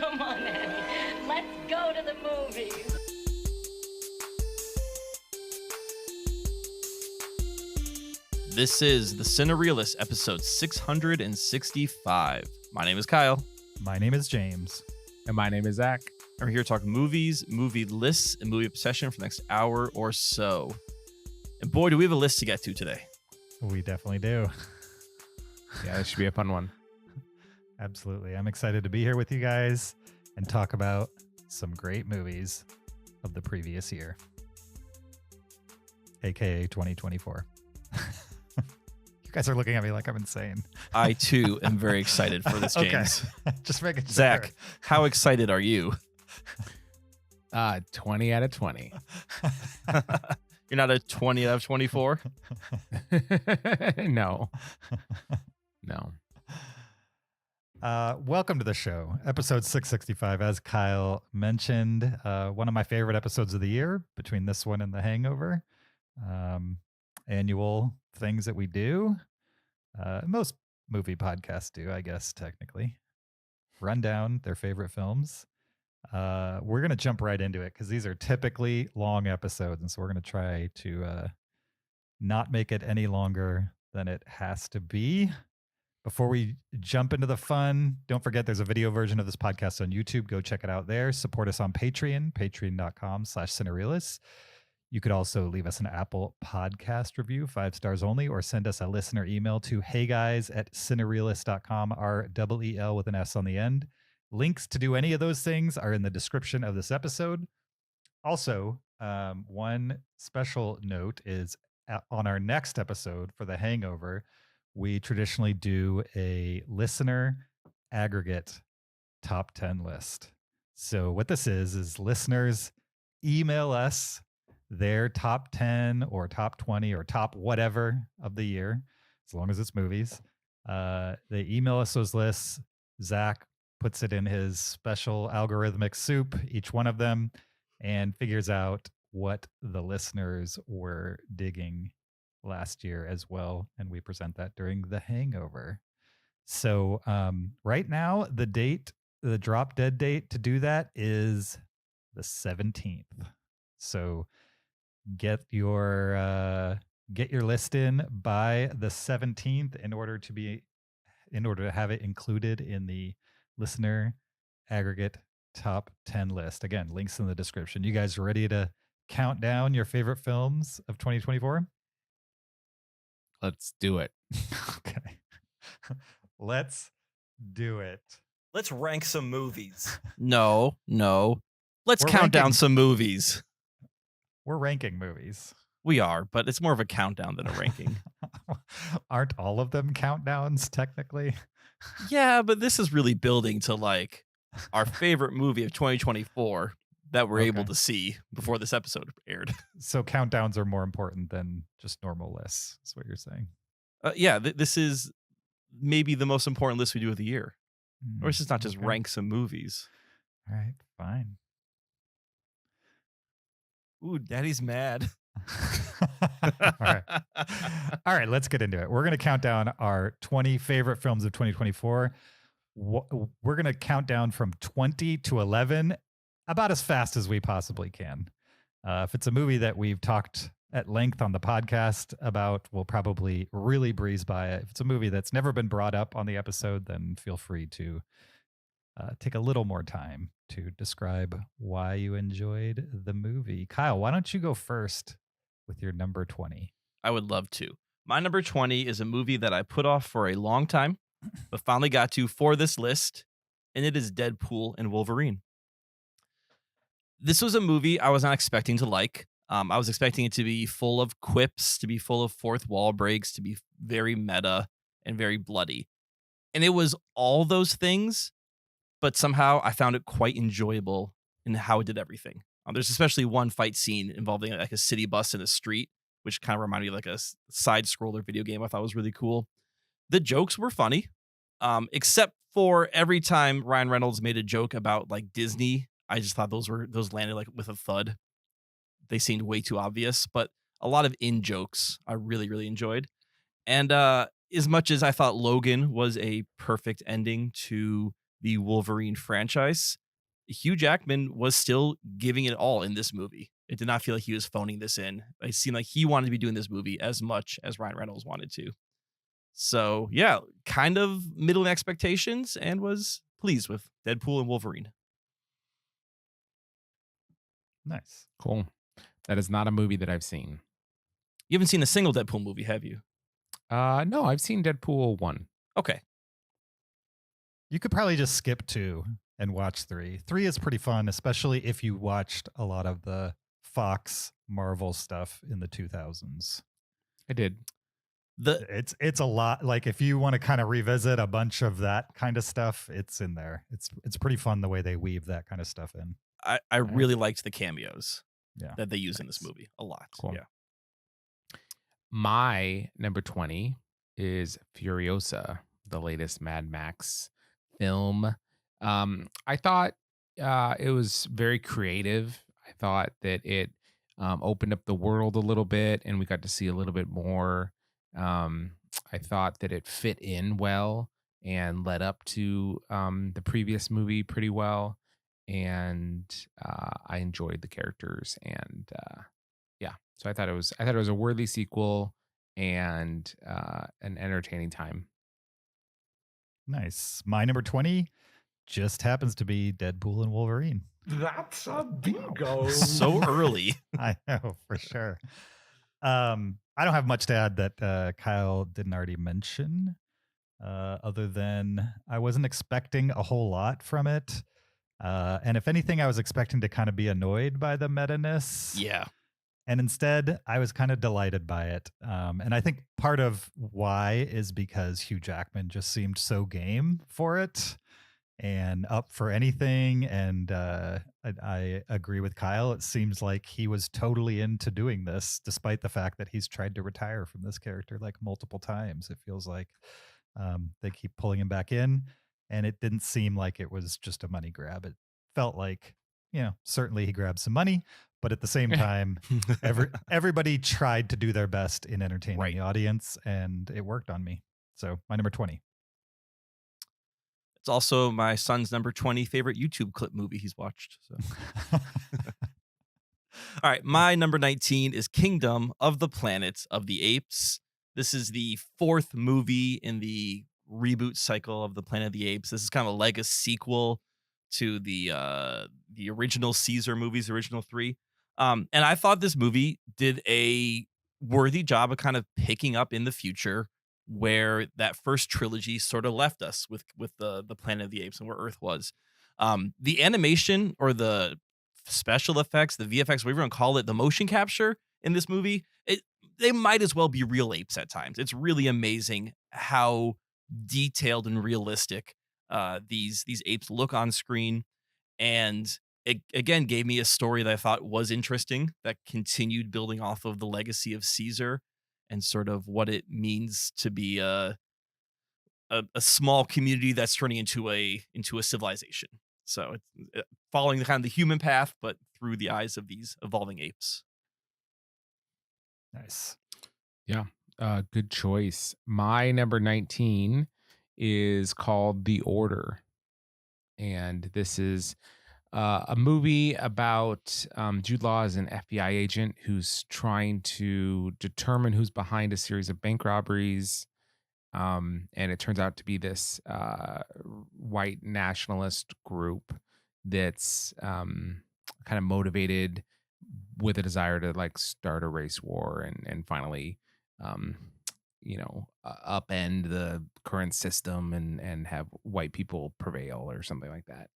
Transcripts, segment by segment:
Come on, Annie. Let's go to the movies. This is the Cinereelists, episode 665. My name is Kyle. My name is James. And my name is Zach. And we're here to talk movies, movie lists, and movie obsession for the next hour or so. And boy, do we have a list to get to today. We definitely do. Yeah, this should be a fun one. Absolutely. I'm excited to be here with you guys and talk about some great movies of the previous year, aka 2024. You guys are looking at me like I'm insane. I, too, am very excited for this, James. Okay. Just making sure. Zach, how excited are you? 20 out of 20. You're not a 20 out of 24? No. Welcome to the show, episode 665. As Kyle mentioned, one of my favorite episodes of the year between this one and The Hangover. Annual things that we do. Most movie podcasts do, I guess, technically. Run down their favorite films. We're going to jump right into it because these are typically long episodes. And so we're going to try to not make it any longer than it has to be. Before we jump into the fun, don't forget there's a video version of this podcast on YouTube. Go check it out there. Support us on Patreon, patreon.com/Cinereelists. You could also leave us an Apple podcast review, 5 stars only, or send us a listener email to heyguys@cinereelists.com, REEL with an S on the end. Links to do any of those things are in the description of this episode. Also, one special note is on our next episode for The Hangover, we traditionally do a listener aggregate top 10 list. So what this is listeners email us their top 10 or top 20 or top whatever of the year, as long as it's movies. They email us those lists. Zach puts it in his special algorithmic soup, each one of them, and figures out what the listeners were digging last year as well. And we present that during The Hangover. So right now, the drop dead date to do that is the 17th. So get your list in by the 17th in order to have it included in the listener aggregate top 10 list. Again, links in the description. You guys ready to count down your favorite films of 2024? Let's do it. Okay. Let's do it. Let's rank some movies. No. Let's count down some movies. We're ranking movies. We are, but it's more of a countdown than a ranking. Aren't all of them countdowns technically? Yeah, but this is really building to like our favorite movie of 2024 that we're able to see before this episode aired. So countdowns are more important than just normal lists, is what you're saying. Yeah, this is maybe the most important list we do of the year. Or it's just not just rank some movies. All right, fine. Ooh, Daddy's mad. All right, let's get into it. We're going to count down our 20 favorite films of 2024. We're going to count down from 20 to 11 about as fast as we possibly can. If it's a movie that we've talked at length on the podcast about, we'll probably really breeze by it. If it's a movie that's never been brought up on the episode, then feel free to take a little more time to describe why you enjoyed the movie. Kyle, why don't you go first with your number 20? I would love to. My number 20 is a movie that I put off for a long time, but finally got to for this list, and it is Deadpool and Wolverine. This was a movie I was not expecting to like. I was expecting it to be full of quips, to be full of fourth wall breaks, to be very meta and very bloody. And it was all those things, but somehow I found it quite enjoyable in how it did everything. There's especially one fight scene involving like a city bus in a street, which kind of reminded me of like a side scroller video game I thought was really cool. The jokes were funny, except for every time Ryan Reynolds made a joke about like Disney. I just thought those landed like with a thud. They seemed way too obvious, but a lot of in jokes I really, really enjoyed. And as much as I thought Logan was a perfect ending to the Wolverine franchise, Hugh Jackman was still giving it all in this movie. It did not feel like he was phoning this in. It seemed like he wanted to be doing this movie as much as Ryan Reynolds wanted to. So yeah, kind of middling expectations and was pleased with Deadpool and Wolverine. Nice. Cool. That is not a movie that I've seen. You haven't seen a single Deadpool movie, have you? No, I've seen Deadpool 1. Okay. You could probably just skip 2 and watch 3. 3 is pretty fun, especially if you watched a lot of the Fox Marvel stuff in the 2000s. I did. It's a lot. Like if you want to kind of revisit a bunch of that kind of stuff, it's in there. It's pretty fun the way they weave that kind of stuff in. I really liked the cameos that they use in this Nice. movie a lot. Cool. Yeah. My number 20 is Furiosa, the latest Mad Max film. I thought it was very creative. I thought that it opened up the world a little bit and we got to see a little bit more. I thought that it fit in well and led up to the previous movie pretty well. And I enjoyed the characters and so I thought it was a worthy sequel and an entertaining time. Nice. My number 20 just happens to be Deadpool and Wolverine. That's a bingo. So early. I know for sure. I don't have much to add that Kyle didn't already mention, other than I wasn't expecting a whole lot from it. And if anything, I was expecting to kind of be annoyed by the meta-ness. Yeah. And instead, I was kind of delighted by it. And I think part of why is because Hugh Jackman just seemed so game for it and up for anything. And I agree with Kyle. It seems like he was totally into doing this, despite the fact that he's tried to retire from this character like multiple times. It feels like they keep pulling him back in. And it didn't seem like it was just a money grab. It felt like, certainly he grabbed some money, but at the same time, everybody tried to do their best in entertaining the audience, and it worked on me. So my number 20. It's also my son's number 20 favorite YouTube clip movie he's watched. So. All right, my number 19 is Kingdom of the Planet of the Apes. This is the 4th movie in the reboot cycle of the Planet of the Apes. This is kind of a legacy sequel to the original Caesar movies, the original 3. And I thought this movie did a worthy job of kind of picking up in the future where that first trilogy sort of left us with the Planet of the Apes and where Earth was. The animation or the special effects, the VFX, whatever you want to call it, the motion capture in this movie, they might as well be real apes at times. It's really amazing how detailed and realistic these apes look on screen. And it again gave me a story that I thought was interesting that continued building off of the legacy of Caesar and sort of what it means to be a small community that's turning into a civilization. So it's following the kind of the human path, but through the eyes of these evolving apes. Nice. Yeah. Good choice. My number 19 is called The Order. And this is a movie about Jude Law as an FBI agent who's trying to determine who's behind a series of bank robberies. And it turns out to be this white nationalist group that's kind of motivated with a desire to like start a race war and finally, upend the current system and have white people prevail or something like that.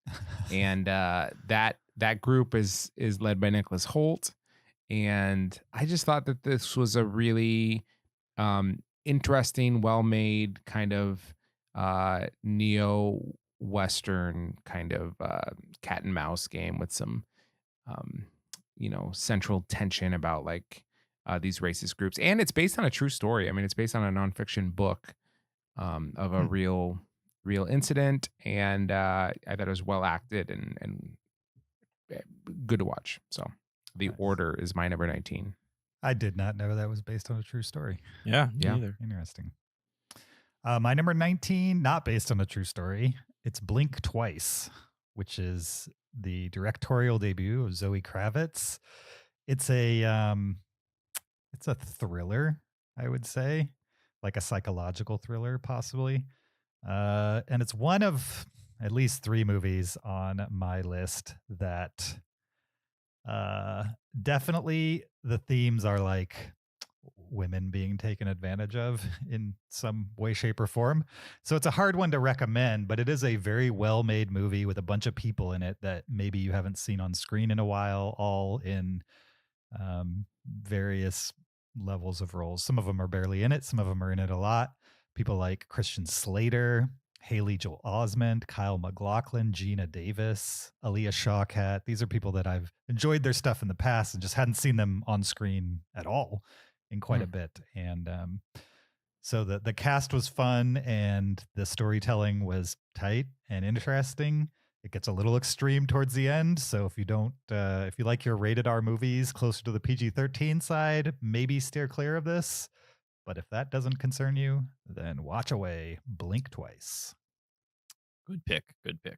And that group is led by Nicholas Hoult. And I just thought that this was a really interesting, well-made kind of neo-Western kind of cat and mouse game with some central tension about like these racist groups. And it's based on a true story. I mean, it's based on a nonfiction book of a real incident. And I thought it was well acted and good to watch. So The Order is my number 19. I did not know that was based on a true story. Yeah, Yeah. neither. Interesting. My number 19, not based on a true story, It's Blink Twice, which is the directorial debut of Zoe Kravitz. It's a thriller, I would say, like a psychological thriller, possibly. And it's one of at least 3 movies on my list that definitely the themes are like women being taken advantage of in some way, shape, or form. So it's a hard one to recommend, but it is a very well-made movie with a bunch of people in it that maybe you haven't seen on screen in a while, all in various levels of roles. Some of them are barely in it. Some of them are in it a lot. People like Christian Slater, Haley Joel Osment, Kyle MacLachlan, Gina Davis, Aaliyah Shawkat. These are people that I've enjoyed their stuff in the past and just hadn't seen them on screen at all in quite a bit. And so the cast was fun and the storytelling was tight and interesting. It gets a little extreme towards the end. So if you like your rated R movies closer to the PG-13 side, maybe steer clear of this. But if that doesn't concern you, then watch away. Blink Twice. Good pick. Good pick.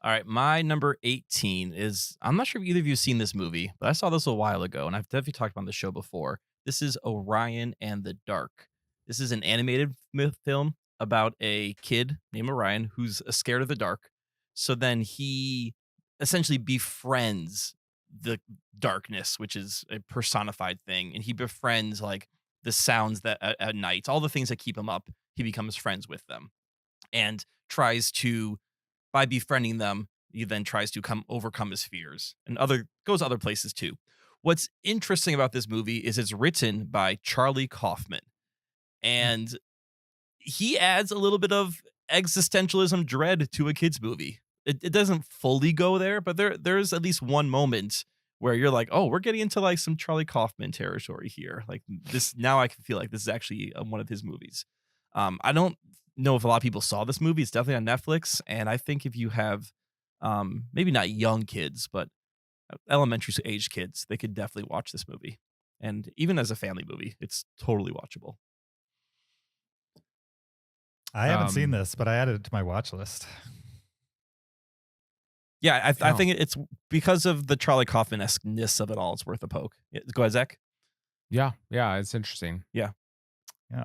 All right. My number 18 is, I'm not sure if either of you have seen this movie, but I saw this a while ago and I've definitely talked about on the show before. This is Orion and the Dark. This is an animated film about a kid named Orion who's scared of the dark. So then he essentially befriends the darkness, which is a personified thing. And he befriends like the sounds that at night, all the things that keep him up, he becomes friends with them and tries to, by befriending them, he then tries to overcome his fears and goes other places too. What's interesting about this movie is it's written by Charlie Kaufman, and he adds a little bit of existentialism dread to a kid's movie. It doesn't fully go there, but there's at least one moment where you're like, oh, we're getting into like some Charlie Kaufman territory here. Like this, now I can feel like this is actually one of his movies. I don't know if a lot of people saw this movie. It's definitely on Netflix. And I think if you have maybe not young kids, but elementary age kids, they could definitely watch this movie. And even as a family movie, it's totally watchable. I haven't seen this, but I added it to my watch list. Yeah, I think it's because of the Charlie Kaufman-esque-ness of it all. It's worth a poke. Go ahead, Zach. Yeah, it's interesting. Yeah.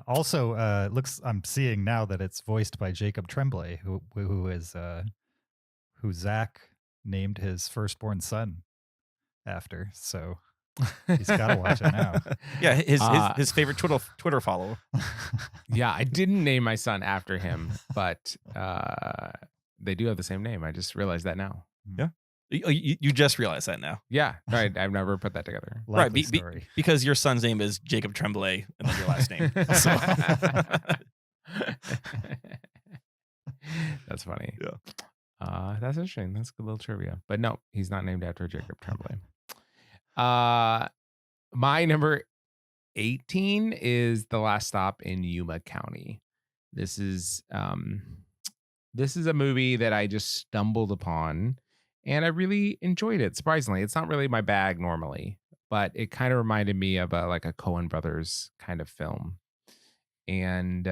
Also, I'm seeing now that it's voiced by Jacob Tremblay, who Zach named his firstborn son after. So he's got to watch it now. Yeah, his favorite Twitter follow. Yeah, I didn't name my son after him, but they do have the same name. I just realized that now. Yeah. You just realized that now. Yeah, right. I've never put that together. Likely story. Because your son's name is Jacob Tremblay and then your last name. So. That's funny. Yeah. That's interesting. That's a good little trivia. But no, he's not named after Jacob Tremblay. My number 18 is The Last Stop in Yuma County. This is a movie that I just stumbled upon and I really enjoyed it. Surprisingly, it's not really my bag normally, but it kind of reminded me of a Coen Brothers kind of film. And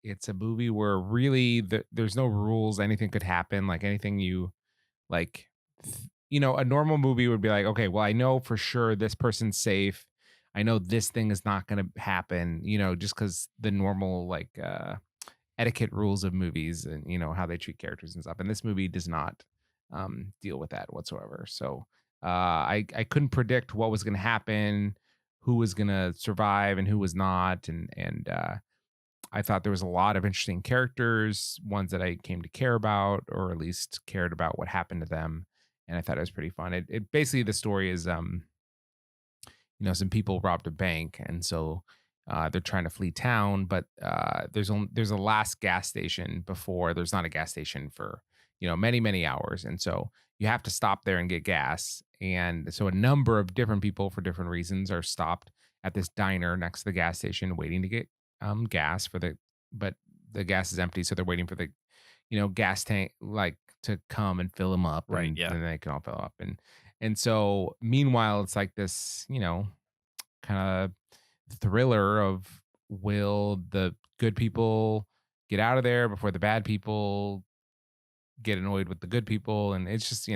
it's a movie where really there's no rules. Anything could happen. Like anything you like, a normal movie would be like, okay, well, I know for sure this person's safe. I know this thing is not going to happen, just because the normal etiquette rules of movies and how they treat characters and stuff. And this movie does not deal with that whatsoever. So I couldn't predict what was going to happen, who was going to survive and who was not. And I thought there was a lot of interesting characters, ones that I came to care about, or at least cared about what happened to them. And I thought it was pretty fun. It basically, the story is, some people robbed a bank, and so they're trying to flee town, but there's a last gas station before there's not a gas station for many, many hours, and so you have to stop there and get gas. And so a number of different people for different reasons are stopped at this diner next to the gas station waiting to get gas but the gas is empty, so they're waiting for the gas tank to come and fill them up, right? And yeah, then they can all fill up, and so meanwhile it's like this kind of thriller of, will the good people get out of there before the bad people get annoyed with the good people. And it's just,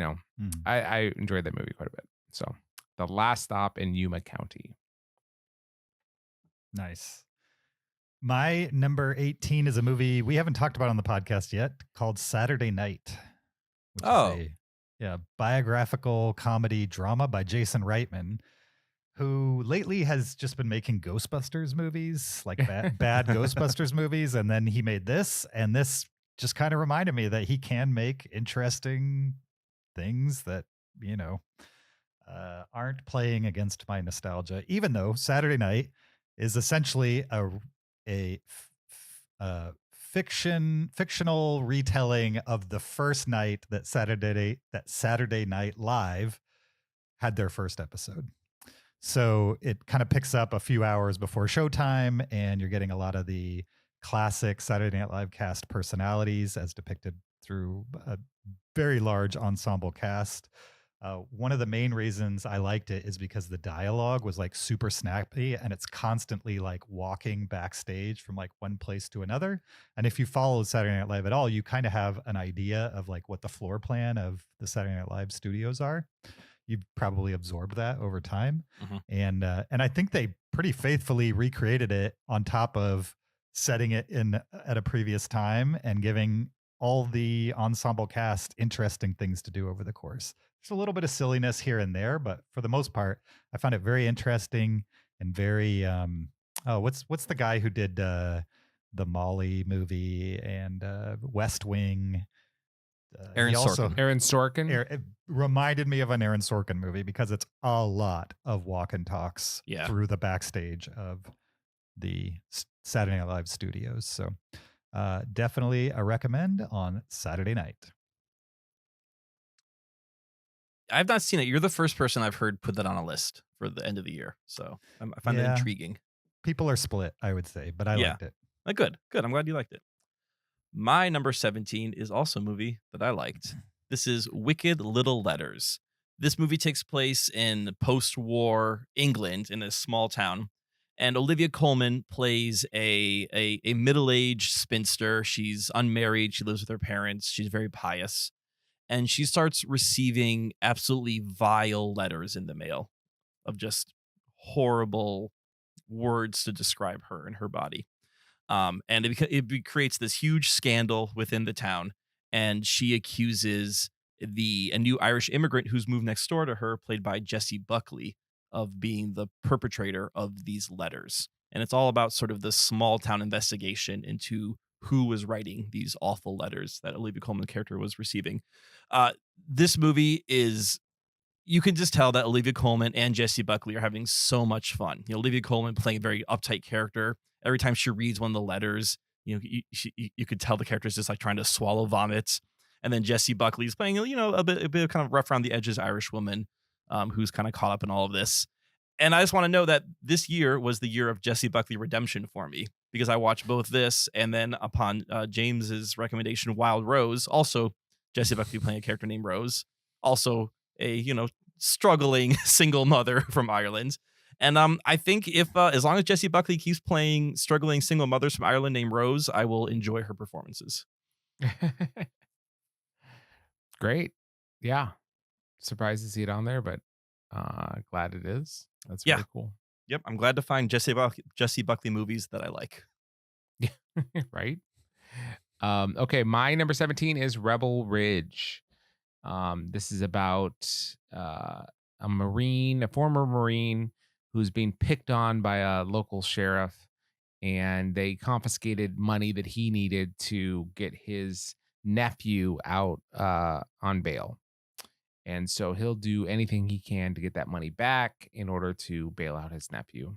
I enjoyed that movie quite a bit. So The Last Stop in Yuma County. Nice. My number 18 is a movie we haven't talked about on the podcast yet called Saturday Night. Which is a biographical comedy drama by Jason Reitman, who lately has just been making Ghostbusters movies, like bad Ghostbusters movies. And then he made this, and this just kind of reminded me that he can make interesting things that, aren't playing against my nostalgia, even though Saturday Night is essentially a fictional retelling of the first night that Saturday Night Live had their first episode. So it kind of picks up a few hours before showtime, and you're getting a lot of the classic Saturday Night Live cast personalities as depicted through a very large ensemble cast. One of the main reasons I liked it is because the dialogue was like super snappy, and it's constantly like walking backstage from like one place to another. And if you follow Saturday Night Live at all, you kind of have an idea of like what the floor plan of the Saturday Night Live studios are. You've probably absorbed that over time. And I think they pretty faithfully recreated it on top of setting it in at a previous time and giving all the ensemble cast interesting things to do over the course. There's a little bit of silliness here and there, but for the most part, I found it very interesting and very what's the guy who did the Molly movie and West Wing? Aaron Sorkin. Aaron Sorkin. It reminded me of an Aaron Sorkin movie because it's a lot of walk and talks through the backstage of the Saturday Night Live studios. So definitely a recommend on Saturday night. I've not seen it. You're the first person I've heard put that on a list for the end of the year. So I find it intriguing. People are split, I would say, but I liked it. Good. I'm glad you liked it. My number 17 is also a movie that I liked. This is Wicked Little Letters. This movie takes place in post-war England in a small town. And Olivia Colman plays a middle-aged spinster. She's unmarried. She lives with her parents. She's very pious. And she starts receiving absolutely vile letters in the mail of just horrible words to describe her and her body. And it creates this huge scandal within the town. And she accuses a new Irish immigrant who's moved next door to her, played by Jessie Buckley, of being the perpetrator of these letters. And it's all about sort of the small town investigation into who was writing these awful letters that Olivia Colman's character was receiving. This movie is, you can just tell that Olivia Colman and Jessie Buckley are having so much fun. Olivia Colman playing a very uptight character. Every time she reads one of the letters, you could tell the character's just like trying to swallow vomit. And then Jessie Buckley's playing, a bit of kind of rough around the edges Irish woman who's kind of caught up in all of this. And I just want to know that this year was the year of Jessie Buckley redemption for me, because I watched both this and then upon James's recommendation, Wild Rose, also Jessie Buckley playing a character named Rose, also a, struggling single mother from Ireland. And I think if as long as Jessie Buckley keeps playing struggling single mothers from Ireland named Rose, I will enjoy her performances. Great. Yeah. Surprised to see it on there, but glad it is. That's really cool. Yep. I'm glad to find Jessie Buckley movies that I like. Right. Okay. My number 17 is Rebel Ridge. This is about a former Marine who's being picked on by a local sheriff, and they confiscated money that he needed to get his nephew out on bail. And so he'll do anything he can to get that money back in order to bail out his nephew.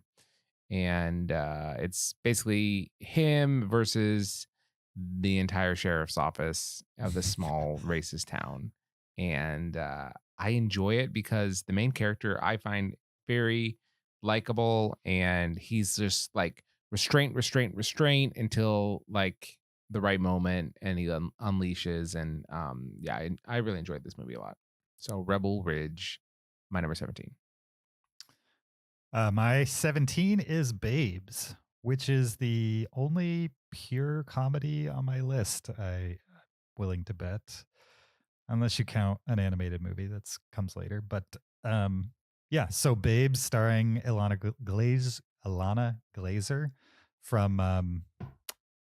And it's basically him versus the entire sheriff's office of this small racist town. And I enjoy it because the main character I find very likable, and he's just like restraint until like the right moment, and he unleashes. And I really enjoyed this movie a lot. So Rebel Ridge, my number 17. My 17 is Babes, which is the only pure comedy on my list. I'm willing to bet, unless you count an animated movie that comes later. But yeah, so Babes, starring Ilana Glazer from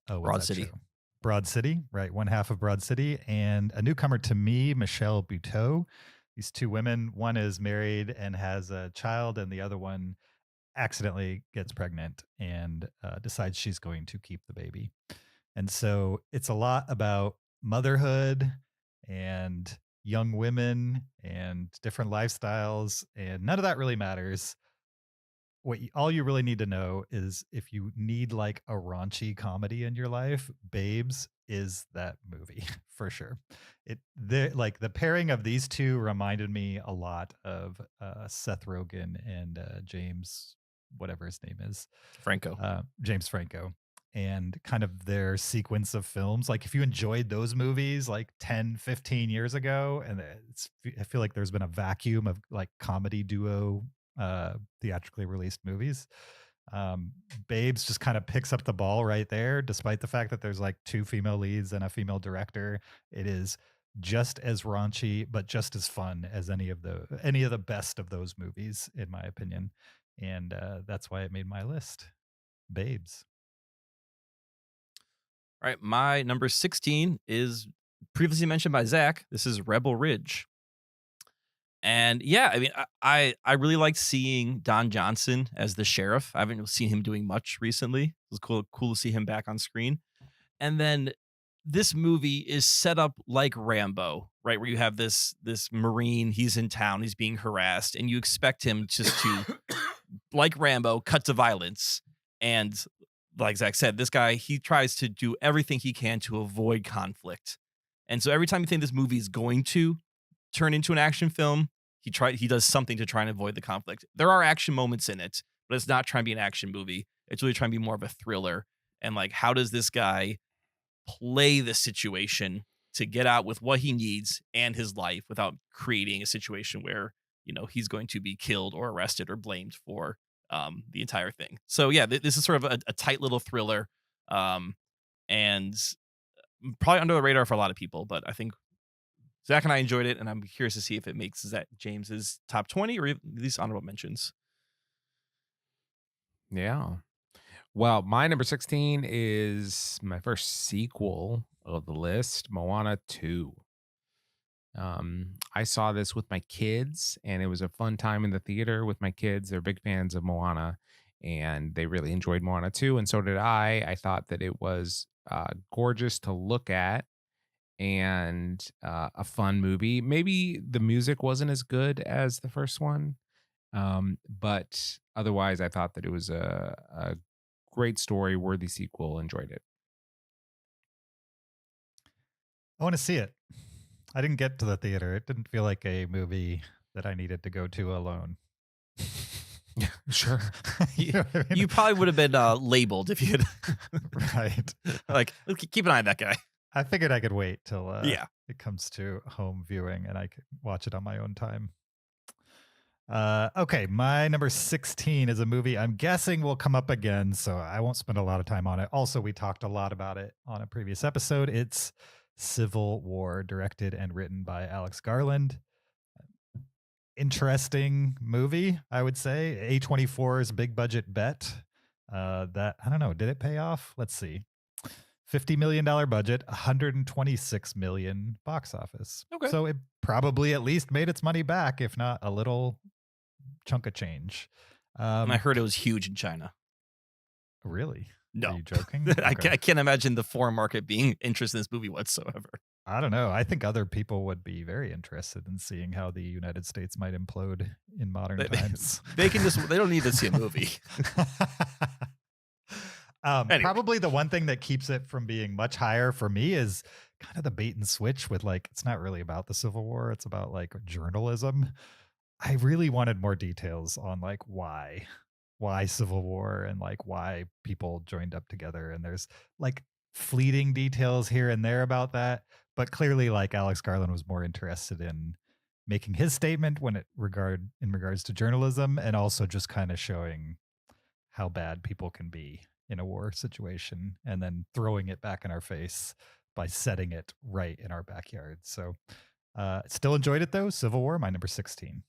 what's Broad that City. show? Broad City, right? One half of Broad City, and a newcomer to me, Michelle Buteau. These two women, one is married and has a child, and the other one accidentally gets pregnant and decides she's going to keep the baby. And so it's a lot about motherhood and young women and different lifestyles, and none of that really matters. All you really need to know is if you need like a raunchy comedy in your life, Babes is that movie for sure. The pairing of these two reminded me a lot of Seth Rogen and James, whatever his name is, James Franco, and kind of their sequence of films. Like if you enjoyed those movies like 10, 15 years ago, and I feel like there's been a vacuum of like comedy duo theatrically released movies. Babes just kind of picks up the ball right there, despite the fact that there's like two female leads and a female director. It is just as raunchy, but just as fun as any of the best of those movies, in my opinion. And that's why it made my list. Babes. All right, my number 16 is previously mentioned by Zach. This is Rebel Ridge. And yeah, I mean, I really liked seeing Don Johnson as the sheriff. I haven't seen him doing much recently. It was cool to see him back on screen. And then this movie is set up like Rambo, right? Where you have this Marine, he's in town, he's being harassed, and you expect him just to, like Rambo, cut to violence. And like Zach said, this guy, he tries to do everything he can to avoid conflict. And so every time you think this movie is going to turn into an action film, he does something to try and avoid the conflict. There are action moments in it, but it's not trying to be an action movie. It's really trying to be more of a thriller. And like, how does this guy play the situation to get out with what he needs and his life without creating a situation where, you know, he's going to be killed or arrested or blamed for the entire thing. So yeah, this is sort of a tight little thriller, and probably under the radar for a lot of people, but I think Zach and I enjoyed it, and I'm curious to see if it makes Zach James's top 20 or at least honorable mentions. Yeah. Well, my number 16 is my first sequel of the list, Moana 2. I saw this with my kids, and it was a fun time in the theater with my kids. They're big fans of Moana, and they really enjoyed Moana 2, and so did I. I thought that it was gorgeous to look at and a fun movie. Maybe the music wasn't as good as the first one, but otherwise I thought that it was a great story, worthy sequel. Enjoyed it. I want to see it. I didn't get to the theater. It didn't feel like a movie that I needed to go to alone. Sure. You know what I mean? You probably would have been labeled if you had Right. like, keep an eye on that guy. I figured I could wait till Yeah. it comes to home viewing and I could watch it on my own time. Okay, my number 16 is a movie I'm guessing will come up again, so I won't spend a lot of time on it. Also, we talked a lot about it on a previous episode. It's Civil War, directed and written by Alex Garland. Interesting movie, I would say. A24's big budget bet. That, I don't know, did it pay off? Let's see. $50 million budget, $126 million box office. Okay. So it probably at least made its money back, if not a little chunk of change. And I heard it was huge in China. Really? No. Are you joking? I Okay. can't imagine the foreign market being interested in this movie whatsoever. I don't know. I think other people would be very interested in seeing how the United States might implode in modern times. They don't need to see a movie. Anyway. Probably the one thing that keeps it from being much higher for me is kind of the bait and switch with like, it's not really about the Civil War. It's about like journalism. I really wanted more details on like why Civil War and like why people joined up together. And there's like fleeting details here and there about that. But clearly like Alex Garland was more interested in making his statement in regards to journalism, and also just kind of showing how bad people can be in a war situation and then throwing it back in our face by setting it right in our backyard. So still enjoyed it though. Civil War, my number 16.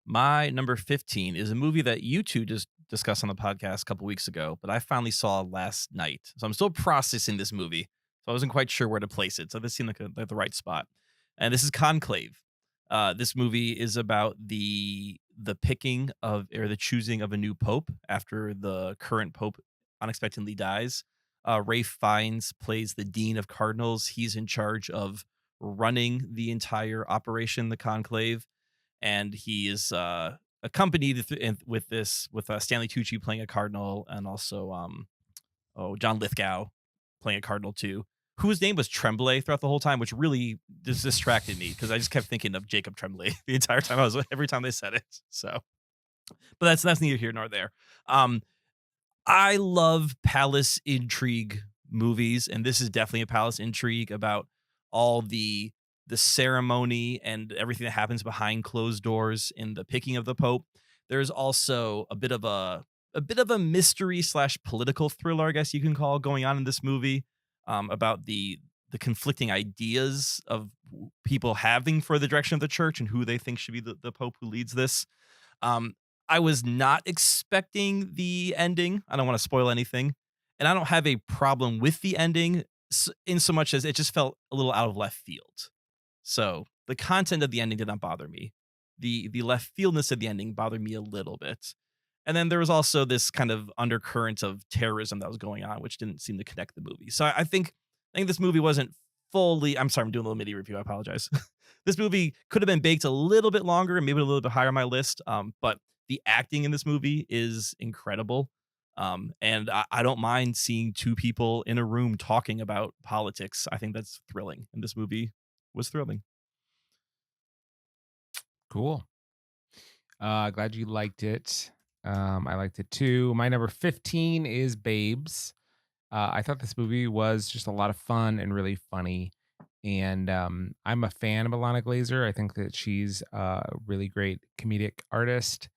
My number 15 is a movie that you two just discussed on the podcast a couple weeks ago, but I finally saw last night. So I'm still processing this movie. So I wasn't quite sure where to place it. So this seemed like the right spot. And this is Conclave. This movie is about the picking of, or the choosing of, a new pope after the current pope unexpectedly dies. Ralph Fiennes plays the dean of cardinals. He's in charge of running the entire operation, the Conclave, and he is accompanied with Stanley Tucci playing a cardinal, and also John Lithgow playing a cardinal too, whose name was Tremblay throughout the whole time, which really just distracted me because I just kept thinking of Jacob Tremblay the entire time. Every time they said it. So, but that's neither here nor there. I love palace intrigue movies, and this is definitely a palace intrigue about all the ceremony and everything that happens behind closed doors in the picking of the pope. There's also a bit of a mystery / political thriller, I guess you can call, going on in this movie, about the conflicting ideas of people having for the direction of the church and who they think should be the pope who leads this. I was not expecting the ending. I don't want to spoil anything, and I don't have a problem with the ending in so much as it just felt a little out of left field. So the content of the ending did not bother me. The left fieldness of the ending bothered me a little bit. And then there was also this kind of undercurrent of terrorism that was going on, which didn't seem to connect the movie. So I think this movie wasn't fully, I'm sorry, I'm doing a little mini review. I apologize. This movie could have been baked a little bit longer and maybe a little bit higher on my list. But the acting in this movie is incredible. And I don't mind seeing two people in a room talking about politics. I think that's thrilling. And this movie was thrilling. Cool. Glad you liked it. I liked it too. My number 15 is Babes. I thought this movie was just a lot of fun and really funny. And I'm a fan of Ilana Glazer. I think that she's a really great comedic artist.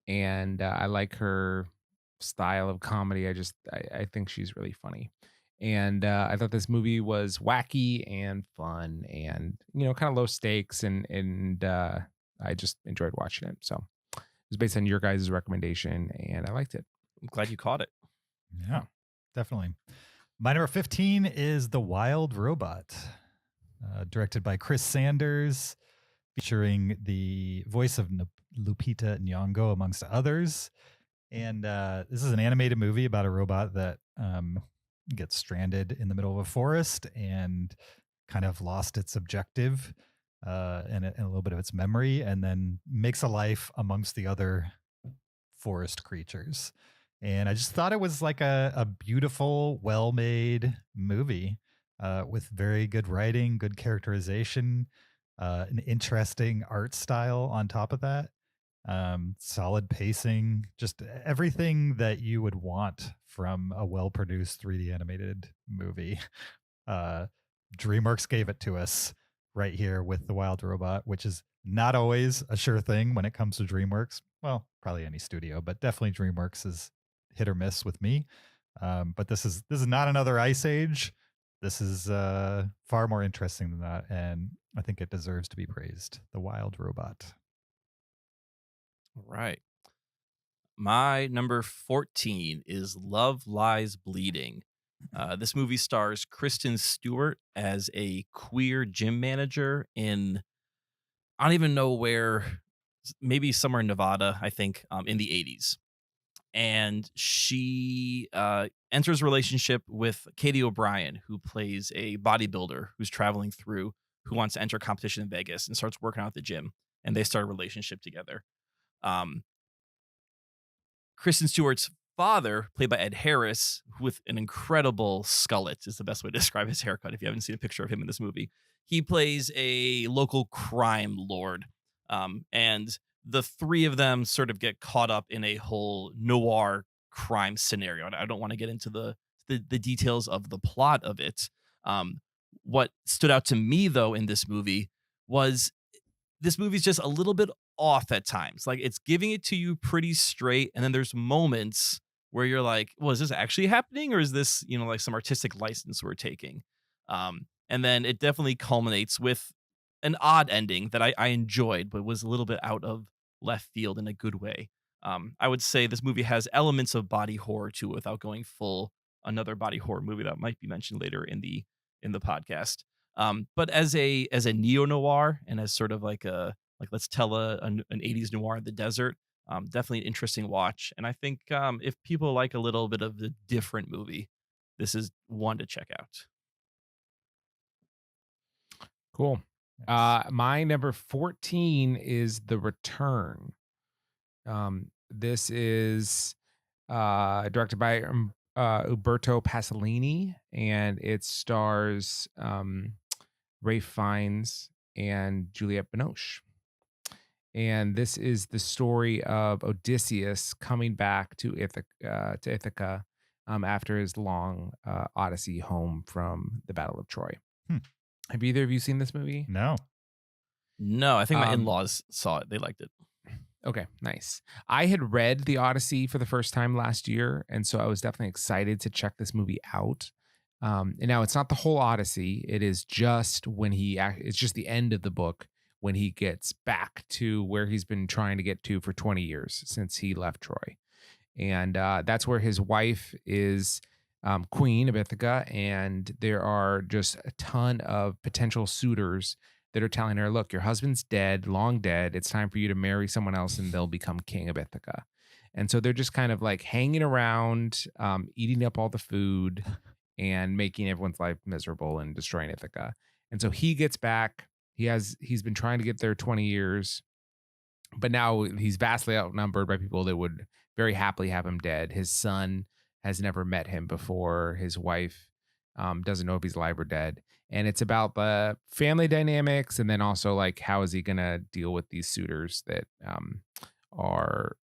And I like her style of comedy. I think she's really funny. And I thought this movie was wacky and fun and, kind of low stakes. And I just enjoyed watching it. So it was based on your guys' recommendation and I liked it. I'm glad you caught it. Yeah, definitely. My number 15 is The Wild Robot, directed by Chris Sanders, featuring the voice of Lupita Nyong'o, amongst others. And this is an animated movie about a robot that gets stranded in the middle of a forest and kind of lost its objective and a little bit of its memory, and then makes a life amongst the other forest creatures. And I just thought it was like a beautiful, well-made movie with very good writing, good characterization, an interesting art style on top of that. Solid pacing, just everything that you would want from a well-produced 3D animated movie. DreamWorks gave it to us right here with The Wild Robot, which is not always a sure thing when it comes to DreamWorks. Well, probably any studio, but definitely DreamWorks is hit or miss with me. But this is not another Ice Age. This is far more interesting than that, and I think it deserves to be praised. The Wild Robot. All right. My number 14 is Love Lies Bleeding. This movie stars Kristen Stewart as a queer gym manager in, I don't even know where, maybe somewhere in Nevada, I think, in the 80s. And she enters a relationship with Katie O'Brien, who plays a bodybuilder who's traveling through, who wants to enter a competition in Vegas and starts working out at the gym. And they start a relationship together. Kristen Stewart's father, played by Ed Harris, with an incredible skullet, is the best way to describe his haircut if you haven't seen a picture of him in this movie. He plays a local crime lord. And the three of them sort of get caught up in a whole noir crime scenario. And I don't want to get into the details of the plot of it. What stood out to me, though, in this movie was this movie's just a little bit off at times. Like, it's giving it to you pretty straight, and then there's moments where you're like, well, is this actually happening, or is this, like some artistic license we're taking? And then it definitely culminates with an odd ending that I enjoyed, but was a little bit out of left field in a good way. I would say this movie has elements of body horror to it without going full another body horror movie that might be mentioned later in the podcast. But as a neo noir and as sort of like let's tell an 80s noir in the desert, definitely an interesting watch. And I think if people like a little bit of the different movie, this is one to check out. Cool. My number 14 is The Return. This is directed by Umberto Pasolini, and it stars Ralph Fiennes and Juliette Binoche. And this is the story of Odysseus coming back to Ithaca after his long odyssey home from the Battle of Troy. Have either of you seen this movie? No. No, I think my in-laws saw it. They liked it. Okay, nice. I had read The Odyssey for the first time last year, and so I was definitely excited to check this movie out. And now it's not the whole Odyssey. It is just it's just the end of the book when he gets back to where he's been trying to get to for 20 years since he left Troy. And that's where his wife is queen of Ithaca, and there are just a ton of potential suitors that are telling her, look, your husband's dead, long dead. It's time for you to marry someone else and they'll become king of Ithaca. And so they're just kind of like hanging around, eating up all the food and making everyone's life miserable and destroying Ithaca. And so he gets back. He's been trying to get there 20 years, but now he's vastly outnumbered by people that would very happily have him dead. His son has never met him before. His wife doesn't know if he's alive or dead. And it's about the family dynamics, and then also like how is he going to deal with these suitors that are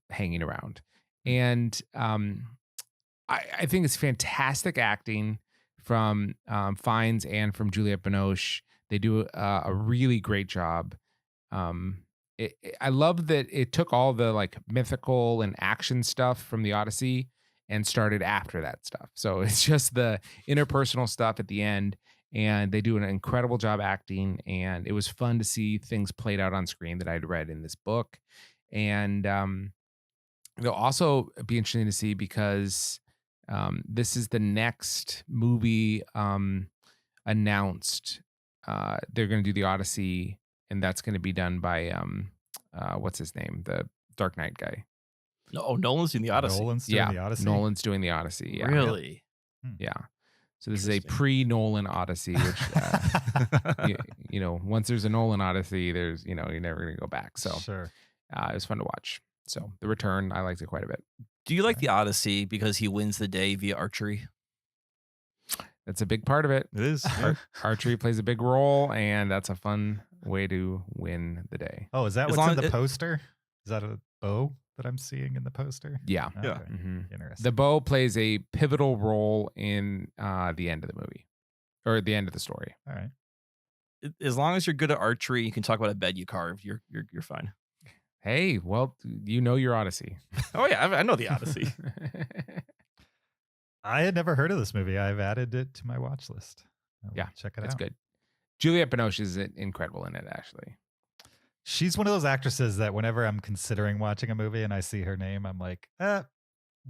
hanging around. And I think it's fantastic acting from Fiennes and from Juliette Binoche. They do a really great job. I love that it took all the like mythical and action stuff from the Odyssey and started after that stuff. So it's just the interpersonal stuff at the end, and they do an incredible job acting. And it was fun to see things played out on screen that I'd read in this book. And it'll also be interesting to see because this is the next movie announced. They're going to do the Odyssey, and that's going to be done by what's his name, the Dark Knight guy. No, Nolan's doing the Odyssey. Nolan's doing the Odyssey. Nolan's doing the Odyssey. Yeah. Really? Yeah. So this is a pre-Nolan Odyssey, which once there's a Nolan Odyssey, there's you're never going to go back. So Sure. It was fun to watch. So The Return, I liked it quite a bit. Do you like the Odyssey because he wins the day via archery? That's a big part of it. It is. Archery plays a big role, and that's a fun way to win the day. Oh, is that As what's long in the as poster? Is that a bow that I'm seeing in the poster? Yeah. Yeah. Mhm. Interesting. The bow plays a pivotal role in the end of the movie, or the end of the story. All right. As long as you're good at archery, you can talk about a bed you carved. You're fine. Hey, well, you know your Odyssey. Oh yeah, I know the Odyssey. I had never heard of this movie. I've added it to my watch list. Yeah, check it It's out. good. Juliette Binoche is incredible in it, actually. She's one of those actresses that whenever I'm considering watching a movie and I see her name, I'm like,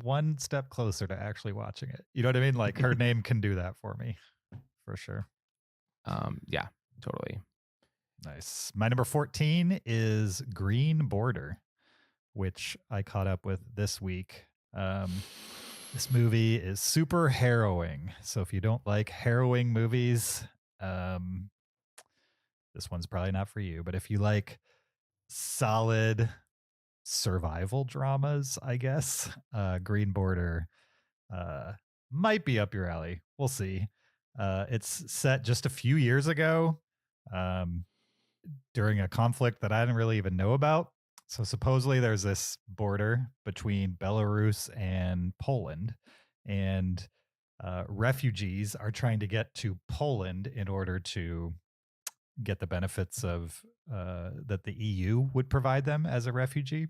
one step closer to actually watching it. You know what I mean? Like her name can do that for me, for sure. Yeah, totally. Nice. My number 14 is Green Border, which I caught up with this week. This movie is super harrowing. So if you don't like harrowing movies, this one's probably not for you. But if you like solid survival dramas, I guess, Green Border might be up your alley. We'll see. It's set just a few years ago during a conflict that I didn't really even know about. So supposedly there's this border between Belarus and Poland, and refugees are trying to get to Poland in order to get the benefits of that the EU would provide them as a refugee.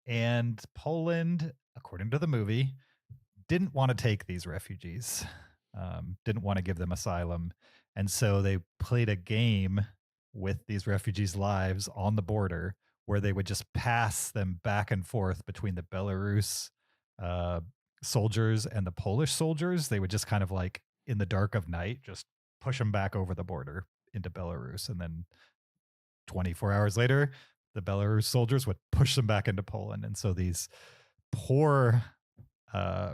And Poland, according to the movie, didn't want to take these refugees, didn't want to give them asylum. And so they played a game with these refugees' lives on the border where they would just pass them back and forth between the Belarus soldiers and the Polish soldiers. They would just kind of like in the dark of night, just push them back over the border into Belarus. And then 24 hours later, the Belarus soldiers would push them back into Poland. And so these poor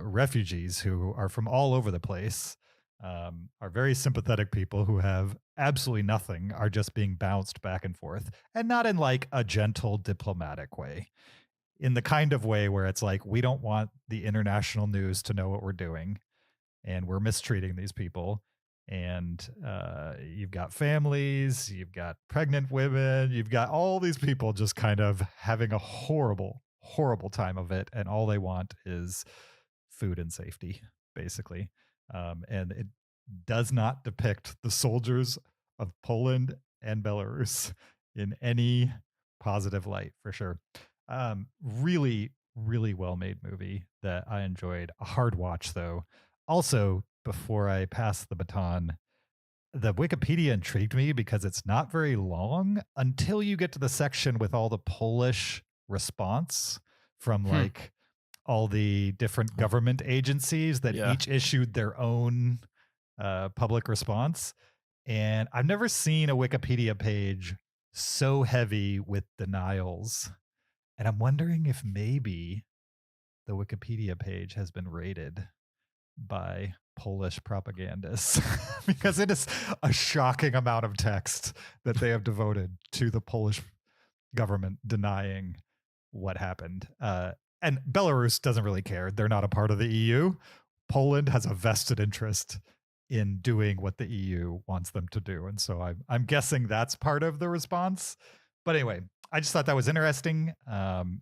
refugees who are from all over the place, are very sympathetic people who have absolutely nothing, are just being bounced back and forth, and not in like a gentle diplomatic way, in the kind of way where it's like, we don't want the international news to know what we're doing and we're mistreating these people. And you've got families, you've got pregnant women, you've got all these people just kind of having a horrible, horrible time of it. And all they want is food and safety, basically. And it does not depict the soldiers of Poland and Belarus in any positive light, for sure. Really, really well-made movie that I enjoyed. A hard watch, though. Also, before I pass the baton, the Wikipedia intrigued me because it's not very long until you get to the section with all the Polish response from like all the different government agencies that each issued their own public response. And I've never seen a Wikipedia page so heavy with denials. And I'm wondering if maybe the Wikipedia page has been raided by Polish propagandists because it is a shocking amount of text that they have devoted to the Polish government denying what happened. And Belarus doesn't really care. They're not a part of the EU. Poland has a vested interest in doing what the EU wants them to do. And so I'm guessing that's part of the response. But anyway, I just thought that was interesting.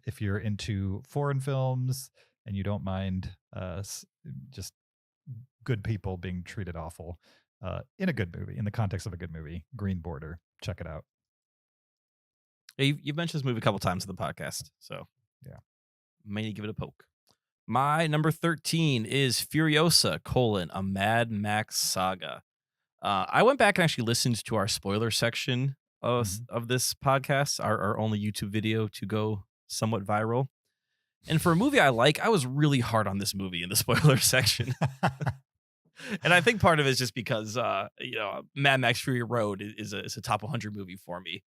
If you're into foreign films and you don't mind just good people being treated awful in a good movie, in the context of a good movie, Green Border, check it out. You've mentioned this movie a couple times in the podcast, so yeah, may need to give it a poke. My number 13 is Furiosa: a Mad Max saga. I went back and actually listened to our spoiler section of this podcast, our only YouTube video to go somewhat viral. And for a movie I like, I was really hard on this movie in the spoiler section. And I think part of it is just because, Mad Max Fury Road is a top 100 movie for me.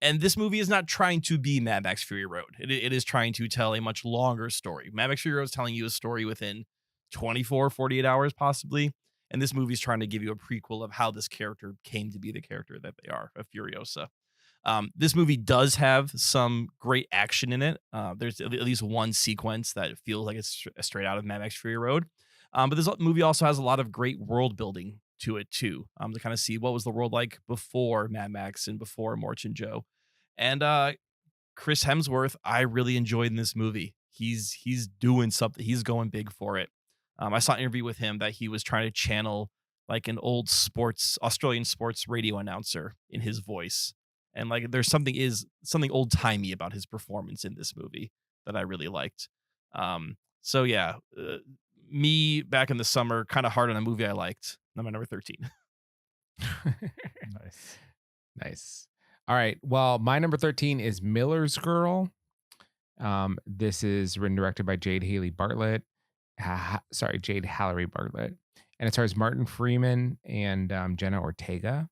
And this movie is not trying to be Mad Max Fury Road. It is trying to tell a much longer story. Mad Max Fury Road is telling you a story within 24, 48 hours, possibly. And this movie is trying to give you a prequel of how this character came to be the character that they are, of Furiosa. This movie does have some great action in it. There's at least one sequence that feels like it's straight out of Mad Max Fury Road. But this movie also has a lot of great world building to it too, to kind of see what was the world like before Mad Max and before Morch and Joe. And Chris Hemsworth, I really enjoyed in this movie. He's doing something. He's going big for it. I saw an interview with him that he was trying to channel like an old Australian sports radio announcer in his voice. And like there's something old timey about his performance in this movie that I really liked. So yeah, me back in the summer, kind of hard on a movie I liked. Number 13. Nice. All right. Well, my number 13 is Miller's Girl. This is written and directed by Jade Haley Bartlett. Jade Hallery Bartlett. And it stars Martin Freeman and Jenna Ortega.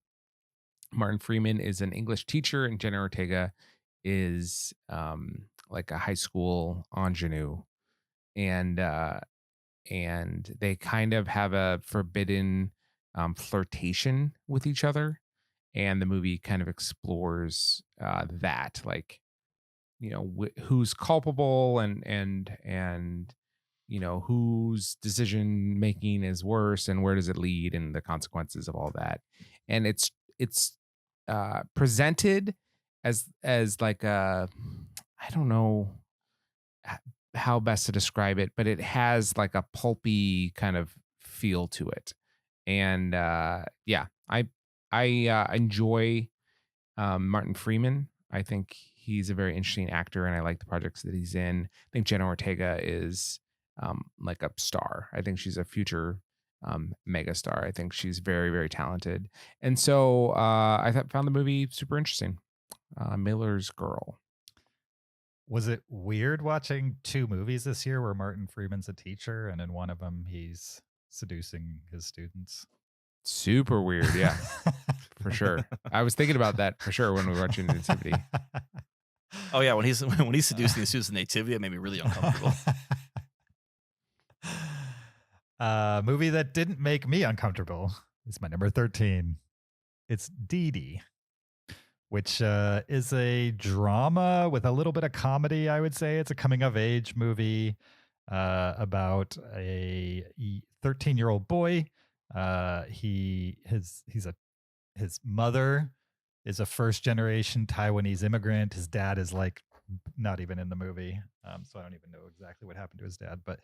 Martin Freeman is an English teacher, and Jenna Ortega is like a high school ingenue. And they kind of have a forbidden flirtation with each other. And the movie kind of explores that, like, who's culpable and whose decision making is worse and where does it lead and the consequences of all that. And it's presented as like I don't know how best to describe it, but it has like a pulpy kind of feel to it. And I enjoy Martin Freeman. I think he's a very interesting actor, and I like the projects that he's in. I think Jenna Ortega is like a star. I think she's a future mega star. I think she's very, very talented. And so found the movie super interesting. Miller's Girl. Was it weird watching 2 movies this year where Martin Freeman's a teacher and in one of them he's seducing his students? Super weird, yeah, for sure. I was thinking about that for sure when we were watching Nativity. Oh yeah, when he's seducing the students in Nativity, it made me really uncomfortable. Movie that didn't make me uncomfortable is my number 13. It's Dee Dee, which is a drama with a little bit of comedy, I would say. It's a coming-of-age movie about a 13-year-old boy. His mother is a first-generation Taiwanese immigrant. His dad is like not even in the movie, so I don't even know exactly what happened to his dad. But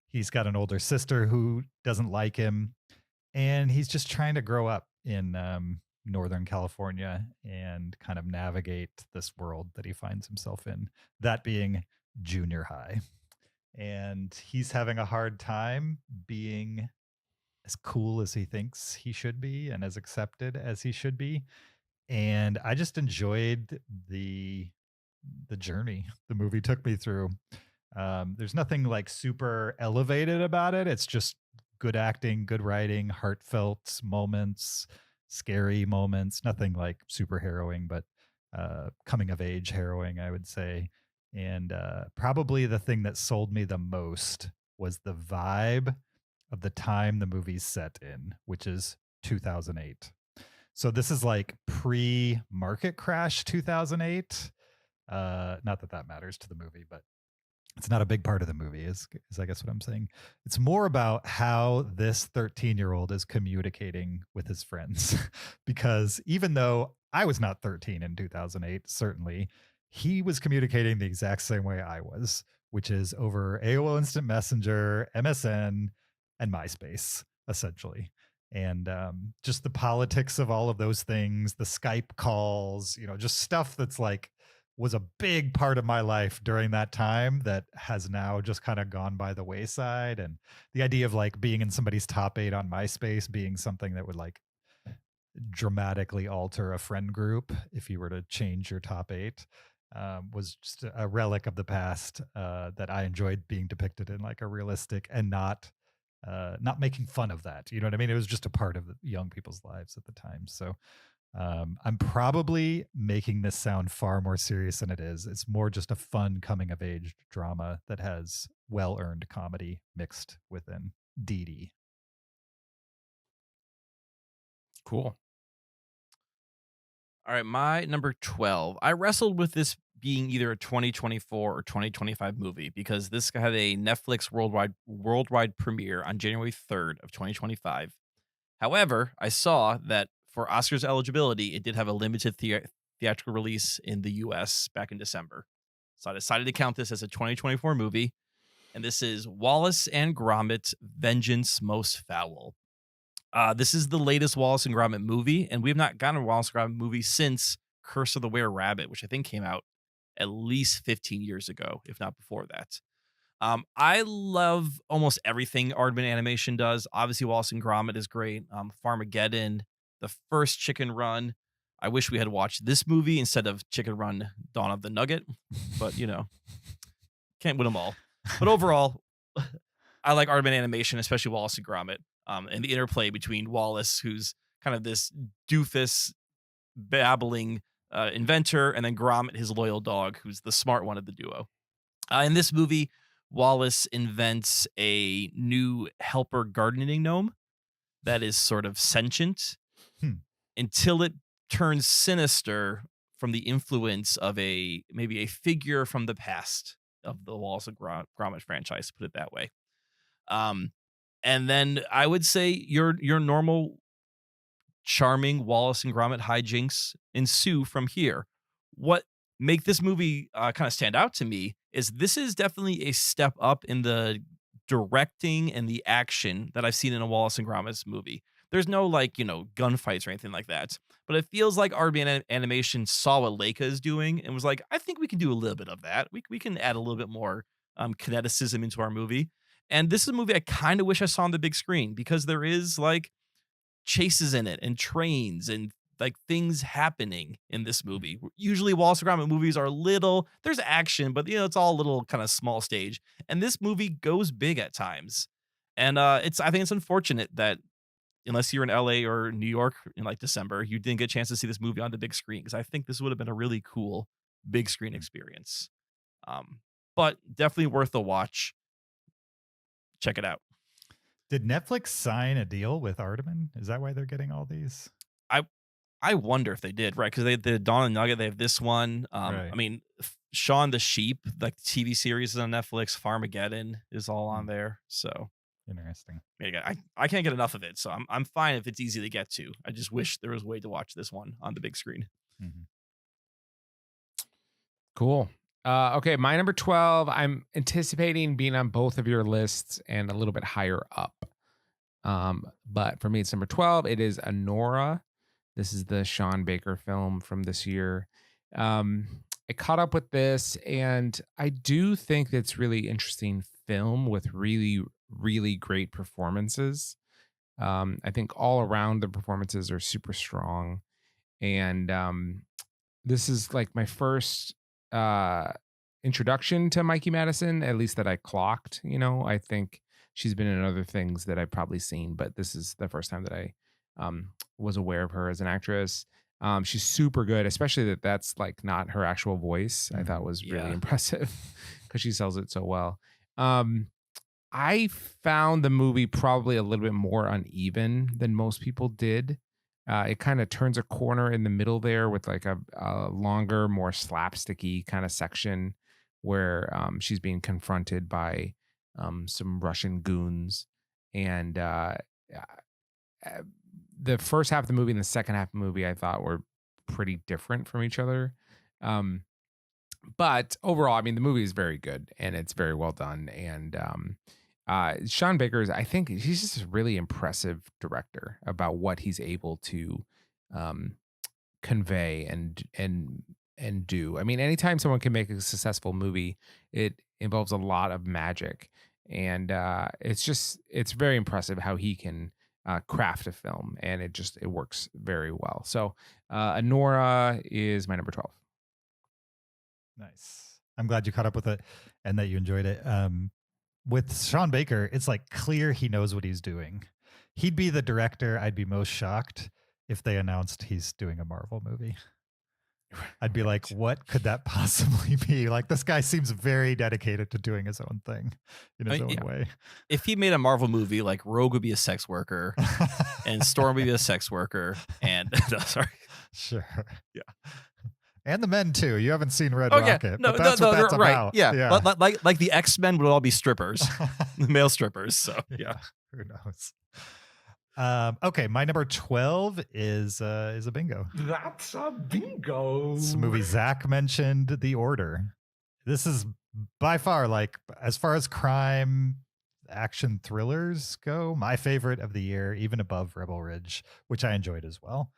he's got an older sister who doesn't like him, and he's just trying to grow up in Northern California and kind of navigate this world that he finds himself in, that being junior high. And he's having a hard time being as cool as he thinks he should be and as accepted as he should be. And I just enjoyed the journey the movie took me through. There's nothing like super elevated about it. It's just good acting, good writing, heartfelt moments, scary moments, nothing like super harrowing, but coming of age harrowing, I would say. And probably the thing that sold me the most was the vibe of the time the movie's set in, which is 2008. So this is like pre-market crash 2008. Not that matters to the movie, but it's not a big part of the movie, is I guess what I'm saying. It's more about how this 13-year-old is communicating with his friends. Because even though I was not 13 in 2008, certainly, he was communicating the exact same way I was, which is over AOL Instant Messenger, MSN, and MySpace, essentially. And just the politics of all of those things, the Skype calls, just stuff that's like, was a big part of my life during that time that has now just kind of gone by the wayside. And the idea of like being in somebody's top 8 on MySpace being something that would like dramatically alter a friend group if you were to change your top 8 was just a relic of the past that I enjoyed being depicted in like a realistic and not making fun of that. You know what I mean? It was just a part of young people's lives at the time. So I'm probably making this sound far more serious than it is. It's more just a fun coming of age drama that has well-earned comedy mixed within. Dee Dee. Cool. All right, my number 12. I wrestled with this being either a 2024 or 2025 movie because this had a Netflix worldwide premiere on January 3rd of 2025. However, I saw that for Oscars eligibility, it did have a limited theatrical release in the US back in December. So I decided to count this as a 2024 movie. And this is Wallace and Gromit: Vengeance Most Foul. This is the latest Wallace and Gromit movie, and we have not gotten a Wallace and Gromit movie since Curse of the Were-Rabbit, which I think came out at least 15 years ago, if not before that. I love almost everything Aardman Animation does. Obviously, Wallace and Gromit is great. Farmageddon, the first Chicken Run. I wish we had watched this movie instead of Chicken Run: Dawn of the Nugget, but can't win them all. But overall, I like Aardman Animation, especially Wallace and Gromit, and the interplay between Wallace, who's kind of this doofus, babbling inventor, and then Gromit, his loyal dog, who's the smart one of the duo. In this movie, Wallace invents a new helper gardening gnome that is sort of sentient until it turns sinister from the influence of maybe a figure from the past of the Wallace and Gromit franchise, to put it that way. And then I would say your normal charming Wallace and Gromit hijinks ensue from here. What make this movie kind of stand out to me is this is definitely a step up in the directing and the action that I've seen in a Wallace and Gromit movie. There's no like, gunfights or anything like that. But it feels like RB Animation saw what Leica is doing and was like, I think we can do a little bit of that. We can add a little bit more kineticism into our movie. And this is a movie I kind of wish I saw on the big screen because there is like chases in it and trains and like things happening in this movie. Usually Wallace and Gromit movies are there's action, but it's all a little kind of small stage. And this movie goes big at times. And I think it's unfortunate that unless you're in LA or New York in like December, you didn't get a chance to see this movie on the big screen because I think this would have been a really cool big screen experience. But definitely worth a watch. Check it out. Did Netflix sign a deal with Aardman? Is that why they're getting all these? I wonder if they did, right? Because they did Dawn and Nugget. They have this one. Right. I mean, Shaun the Sheep, like the TV series is on Netflix. Farmageddon is all on there. So Interesting. I can't get enough of it. So I'm fine if it's easy to get to. I just wish there was a way to watch this one on the big screen. Mm-hmm. Cool. Okay, my number 12, I'm anticipating being on both of your lists and a little bit higher up. But for me, it's number 12. It is Anora. This is the Sean Baker film from this year. I caught up with this, and I do think it's really interesting film with really, really great performances. I think all around the performances are super strong. And this is like my first introduction to Mikey Madison, at least that I clocked. I think she's been in other things that I've probably seen, but this is the first time that I was aware of her as an actress. She's super good, especially that's like not her actual voice. I thought was really impressive because she sells it so well. I found the movie probably a little bit more uneven than most people did. It kind of turns a corner in the middle there with like a longer, more slapsticky kind of section where she's being confronted by some Russian goons. And the first half of the movie and the second half of the movie I thought were pretty different from each other. But overall, I mean, the movie is very good and it's very well done. And Sean Baker I think he's just a really impressive director about what he's able to convey and do. I mean, anytime someone can make a successful movie, it involves a lot of magic. And it's very impressive how he can craft a film, and it works very well. So Anora is my number 12. Nice. I'm glad you caught up with it and that you enjoyed it. With Sean Baker, it's like clear he knows what he's doing. He'd be the director I'd be most shocked if they announced he's doing a Marvel movie. I'd be like, what could that possibly be? Like, this guy seems very dedicated to doing his own thing in his own way. If he made a Marvel movie, like Rogue would be a sex worker and Storm would be a sex worker. And no, sorry. Sure. Yeah. And the men too. You haven't seen Red Rocket. No, but that's what that's right. about. Yeah. Like the X-Men would all be strippers, male strippers. So yeah. Who knows? Okay, my number 12 is a bingo. That's a bingo. It's a movie Zach mentioned, The Order. This is by far, like, as far as crime action thrillers go, my favorite of the year, even above Rebel Ridge, which I enjoyed as well.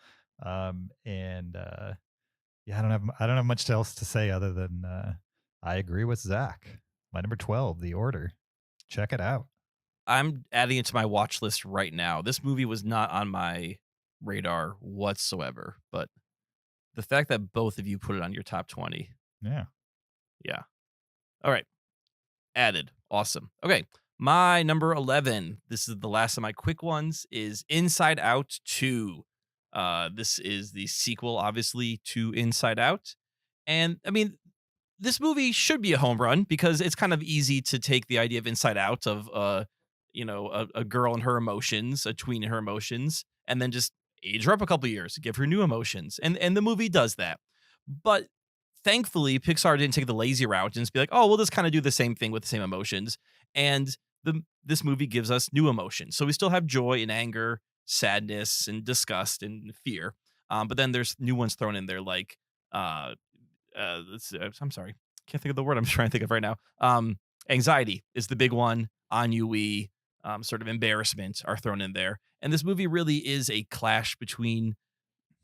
Yeah, I don't have much else to say other than I agree with Zach. My number 12, The Order. Check it out. I'm adding it to my watch list right now. This movie was not on my radar whatsoever, but the fact that both of you put it on your top 20. Yeah. Yeah. All right. Added. Awesome. Okay. My number 11, this is the last of my quick ones, is Inside Out 2. This is the sequel, obviously, to Inside Out. And, I mean, this movie should be a home run because it's kind of easy to take the idea of Inside Out of, a girl and her emotions, a tween and her emotions, and then just age her up a couple of years to give her new emotions. And the movie does that. But thankfully, Pixar didn't take the lazy route and just be like, oh, we'll just kind of do the same thing with the same emotions. And this movie gives us new emotions. So we still have joy and anger, sadness and disgust and fear. But then there's new ones thrown in there like, I'm sorry, can't think of the word I'm trying to think of right now. Anxiety is the big one. Ennui, sort of embarrassment are thrown in there. And this movie really is a clash between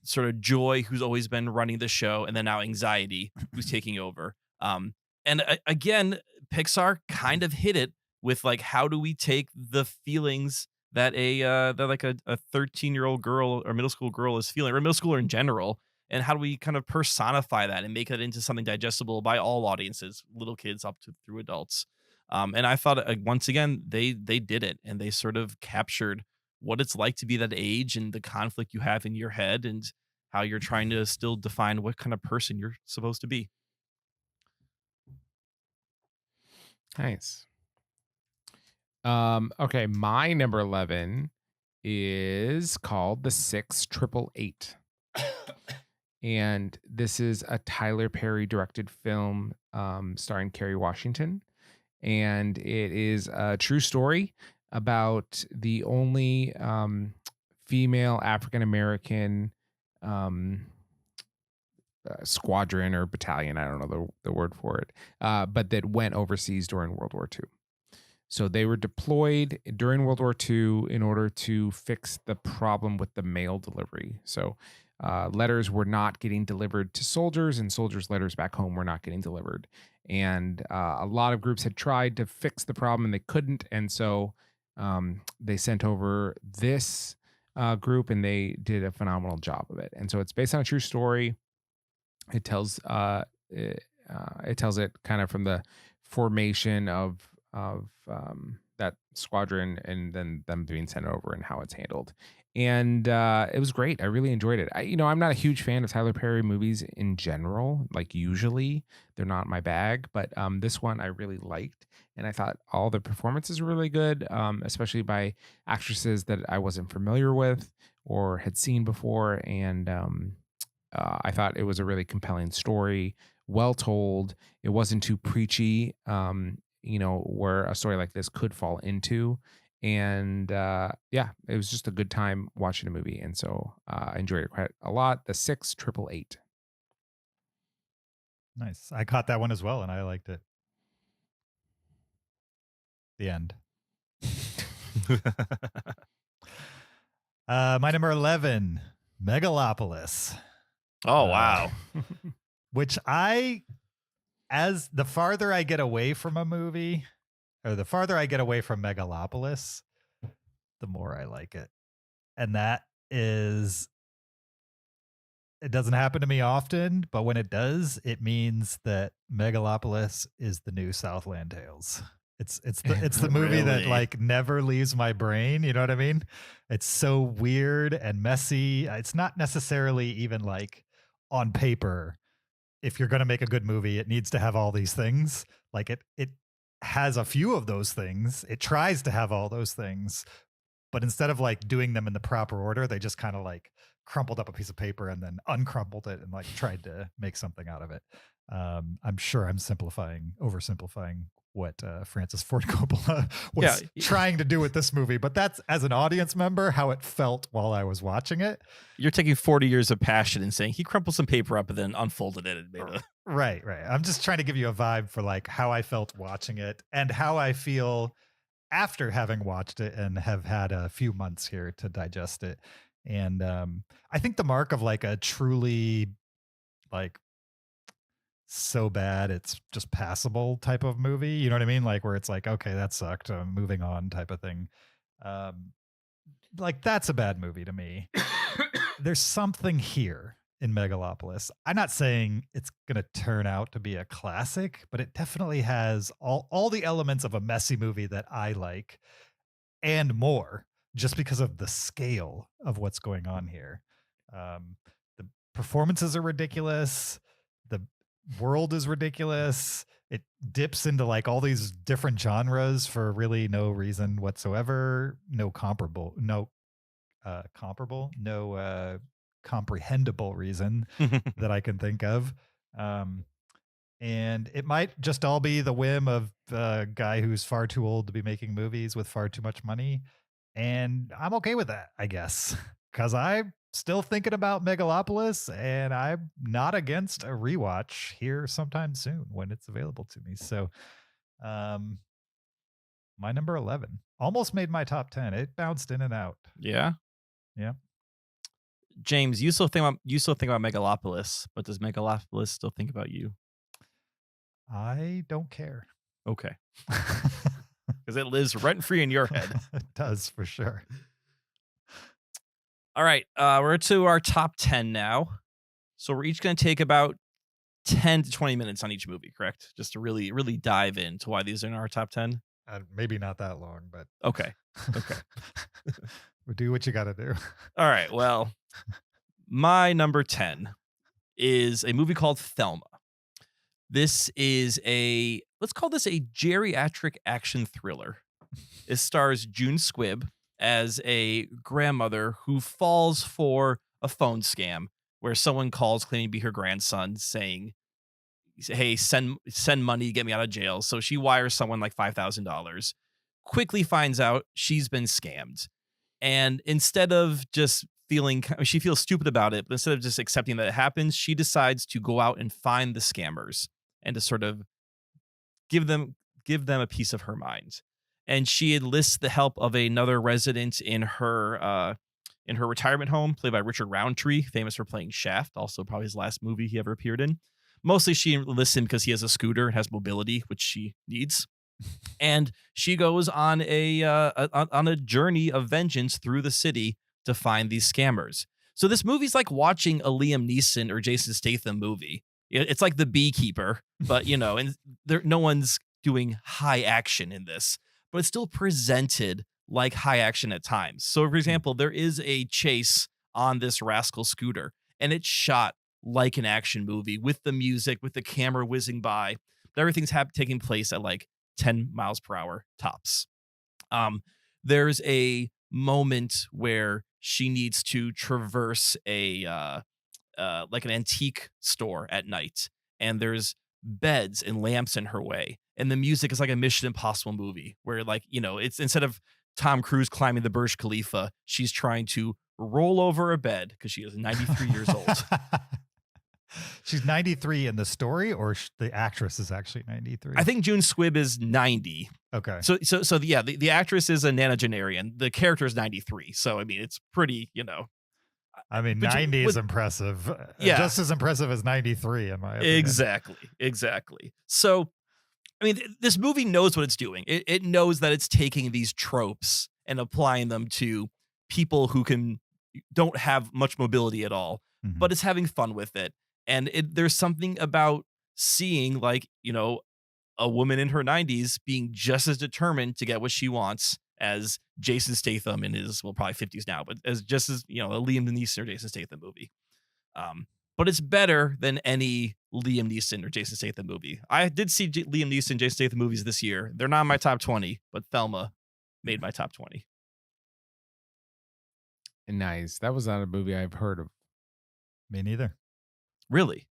sort of Joy, who's always been running the show, and then now Anxiety, who's taking over. Again, Pixar kind of hit it with like, how do we take the feelings that a 13-year-old girl or middle school girl is feeling, or middle schooler in general, and how do we kind of personify that and make it into something digestible by all audiences, little kids up to through adults. And I thought once again they did it, and they sort of captured what it's like to be that age and the conflict you have in your head and how you're trying to still define what kind of person you're supposed to be. Nice. Okay, my number 11 is called The 6888. And this is a Tyler Perry directed film starring Kerry Washington. And it is a true story about the only female African-American squadron or battalion, I don't know the word for it, but that went overseas during World War II. So they were deployed during World War II in order to fix the problem with the mail delivery. So letters were not getting delivered to soldiers, and soldiers' letters back home were not getting delivered. And a lot of groups had tried to fix the problem and they couldn't. And so they sent over this group, and they did a phenomenal job of it. And so it's based on a true story. It tells it kind of from the formation of that squadron, and then them being sent over and how it's handled. And it was great. I really enjoyed it. I'm not a huge fan of Tyler Perry movies in general. Like, usually they're not my bag, but this one I really liked, and I thought all the performances were really good, especially by actresses that I wasn't familiar with or had seen before. And I thought it was a really compelling story, well told. It wasn't too preachy, where a story like this could fall into. And it was just a good time watching a movie. And so I enjoyed it quite a lot. The 6888. Nice. I caught that one as well, and I liked it. The end. My number 11, Megalopolis. Oh, wow. Which as the farther I get away from a movie, or the farther I get away from Megalopolis, the more I like it. And that is, it doesn't happen to me often, but when it does, it means that Megalopolis is the new Southland Tales. It's the movie that like never leaves my brain. You know what I mean? It's so weird and messy. It's not necessarily even like on paper. If you're going to make a good movie, it needs to have all these things. Like it has a few of those things. It tries to have all those things, but instead of like doing them in the proper order, they just kind of like crumpled up a piece of paper and then uncrumpled it and like tried to make something out of it. I'm sure I'm oversimplifying what Francis Ford Coppola was trying to do with this movie, but that's, as an audience member, how it felt while I was watching it. You're taking 40 years of passion and saying he crumpled some paper up and then unfolded it and made a... Right. I'm just trying to give you a vibe for like how I felt watching it and how I feel after having watched it and have had a few months here to digest it. And I think the mark of like a truly like so bad it's just passable type of movie, you know what I mean? Like where it's like, okay, that sucked, moving on type of thing. Like that's a bad movie to me. There's something here in Megalopolis. I'm not saying it's going to turn out to be a classic, but it definitely has all the elements of a messy movie that I like and more, just because of the scale of what's going on here. The performances are ridiculous. The world is ridiculous. It dips into like all these different genres for really no reason whatsoever. No comprehensible reason that I can think of. And it might just all be the whim of a guy who's far too old to be making movies with far too much money. And I'm okay with that, I guess, because I'm still thinking about Megalopolis, and I'm not against a rewatch here sometime soon when it's available to me. So my number 11. Almost made my top 10. It bounced in and out. Yeah. Yeah. James, you still think about Megalopolis, but does Megalopolis still think about you? I don't care. Okay. Because it lives rent free in your head. It does for sure. All right. We're to our top 10 now. So we're each going to take about 10 to 20 minutes on each movie, correct? Just to really, really dive into why these are in our top 10. Maybe not that long, but Okay. Okay. do what you got to do. All right. Well, my number 10 is a movie called Thelma. This is let's call this a geriatric action thriller. It stars June Squibb as a grandmother who falls for a phone scam where someone calls claiming to be her grandson saying, hey, send money, get me out of jail. So she wires someone like $5,000, quickly finds out she's been scammed. And instead of just she feels stupid about it, but instead of just accepting that it happens, she decides to go out and find the scammers and to sort of give them a piece of her mind. And she enlists the help of another resident in her retirement home, played by Richard Roundtree, famous for playing Shaft, also probably his last movie he ever appeared in. Mostly she enlists him because he has a scooter and has mobility, which she needs. And she goes on a journey of vengeance through the city to find these scammers. So this movie's like watching a Liam Neeson or Jason Statham movie. It's like The Beekeeper, but and no one's doing high action in this, but it's still presented like high action at times. So for example, there is a chase on this rascal scooter, and it's shot like an action movie with the music, with the camera whizzing by. But everything's taking place at like 10 miles per hour tops. There's a moment where she needs to traverse like an antique store at night, and there's beds and lamps in her way, and the music is like a Mission Impossible movie where it's instead of Tom Cruise climbing the Burj Khalifa, she's trying to roll over a bed because she is 93 years old. She's 93 in the story, or the actress is actually 93? I think June Squibb is 90. Okay. So yeah, the actress is a nonagenarian. The character is 93. So I mean, it's pretty, I mean, 90 is impressive. Yeah. Just as impressive as 93 in my opinion. Exactly. So, I mean, this movie knows what it's doing. It knows that it's taking these tropes and applying them to people who don't have much mobility at all, but it's having fun with it. And there's something about seeing a woman in her 90s being just as determined to get what she wants as Jason Statham in his, probably 50s now, but as a Liam Neeson or Jason Statham movie. But it's better than any Liam Neeson or Jason Statham movie. I did see Liam Neeson and Jason Statham movies this year. They're not in my top 20, but Thelma made my top 20. Nice. That was not a movie I've heard of. Me neither. Really?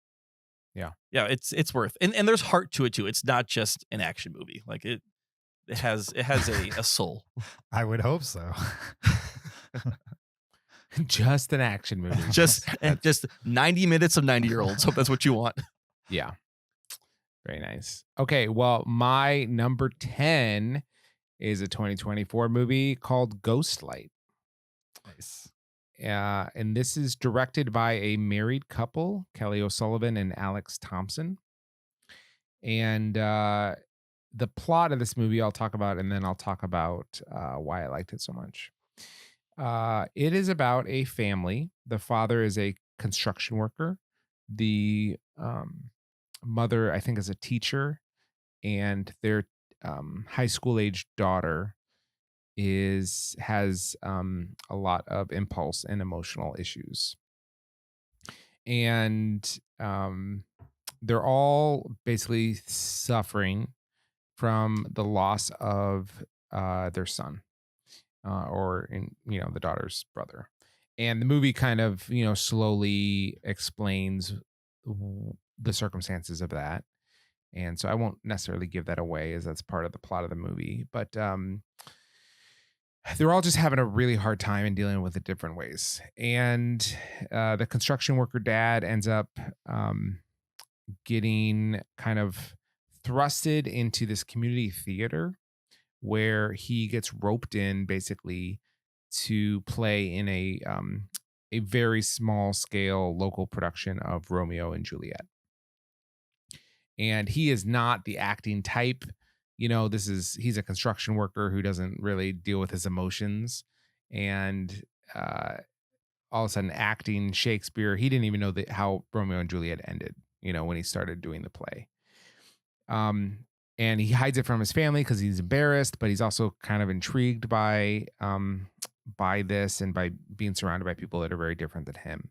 Yeah. Yeah, it's worth. And there's heart to it too. It's not just an action movie. Like it has a soul. I would hope so. Just an action movie. just 90 minutes of 90-year-olds. Hope that's what you want. Yeah. Very nice. Okay, well, my number 10 is a 2024 movie called Ghostlight. Nice. And this is directed by a married couple, Kelly O'Sullivan and Alex Thompson. And the plot of this movie I'll talk about, and then I'll talk about why I liked it so much. It is about a family. The father is a construction worker. The mother, I think, is a teacher. And their high school age daughter has a lot of impulse and emotional issues. And they're all basically suffering from the loss of their son, the daughter's brother. And the movie kind of, slowly explains the circumstances of that. And so I won't necessarily give that away, as that's part of the plot of the movie. But they're all just having a really hard time and dealing with it different ways. And the construction worker dad ends up getting kind of thrusted into this community theater where he gets roped in basically to play in a very small scale local production of Romeo and Juliet. And he is not the acting type. He's a construction worker who doesn't really deal with his emotions. And all of a sudden acting Shakespeare, he didn't even know how Romeo and Juliet ended, when he started doing the play. And he hides it from his family because he's embarrassed, but he's also kind of intrigued by this and by being surrounded by people that are very different than him.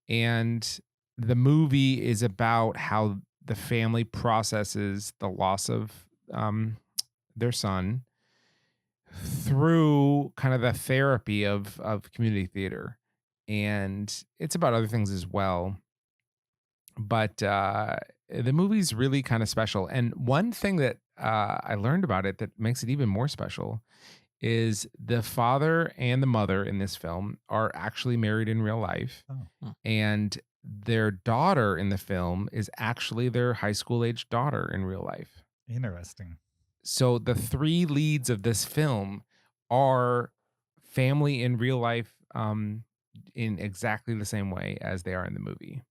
And the movie is about how the family processes the loss of their son through kind of the therapy of community theater. And it's about other things as well. But the movie's really kind of special. And one thing that I learned about it that makes it even more special is the father and the mother in this film are actually married in real life. Oh. And their daughter in the film is actually their high school age daughter in real life. Interesting. So the three leads of this film are family in real life in exactly the same way as they are in the movie.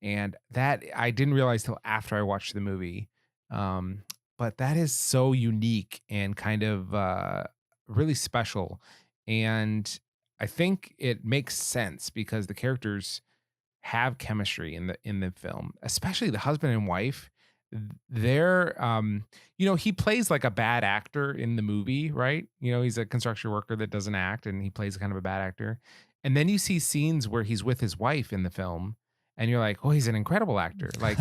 And that I didn't realize till after I watched the movie. But that is so unique and kind of really special. And I think it makes sense because the characters have chemistry in the film, especially the husband and wife. They're he plays like a bad actor in the movie, right? He's a construction worker that doesn't act, and he plays kind of a bad actor. And then you see scenes where he's with his wife in the film, and you're like, oh, he's an incredible actor. Like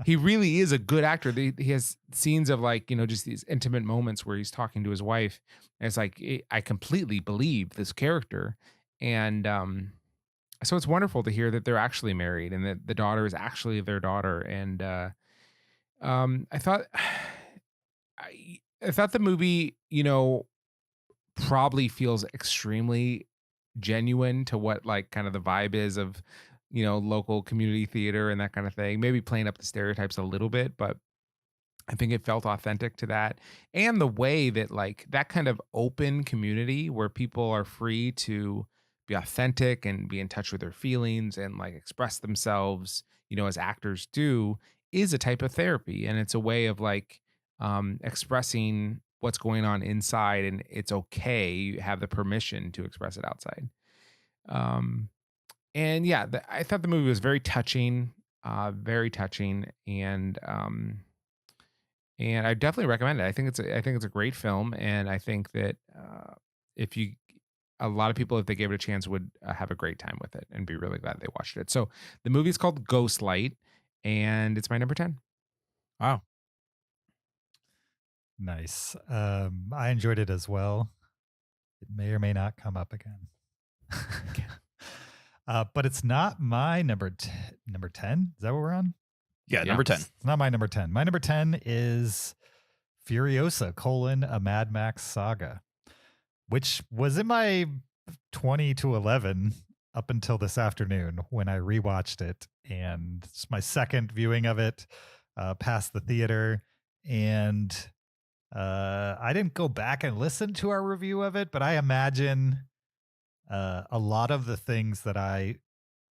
he really is a good actor. He has scenes of just these intimate moments where he's talking to his wife. And it's like, I completely believe this character. And so it's wonderful to hear that they're actually married and that the daughter is actually their daughter. And I thought the movie, probably feels extremely genuine to what kind of the vibe is of, local community theater and that kind of thing. Maybe playing up the stereotypes a little bit, but I think it felt authentic to that. And the way that that kind of open community where people are free to be authentic and be in touch with their feelings and express themselves, as actors do, is a type of therapy. And it's a way of expressing what's going on inside, and it's okay. You have the permission to express it outside. And yeah, I thought the movie was very touching, and I definitely recommend it. I think it's a great film, and I think that a lot of people, if they gave it a chance, would have a great time with it and be really glad they watched it. So the movie is called Ghostlight, and it's my number 10. Wow. Nice. I enjoyed it as well. It may or may not come up again. But it's not my number 10. Is that what we're on? Yeah, number 10. It's not my number 10. My number 10 is Furiosa: A Mad Max Saga, which was in my 20 to 11 up until this afternoon when I rewatched it. And it's my second viewing of it past the theater. And I didn't go back and listen to our review of it, but I imagine a lot of the things that I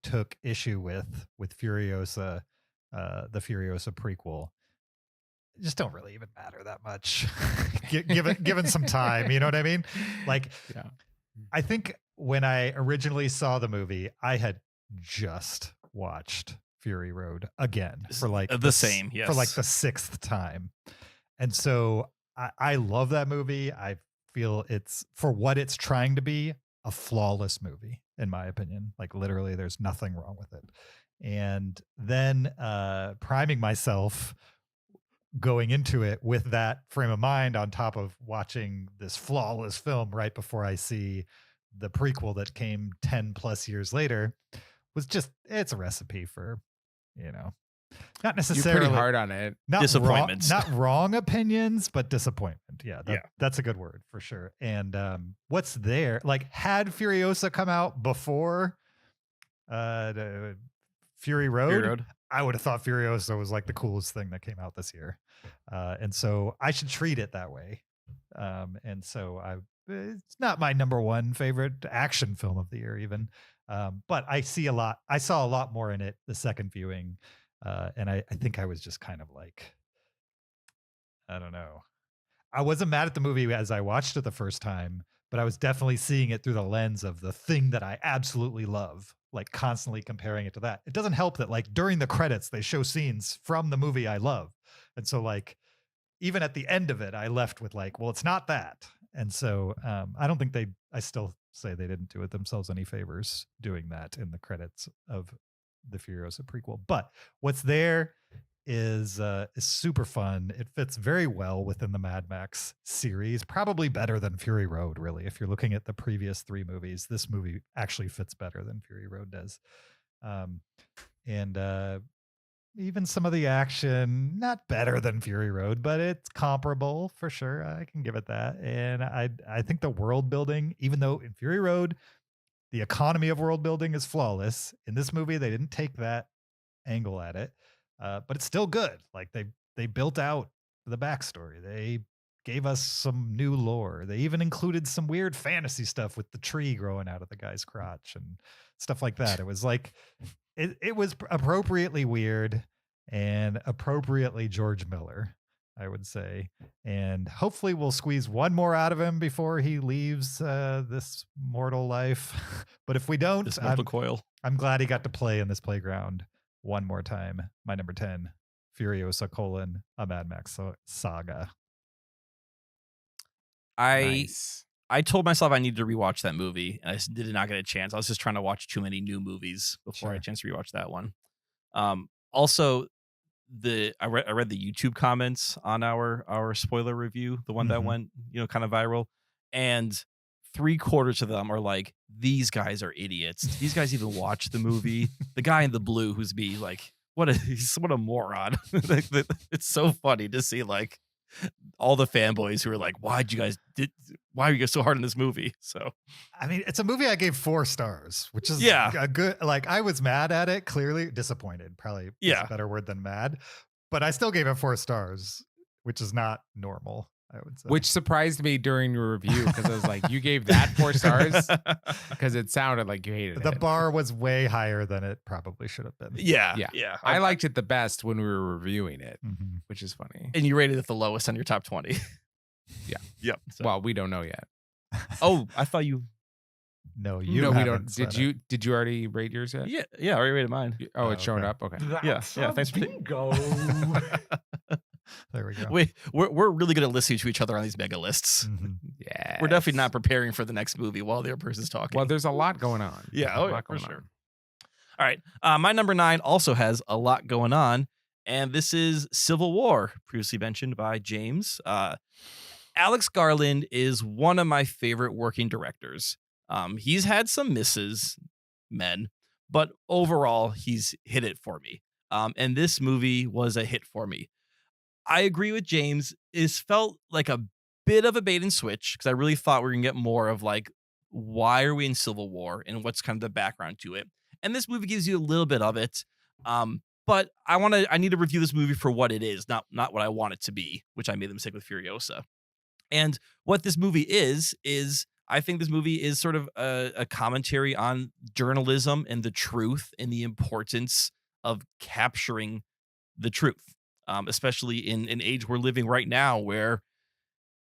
took issue with Furiosa, the Furiosa prequel, just don't really even matter that much. given some time, you know what I mean? Yeah. I think when I originally saw the movie, I had just watched Fury Road again for the same, yes, for the sixth time. And so I love that movie. I feel it's, for what it's trying to be, a flawless movie, in my opinion. Literally, there's nothing wrong with it. And then priming myself going into it with that frame of mind on top of watching this flawless film right before I see the prequel that came 10 plus years later was just, it's a recipe for, not necessarily. You're pretty hard on it. Not disappointments. Not wrong opinions, but disappointment. Yeah, Yeah. That's a good word for sure. And what's there? Had Furiosa come out before Fury Road, I would have thought Furiosa was the coolest thing that came out this year. And so I should treat it that way. And so it's not my number one favorite action film of the year even. But I saw a lot more in it the second viewing. And I think I was just kind of like, I don't know. I wasn't mad at the movie as I watched it the first time, but I was definitely seeing it through the lens of the thing that I absolutely love, like constantly comparing it to that. It doesn't help that like during the credits, they show scenes from the movie I love. And so like, even at the end of it, I left with like, well, it's not that. And so I don't think I still say they didn't do it themselves any favors doing that in the credits of the Furiosa prequel. But what's there is super fun. It fits very well within the Mad Max series, probably better than Fury Road, really. If you're looking at the previous 3 movies, this movie actually fits better than Fury Road does. And even some of the action, not better than Fury Road, but it's comparable for sure. I can give it that. And I think the world building, even though in Fury Road, the economy of world building is flawless, in this movie, they didn't take that angle at it. But it's still good. Like they built out the backstory. They gave us some new lore. They even included some weird fantasy stuff with the tree growing out of the guy's crotch and stuff like that. It was like it was appropriately weird and appropriately George Miller, I would say. And hopefully we'll squeeze one more out of him before he leaves this mortal life. But if we don't, This mortal coil. I'm glad he got to play in this playground one more time. My number 10, Furiosa: A Mad Max Saga. I told myself I needed to rewatch that movie, and I just did not get a chance. I was just trying to watch too many new movies before I had a chance to rewatch that one. Also, I read the YouTube comments on our spoiler review, the one that went kind of viral, and 3/4 of them are like, these guys are idiots. These guys even watch the movie. The guy in the blue who's me like, what a moron. It's so funny to see like all the fanboys who are like, why are you guys so hard in this movie? So I mean, it's a movie I gave 4 stars, which is a good, like I was mad at it, clearly disappointed, probably is a better word than mad, but I still gave it 4 stars, which is not normal, I would say. Which surprised me during your review because I was like, you gave that 4 stars because it sounded like you hated it. The bar was way higher than it probably should have been. Yeah. I liked it the best when we were reviewing it, which is funny. And you rated it the lowest on your top 20. Yeah. Yep. So. Well, we don't know yet. Oh, I thought you. No, we don't. Did you already rate yours yet? Yeah. I already rated mine. Oh, it's showing up. Okay. That's Thanks for bingo. There we go. We're really good at listening to each other on these mega lists. Yeah. We're definitely not preparing for the next movie while the other person's talking. Well, there's a lot going on. Yeah. For sure. On. All right. My number 9 also has a lot going on, and this is Civil War, previously mentioned by James. Alex Garland is one of my favorite working directors. He's had some misses, but overall, he's hit it for me. And this movie was a hit for me. I agree with James. It felt like a bit of a bait and switch because I really thought we were going to get more of like, why are we in Civil War and what's kind of the background to it. And this movie gives you a little bit of it. But I need to review this movie for what it is, not what I want it to be, which I made the mistake with Furiosa. And what this movie is I think this movie is sort of a commentary on journalism and the truth and the importance of capturing the truth, especially in an age we're living right now where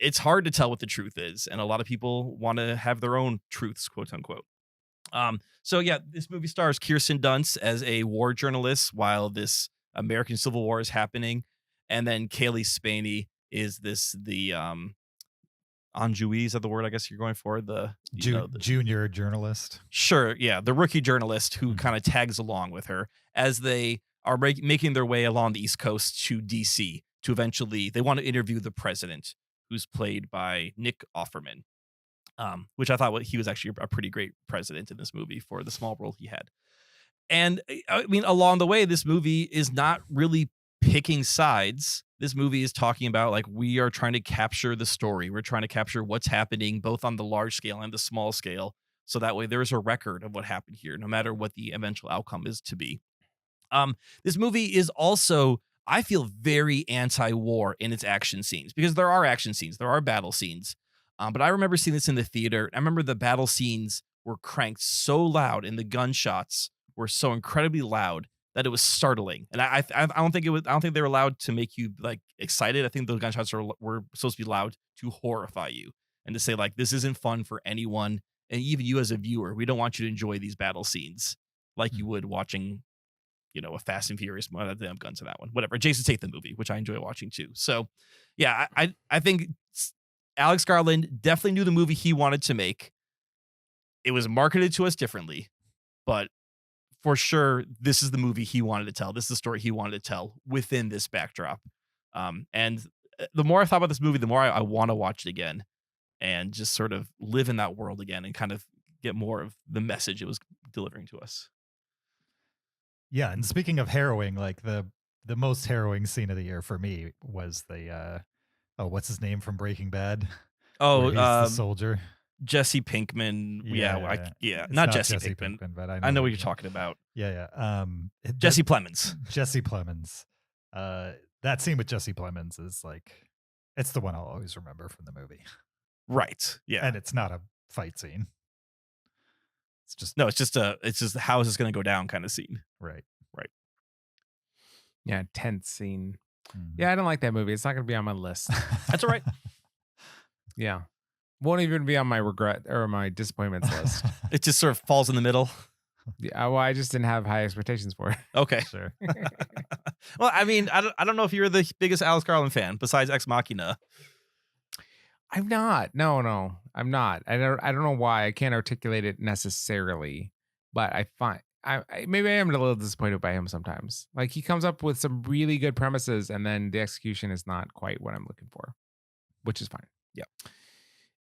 it's hard to tell what the truth is. And a lot of people want to have their own truths, quote unquote. This movie stars Kirsten Dunst as a war journalist while this American Civil War is happening. And then Kaylee Spaney is the ingenue, is that the word I guess you're going for? The junior journalist. Sure, yeah. The rookie journalist who kind of tags along with her as they are making their way along the East Coast to DC to eventually, they want to interview the president, who's played by Nick Offerman, which I thought he was actually a pretty great president in this movie for the small role he had. And I mean, along the way, this movie is not really picking sides. This movie is talking about like, we are trying to capture the story. We're trying to capture what's happening both on the large scale and the small scale. So that way there's a record of what happened here, no matter what the eventual outcome is to be. This movie is also I feel very anti-war in its action scenes, because there are action scenes, there are battle scenes. But I remember seeing this in the theater. I remember the battle scenes were cranked so loud and the gunshots were so incredibly loud that it was startling. And I don't think they were allowed to make you like excited. I think those gunshots were supposed to be loud to horrify you and to say like, this isn't fun for anyone. And even you as a viewer, we don't want you to enjoy these battle scenes like you would watching, a Fast and Furious. Well, they have guns in that one, whatever. Jason Statham movie, which I enjoy watching too. So yeah, I think Alex Garland definitely knew the movie he wanted to make. It was marketed to us differently, but for sure, this is the movie he wanted to tell. This is the story he wanted to tell within this backdrop. And the more I thought about this movie, the more I want to watch it again and just sort of live in that world again and kind of get more of the message it was delivering to us. Yeah, and speaking of harrowing, like the most harrowing scene of the year for me was the what's his name from Breaking Bad? Oh, he's the soldier. Jesse Pinkman. Yeah. Not Jesse Pinkman, but I know what you're talking about. Yeah. Jesse Plemons. Jesse Plemons. That scene with Jesse Plemons is like, it's the one I'll always remember from the movie. Right. Yeah. And it's not a fight scene. It's just it's just how is this going to go down kind of scene. Right. Yeah, tense scene. Mhm. Yeah, I don't like that movie. It's not going to be on my list. That's all right. Yeah. Won't even be on my regret or my disappointments list. It just sort of falls in the middle. Yeah, well, I just didn't have high expectations for it. Okay. Sure. Well, I mean, I don't know if you're the biggest Alex Garland fan besides Ex Machina. I'm not. No, I'm not. I don't know why. I can't articulate it necessarily, but I find maybe I am a little disappointed by him sometimes. Like he comes up with some really good premises, and then the execution is not quite what I'm looking for, which is fine. Yeah.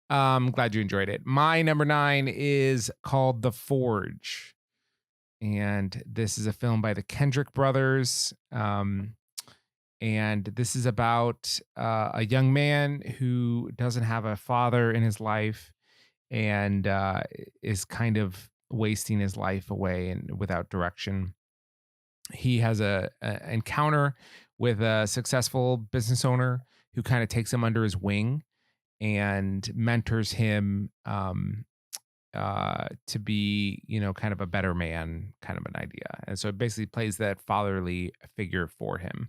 I'm glad you enjoyed it. My number 9 is called The Forge, and this is a film by the Kendrick brothers. And this is about a young man who doesn't have a father in his life and is kind of wasting his life away and without direction. He has a encounter with a successful business owner who kind of takes him under his wing and mentors him to be, kind of a better man, kind of an idea. And so it basically plays that fatherly figure for him.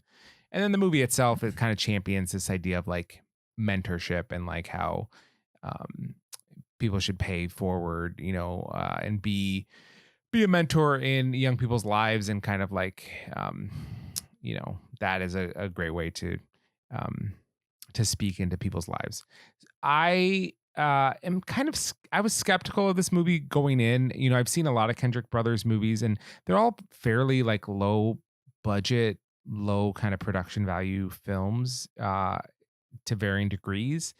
And then the movie itself, it kind of champions this idea of like mentorship and like how people should pay forward, and be a mentor in young people's lives, and kind of like, that is a great way to speak into people's lives. I was skeptical of this movie going in. I've seen a lot of Kendrick Brothers movies, and they're all fairly like low budget, low kind of production value films to varying degrees.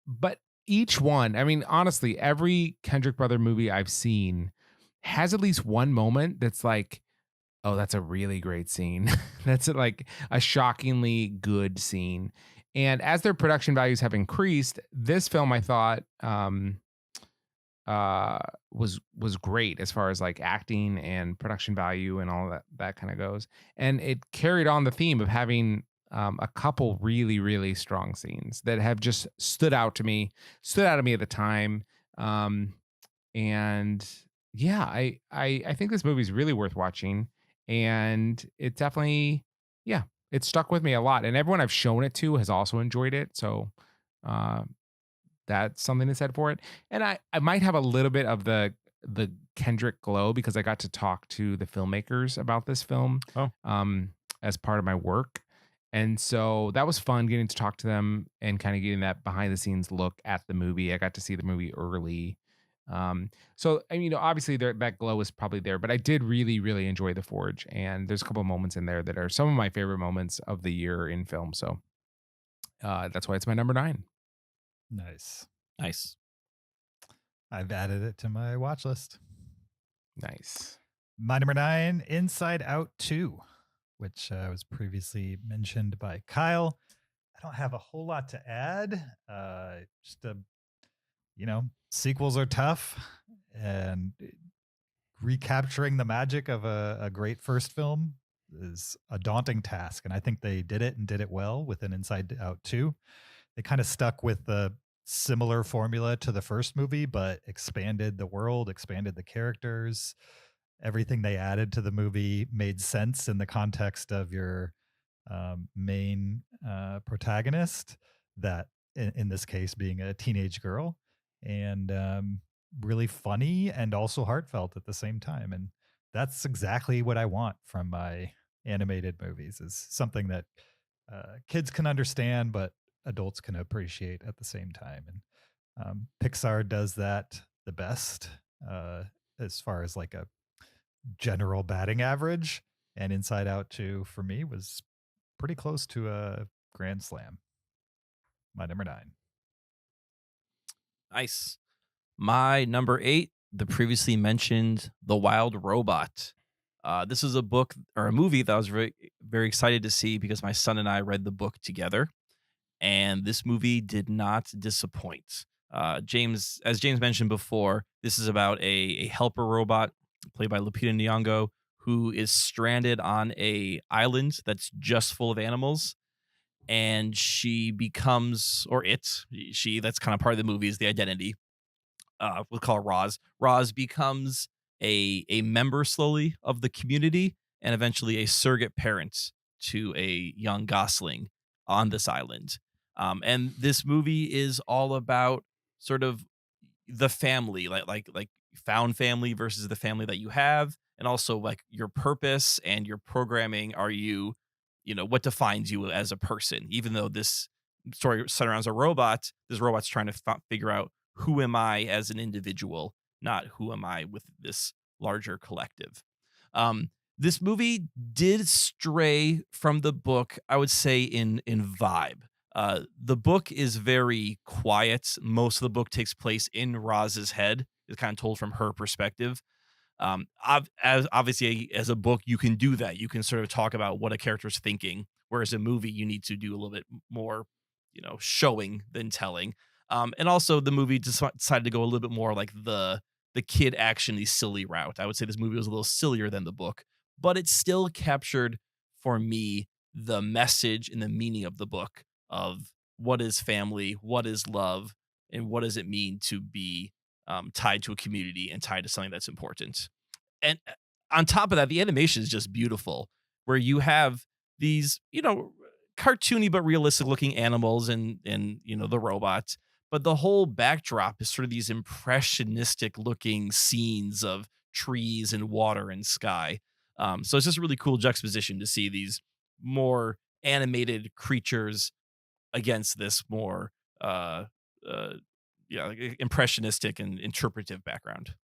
But each one, I mean, honestly, every Kendrick Brother movie I've seen has at least one moment that's like, oh, that's a really great scene. That's like a shockingly good scene. And as their production values have increased, this film I thought was great as far as like acting and production value and all that kind of goes. And it carried on the theme of having a couple really, really strong scenes that have just stood out to me at the time. And yeah, I think this movie is really worth watching, and it definitely, yeah, it stuck with me a lot. And everyone I've shown it to has also enjoyed it. So, that's something to said for it. And I might have a little bit of the Kendrick glow because I got to talk to the filmmakers about this film as part of my work. And so that was fun getting to talk to them and kind of getting that behind the scenes look at the movie. I got to see the movie early. So, I mean, obviously that glow is probably there, but I did really, really enjoy The Forge. And there's a couple of moments in there that are some of my favorite moments of the year in film. So that's why it's my number 9. Nice. I've added it to my watch list. Nice. My number 9, Inside Out 2, which was previously mentioned by Kyle. I don't have a whole lot to add. Sequels are tough, and recapturing the magic of a great first film is a daunting task, and I think they did it and did it well with an Inside Out 2. They kind of stuck with the similar formula to the first movie, but expanded the world, expanded the characters. Everything they added to the movie made sense in the context of your main protagonist, that in this case being a teenage girl, and really funny and also heartfelt at the same time. And that's exactly what I want from my animated movies, is something that kids can understand, but adults can appreciate at the same time. And Pixar does that the best as far as like a general batting average. And Inside Out 2 for me was pretty close to a grand slam. My number 9. Nice. My number 8, the previously mentioned The Wild Robot. This is a book or a movie that I was very, very excited to see because my son and I read the book together, and this movie did not disappoint. As James mentioned before, this is about a helper robot played by Lupita Nyong'o who is stranded on a island that's just full of animals, and she becomes, or she, that's kind of part of the movie, is the identity. We'll call her Roz. Roz becomes a member slowly of the community, and eventually a surrogate parent to a young gosling on this island. And this movie is all about sort of the family, like found family versus the family that you have, and also like your purpose and your programming. Are you know, what defines you as a person? Even though this story surrounds a robot, this robot's trying to figure out, who am I as an individual, not who am I with this larger collective. This movie did stray from the book, I would say, in vibe. The book is very quiet. Most of the book takes place in Roz's head. It's kind of told from her perspective. Obviously, as a book, you can do that. You can sort of talk about what a character's thinking, whereas a movie, you need to do a little bit more, showing than telling. And also, the movie decided to go a little bit more like the kid actiony silly route. I would say this movie was a little sillier than the book, but it still captured for me the message and the meaning of the book of what is family, what is love, and what does it mean to be tied to a community and tied to something that's important. And on top of that, the animation is just beautiful, where you have these, cartoony but realistic looking animals and the robots. But the whole backdrop is sort of these impressionistic looking scenes of trees and water and sky. So it's just a really cool juxtaposition to see these more animated creatures against this more like impressionistic and interpretive background.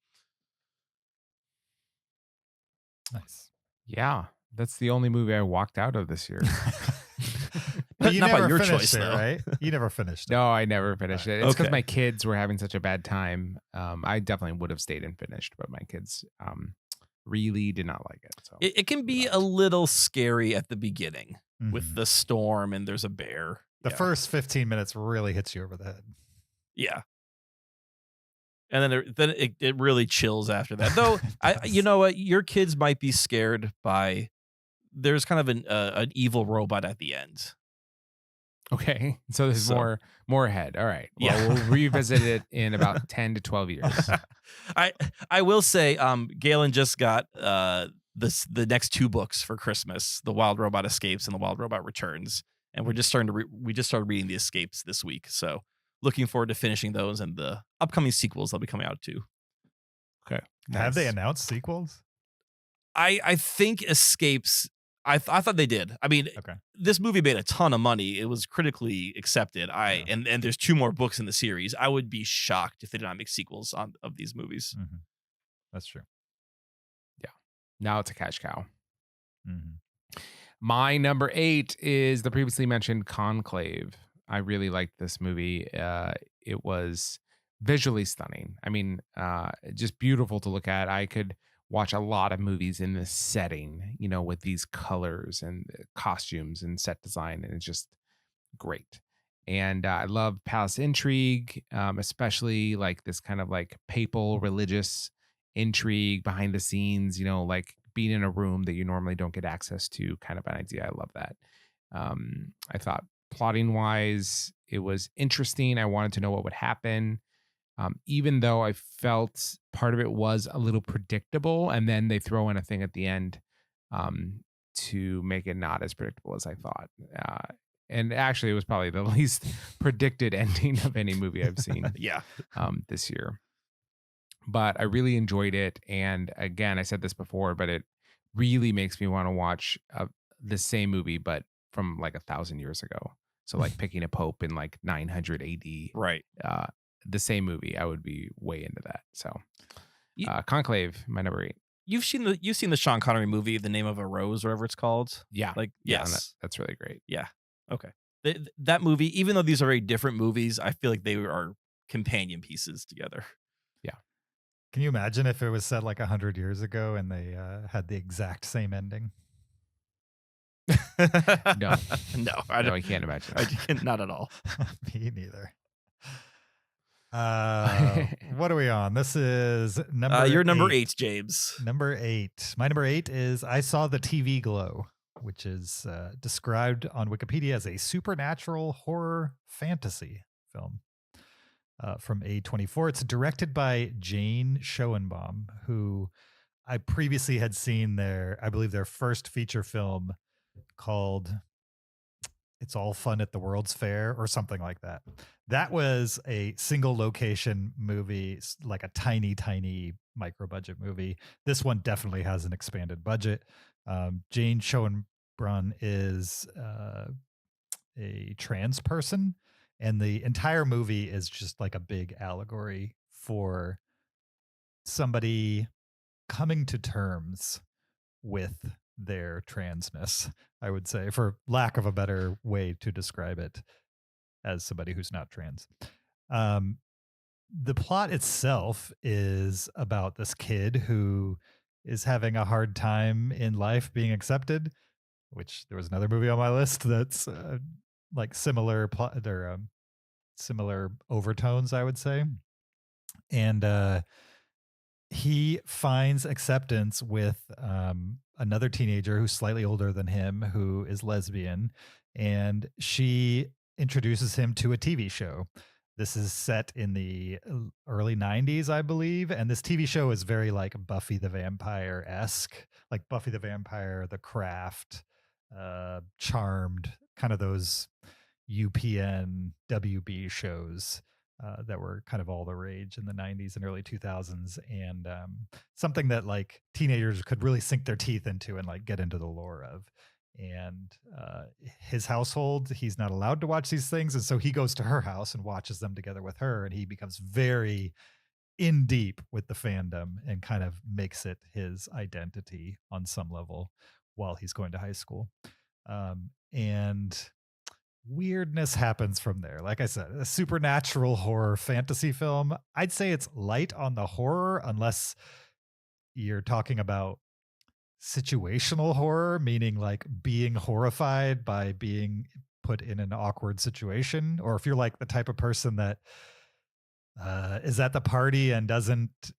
Nice. Yeah, that's the only movie I walked out of this year. But you Not never by your finished choice, it, though. right? You never finished it. No, I never finished it. It's because Okay. my kids were having such a bad time. I definitely would have stayed and finished, but my kids really did not like it. So It can be a little scary at the beginning with Mhm. the storm and there's a bear. The Yeah. first 15 minutes really hits you over the head. Yeah. And then it really chills after that. Though, It you does. know what? Your kids might be scared by, there's kind of an evil robot at the end. okay, so this is So- more ahead. All right, well, Yeah. we'll revisit it in about 10 to 12 years. I will say, Galen just got the next 2 books for Christmas: The Wild Robot Escapes and The Wild Robot Returns. And we're just starting to we just started reading the Escapes this week. So looking forward to finishing those and the upcoming sequels that'll be coming out too. Have they Nice. announced sequels? I think Escapes. I thought they did. I mean, Okay. this movie made a ton of money. It was critically accepted. Yeah. And there's 2 more books in the series. I would be shocked if they did not make sequels of these movies. Mm-hmm. That's true. Now it's a cash cow. Mm-hmm. My number 8 is the previously mentioned Conclave. I really liked this movie. It was visually stunning. I mean, just beautiful to look at. I could watch a lot of movies in this setting, with these colors and costumes and set design, and it's just great. And I love palace intrigue, especially like this kind of like papal religious intrigue behind the scenes, like being in a room that you normally don't get access to kind of an idea. I love that. I thought plotting wise, it was interesting. I wanted to know what would happen. Even though I felt part of it was a little predictable, and then they throw in a thing at the end to make it not as predictable as I thought. And actually, it was probably the least predicted ending of any movie I've seen this year. But I really enjoyed it. And again, I said this before, but it really makes me want to watch the same movie, but from like 1,000 years ago. So like picking a pope in like 900 AD. Right. The same movie, I would be way into that. So Conclave, my number 8. You've seen the Sean Connery movie, The Name of a Rose, whatever it's called. Yeah. Like, yes. That's really great. Yeah. Okay. That movie, even though these are very different movies, I feel like they are companion pieces together. Yeah. Can you imagine if it was set like 100 years ago and they had the exact same ending? No, I can't imagine. Not at all. Me neither. What are we on? This is number. You're number 8, James. Number 8. My number 8 is I Saw the TV Glow, which is described on Wikipedia as a supernatural horror fantasy film from A24. It's directed by Jane Schoenbaum, who I previously had seen I believe their first feature film called It's All Fun at the World's Fair or something like that. That was a single location movie, like a tiny, tiny micro budget movie. This one definitely has an expanded budget. Jane Schoenbrunn is a trans person, and the entire movie is just like a big allegory for somebody coming to terms with their transness, I would say, for lack of a better way to describe it, as somebody who's not trans. The plot itself is about this kid who is having a hard time in life being accepted, which there was another movie on my list that's like similar plot or similar overtones, I would say. And he finds acceptance with another teenager who's slightly older than him, who is lesbian, and she introduces him to a TV show. This is set in the early 90s, I believe, and this TV show is very like Buffy the Vampire-esque, like Buffy the Vampire, The Craft, Charmed, kind of those UPN, WB shows that were kind of all the rage in the 90s and early 2000s, and something that like teenagers could really sink their teeth into and like get into the lore of. And his household, he's not allowed to watch these things, and so he goes to her house and watches them together with her, and he becomes very in deep with the fandom and kind of makes it his identity on some level while he's going to high school. And weirdness happens from there. Like I said, a supernatural horror fantasy film. I'd say it's light on the horror, unless you're talking about situational horror, meaning like being horrified by being put in an awkward situation, or if you're like the type of person that is at the party and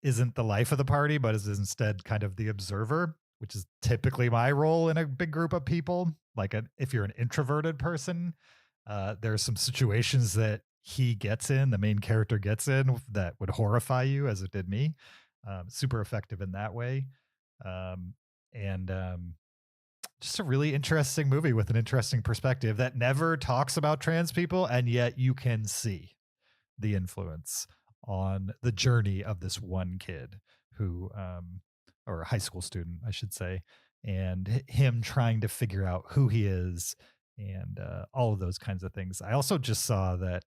isn't the life of the party, but is instead kind of the observer, which is typically my role in a big group of people. Like if you're an introverted person, there's some situations that the main character gets in, that would horrify you, as it did me. Super effective in that way. And just a really interesting movie with an interesting perspective that never talks about trans people, and yet you can see the influence on the journey of this one kid who, or a high school student, I should say, and him trying to figure out who he is and all of those kinds of things. I also just saw that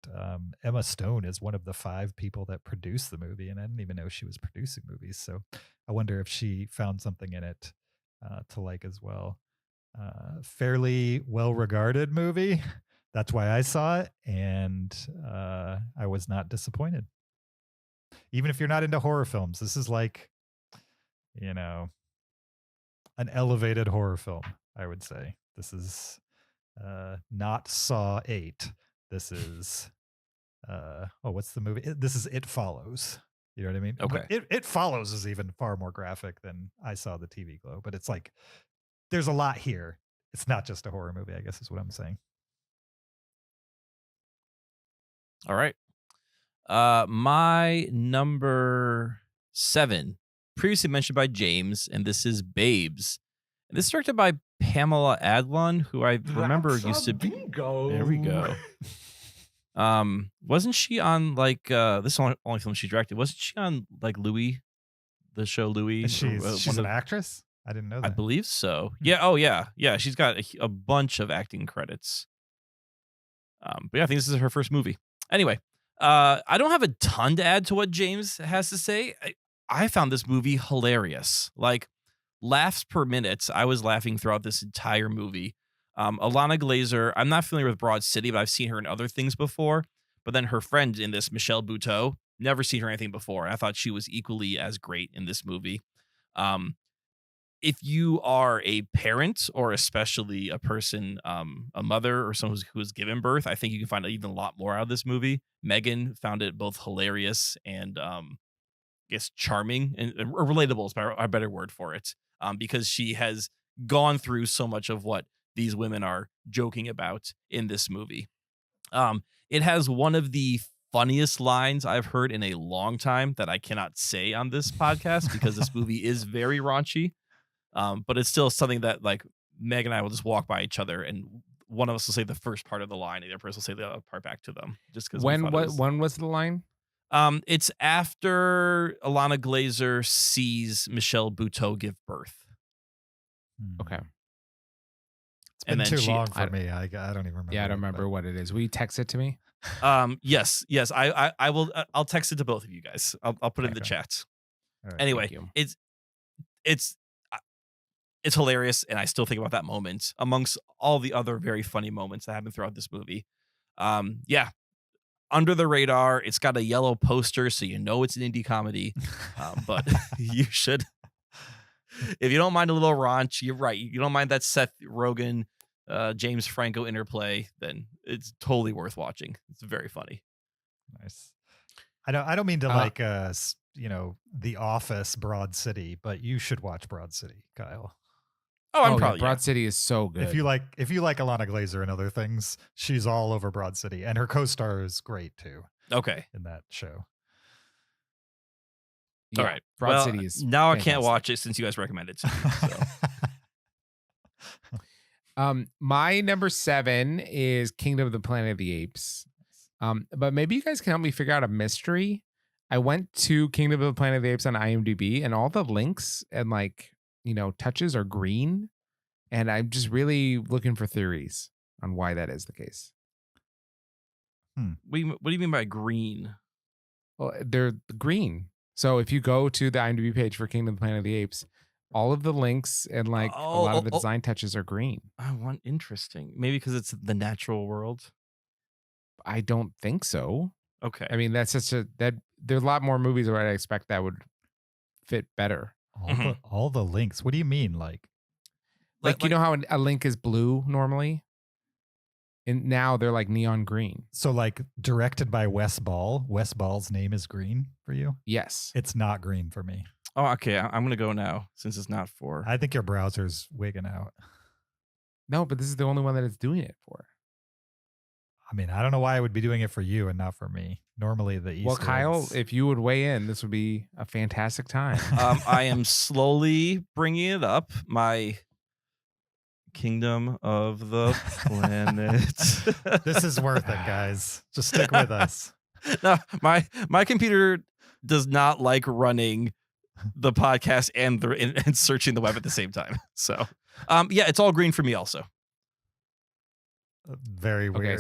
Emma Stone is one of the 5 people that produced the movie, and I didn't even know she was producing movies. So I wonder if she found something in it to like as well. Fairly well-regarded movie. That's why I saw it, and I was not disappointed. Even if you're not into horror films, this is like, an elevated horror film, I would say. This is not Saw 8. This is, what's the movie? This is It Follows. You know what I mean? Okay. But it follows is even far more graphic than I saw the TV Glow, but it's like there's a lot here. It's not just a horror movie, I guess is what I'm saying. All right. My number 7, previously mentioned by James, and this is Babes. And this is directed by Pamela Adlon, who I remember That's used a to be. bingo. There we go. Wasn't she on like this is the only film she directed? Wasn't she on like Louis, the show Louis? And she's one an of- actress? I didn't know that. I believe so. Yeah. Oh yeah. Yeah. She's got a bunch of acting credits. But yeah, I think this is her first movie. Anyway, I don't have a ton to add to what James has to say. I found this movie hilarious. Like laughs per minute. I was laughing throughout this entire movie. Alana Glazer, I'm not familiar with Broad City, but I've seen her in other things before. But then her friend in this, Michelle Buteau, never seen her anything before. I thought she was equally as great in this movie. If you are a parent or especially a person, a mother or someone who's given birth, I think you can find even a lot more out of this movie. Megan found it both hilarious and I guess charming and relatable is a better word for it, because she has gone through so much of what these women are joking about in this movie. It has one of the funniest lines I've heard in a long time that I cannot say on this podcast because this movie is very raunchy. But it's still something that like Meg and I will just walk by each other and one of us will say the first part of the line and the other person will say the other part back to them just because. When was the line? It's after Alana Glazer sees Michelle Buteau give birth. Okay. It's been and then too she- long for me. I don't even remember. Yeah, I don't it, remember what it is. Will you text it to me? Yes. I will. I'll text it to both of you guys. I'll put it in the Okay. chat. All right. Anyway, you. it's hilarious, and I still think about that moment amongst all the other very funny moments that happen throughout this movie. Yeah, under the radar. It's got a yellow poster, so you know it's an indie comedy. But you should, if you don't mind a little raunch, you're right. You don't mind that Seth Rogen, James Franco interplay, then it's totally worth watching. It's very funny. Nice. I don't mean to like The Office Broad City, but you should watch Broad City, Kyle. Oh, I'm yeah, probably Broad City is so good. If you like Alana Glazer and other things, she's all over Broad City, and her co-star is great too okay. in that show. Yeah, All right. Broad Well, City is now I can't fantastic. watch it since you guys recommended it to me. So. My number 7 is Kingdom of the Planet of the Apes. But maybe you guys can help me figure out a mystery. I went to Kingdom of the Planet of the Apes on IMDb, and all the links and touches are green, and I'm just really looking for theories on why that is the case. What do you mean by green? Well, they're green. So if you go to the IMDb page for Kingdom of the Planet of the Apes, all of the links and a lot of the design touches are green. Interesting. Maybe because it's the natural world. I don't think so. Okay. I mean, that's just there's a lot more movies where I expect that would fit better. All the links. What do you mean? Like You know how a link is blue normally? And now they're like neon green. so like directed by Wes Ball. Wes Ball's name is green for you? Yes. It's not green for me. Oh, okay. I'm gonna go now since it's not for. I think your browser's wigging out. No, but this is the only one that it's doing it for. I mean, I don't know why I would be doing it for you and not for me. Normally the Easter Well, Kyle, eggs- if you would weigh in, this would be a fantastic time. I am slowly bringing it up. My Kingdom of the Planet. this is worth it, guys. Just stick with us. No, my computer does not like running the podcast and searching the web at the same time. So, yeah, it's all green for me also. Very weird. Okay,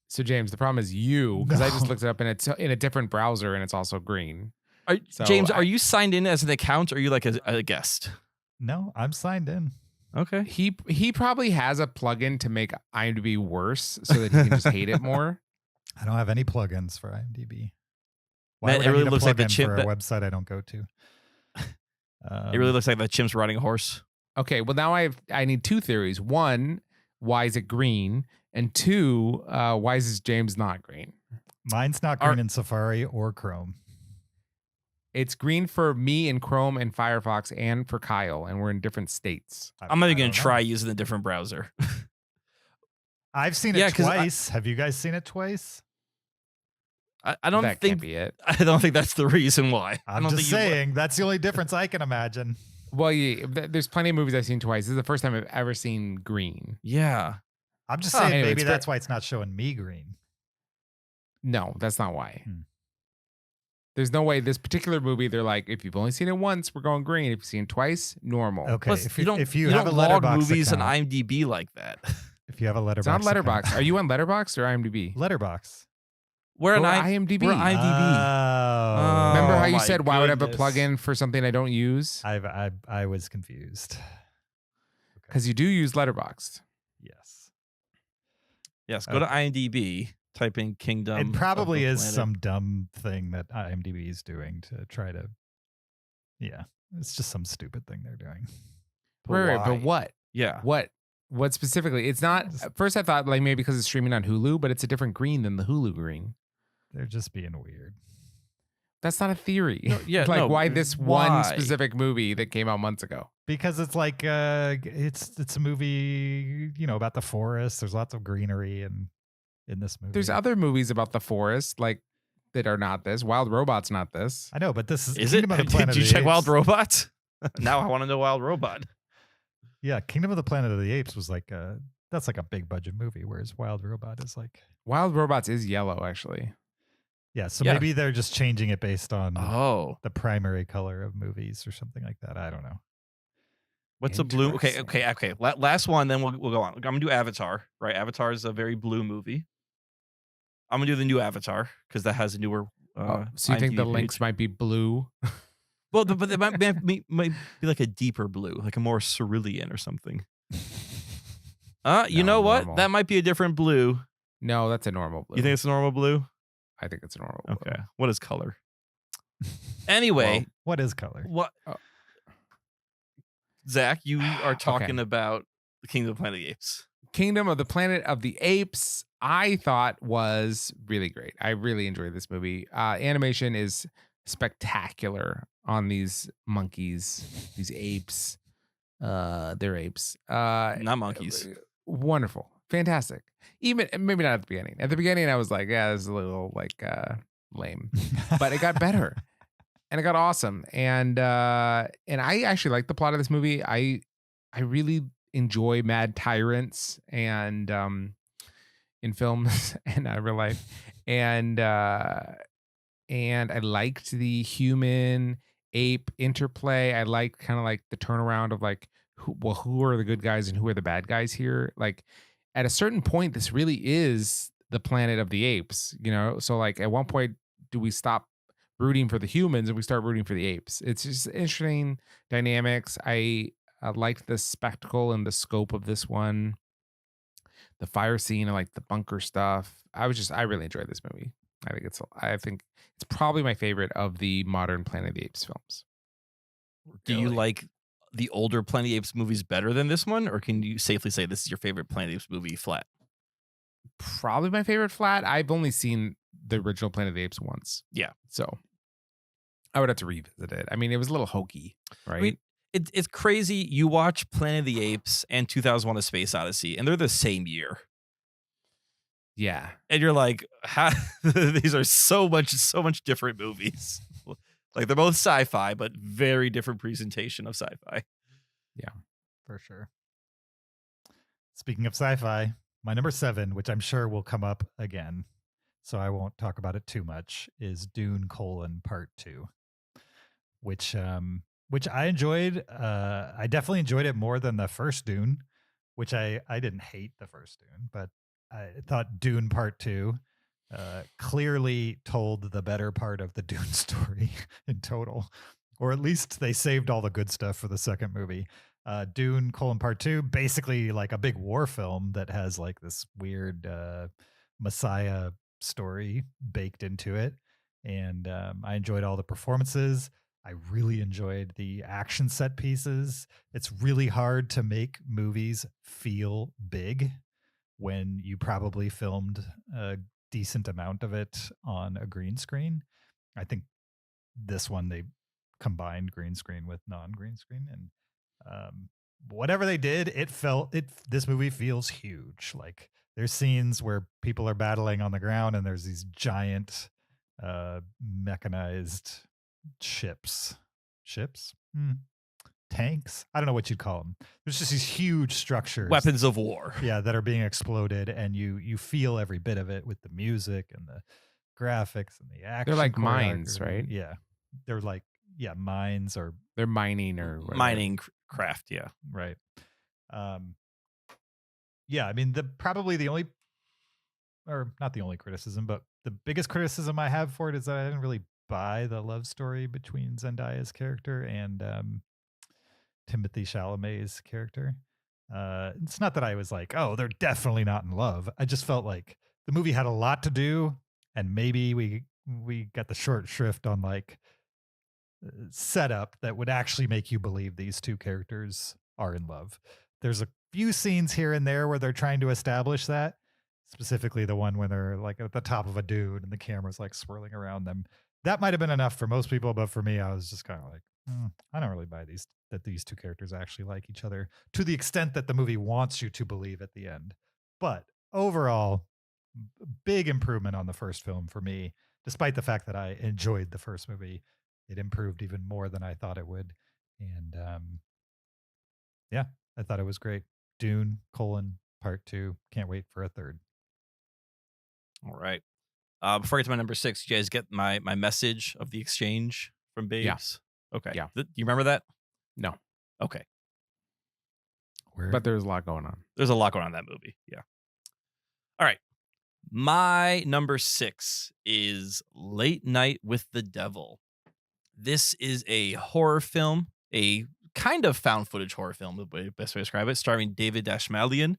so James, the problem is you, because I just No. looked it up and it's in a different browser and it's also green. So James, I- are you signed in as an account or are you like a guest? No, I'm signed in. Okay. He probably has a plugin to make IMDb worse so that he can just hate it more. I don't have any plugins for IMDb. Man, would it I really need a looks like the plugin chip for a that- website I don't go to. It really looks like the chimps riding a horse. Okay, well now I need 2 theories. 1, why is it green? And 2, why is James not green? Mine's not green in Safari or Chrome. It's green for me in Chrome and Firefox and for Kyle, and we're in different states. I'm not even I going don't to know. try using a different browser. I've seen Yeah, it 'cause twice. Have you guys seen it twice? I don't That think can't be it. I don't think that's the reason why. I I'm don't just think you would. saying that's the only difference I can imagine. Well, yeah, there's plenty of movies I've seen twice. This is the first time I've ever seen green. Yeah. I'm just Huh. saying Anyway, maybe it's that's why it's not showing me green. No, that's not why. Hmm. There's no way this particular movie, they're like, if you've only seen it once, we're going green. If you've seen it twice, normal. Okay, Plus, if you don't if you you have a don't log letterbox movies account, on IMDb like that. if you have a It's letterbox, not Letterboxd. account- Are you on Letterboxd or IMDb? letterbox? We're on Go to IMDb. IMDb. We're IMDb. Oh. Remember how you my said, why would I have a goodness. plugin for something I don't use? I was confused. Because you do use Letterboxd. Yes. Yes, go to IMDb, type in Kingdom. It of probably the is Planet. some dumb thing that IMDb is doing to try to. Yeah, it's just some stupid thing they're doing. Right, why? but what? Yeah. What specifically? It's not. At first, I thought like maybe because it's streaming on Hulu, but it's a different green than the Hulu green. They're just being weird. That's not a theory. No, yeah, like no, why this why? one specific movie that came out months ago? Because it's like it's a movie, about the forest. There's lots of greenery in this movie. There's other movies about the forest like that are not this. Wild Robot's not this. I know, but this is Is it? Kingdom of the Planet Did you of the check Wild Apes. Robots? Now I want to know Wild Robot. Yeah, Kingdom of the Planet of the Apes was like that's like a big budget movie, whereas Wild Robot is like Wild Robots is yellow actually. yeah. So Yeah. maybe they're just changing it based on Oh, the primary color of movies or something like that. I don't know. what's a blue? Okay, Interesting. Last one, then we'll go on. I'm gonna do Avatar. Right, Avatar is a very blue movie. I'm gonna do the new Avatar because that has a newer. So you think IMDb the page. links might be blue? Well, but it might be like a deeper blue, like a more cerulean or something. You No, know what? normal. That might be a different blue. No, that's a normal blue. You think it's a normal blue? I think it's a normal blue. Okay. What is color? Anyway, What is color? what? Oh. Zach, you are Okay. talking about the Kingdom of the Planet of the Apes. Kingdom of the Planet of the Apes, I thought was really great. I really enjoyed this movie. Animation is spectacular on these monkeys, these apes. They're apes. Not monkeys. Wonderful. Fantastic. Even maybe not at the beginning. At the beginning, I was like, yeah, this is a little like lame. But it got better. And it got awesome. And I actually like the plot of this movie. I really enjoy mad tyrants and in films and real life. And I liked the human ape interplay. I liked kind of like the turnaround of like who are the good guys and who are the bad guys here? Like at a certain point, this really is the Planet of the Apes, So like at one point, do we stop rooting for the humans and we start rooting for the apes? It's just interesting dynamics. I liked the spectacle and the scope of this one. The fire scene and like the bunker stuff. I really enjoyed this movie. I think it's probably my favorite of the modern Planet of the Apes films. Do you like the older Planet of the Apes movies better than this one, or can you safely say this is your favorite Planet of the Apes movie flat? Probably my favorite flat. I've only seen the original Planet of the Apes once. Yeah. So I would have to revisit it. I mean, it was a little hokey, right? I mean, it's crazy. You watch Planet of the Apes and 2001: A Space Odyssey, and they're the same year. Yeah. And you're like, these are so much different movies. Like they're both sci-fi, but very different presentation of sci-fi. For sure. Speaking of sci-fi, my number 7, which I'm sure will come up again, so I won't talk about it too much, is Dune: Part 2, which I enjoyed. I definitely enjoyed it more than the first Dune, which I didn't hate the first Dune, but I thought Dune Part 2 clearly told the better part of the Dune story in total, or at least they saved all the good stuff for the second movie. Dune: Part 2, basically like a big war film that has like this weird Messiah story baked into it. And I enjoyed all the performances. I really enjoyed the action set pieces. It's really hard to make movies feel big when you probably filmed a decent amount of it on a green screen. I think this one they combined green screen with non-green screen, and whatever they did, this movie feels huge. Like there's scenes where people are battling on the ground and there's these giant mechanized ships. Tanks, I don't know what you'd call them. There's just these huge structures, Weapons of war. yeah, that are being exploded, and you feel every bit of it with the music and the graphics and the action. They're like mines, choreography. right? Yeah, they're like mines, or They're mining or whatever. Mining craft, yeah. right. Yeah, I mean, probably the only, or not the only criticism, but the biggest criticism I have for it is that I didn't really buy the love story between Zendaya's character and Timothée Chalamet's character. It's not that I was like, oh, they're definitely not in love. I just felt like the movie had a lot to do, and maybe we got the short shrift on like setup that would actually make you believe these two characters are in love. There's a few scenes here and there where they're trying to establish that, specifically the one when they're like at the top of a dune and the camera's like swirling around them. That might have been enough for most people, but for me, I was just kind of like, I don't really buy that these two characters actually like each other to the extent that the movie wants you to believe at the end. But overall, big improvement on the first film for me, despite the fact that I enjoyed the first movie. It improved even more than I thought it would. And yeah, I thought it was great. Dune, part 2. Can't wait for a third. All right. Before I get to my number 6, you guys get my message of the exchange from Babes? Yeah. Okay. Yeah. You remember that? No, Okay. but there's a lot going on. There's a lot going on in that movie. Yeah. All right. My number 6 is Late Night with the Devil. This is a horror film, a kind of found footage horror film, the best way to describe it, starring David Dashmalian.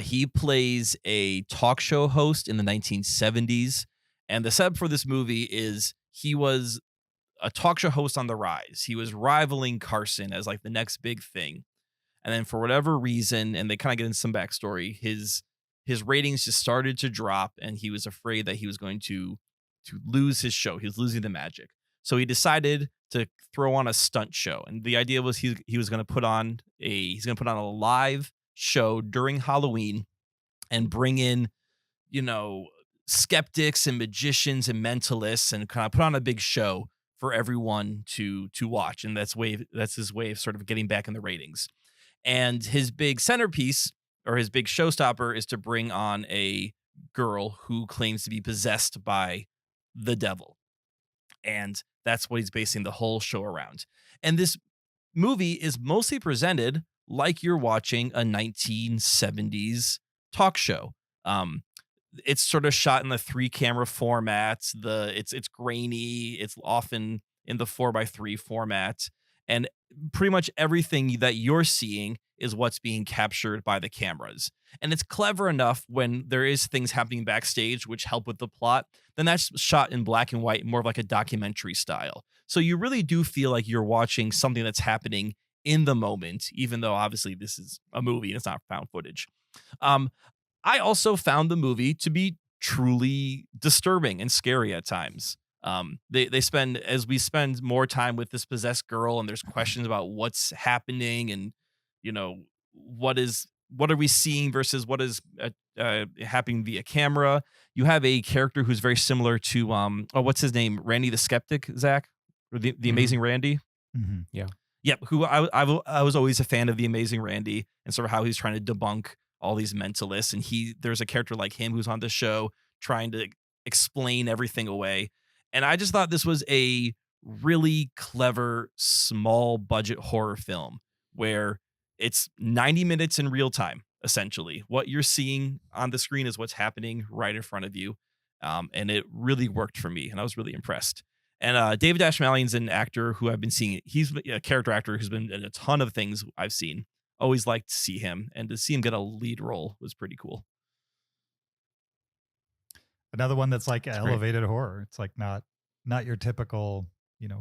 He plays a talk show host in the 1970s. And the setup for this movie is he was a talk show host on the rise. He was rivaling Carson as like the next big thing. And then for whatever reason, and they kind of get into some backstory, his ratings just started to drop, and he was afraid that he was going to lose his show. He was losing the magic. So he decided to throw on a stunt show. And the idea was he was going to put on a live show during Halloween and bring in, skeptics and magicians and mentalists and kind of put on a big show for everyone to watch. And that's his way of sort of getting back in the ratings. And his big centerpiece, or his big showstopper, is to bring on a girl who claims to be possessed by the devil. And that's what he's basing the whole show around. And this movie is mostly presented like you're watching a 1970s talk show. It's sort of shot in the 3-camera format. It's grainy. It's often in the 4:3 format. And pretty much everything that you're seeing is what's being captured by the cameras. And it's clever enough when there is things happening backstage which help with the plot, then that's shot in black and white, more of like a documentary style. So you really do feel like you're watching something that's happening in the moment, even though obviously this is a movie and it's not found footage. I also found the movie to be truly disturbing and scary at times. As we spend more time with this possessed girl, and there's questions about what's happening and what are we seeing versus what is happening via camera. You have a character who's very similar to what's his name, Randy the Skeptic, Zach, or the Amazing Randy. Mm-hmm. Yep. Who I was always a fan of the Amazing Randy and sort of how he's trying to debunk all these mentalists, and there's a character like him who's on the show trying to explain everything away. And I just thought this was a really clever, small budget horror film where it's 90 minutes in real time, essentially. What you're seeing on the screen is what's happening right in front of you. And it really worked for me, and I was really impressed. And David Dashmalian's an actor who I've been seeing. He's a character actor who's been in a ton of things I've seen. Always liked to see him, and to see him get a lead role was pretty cool. Another one that's like elevated horror. It's like not your typical,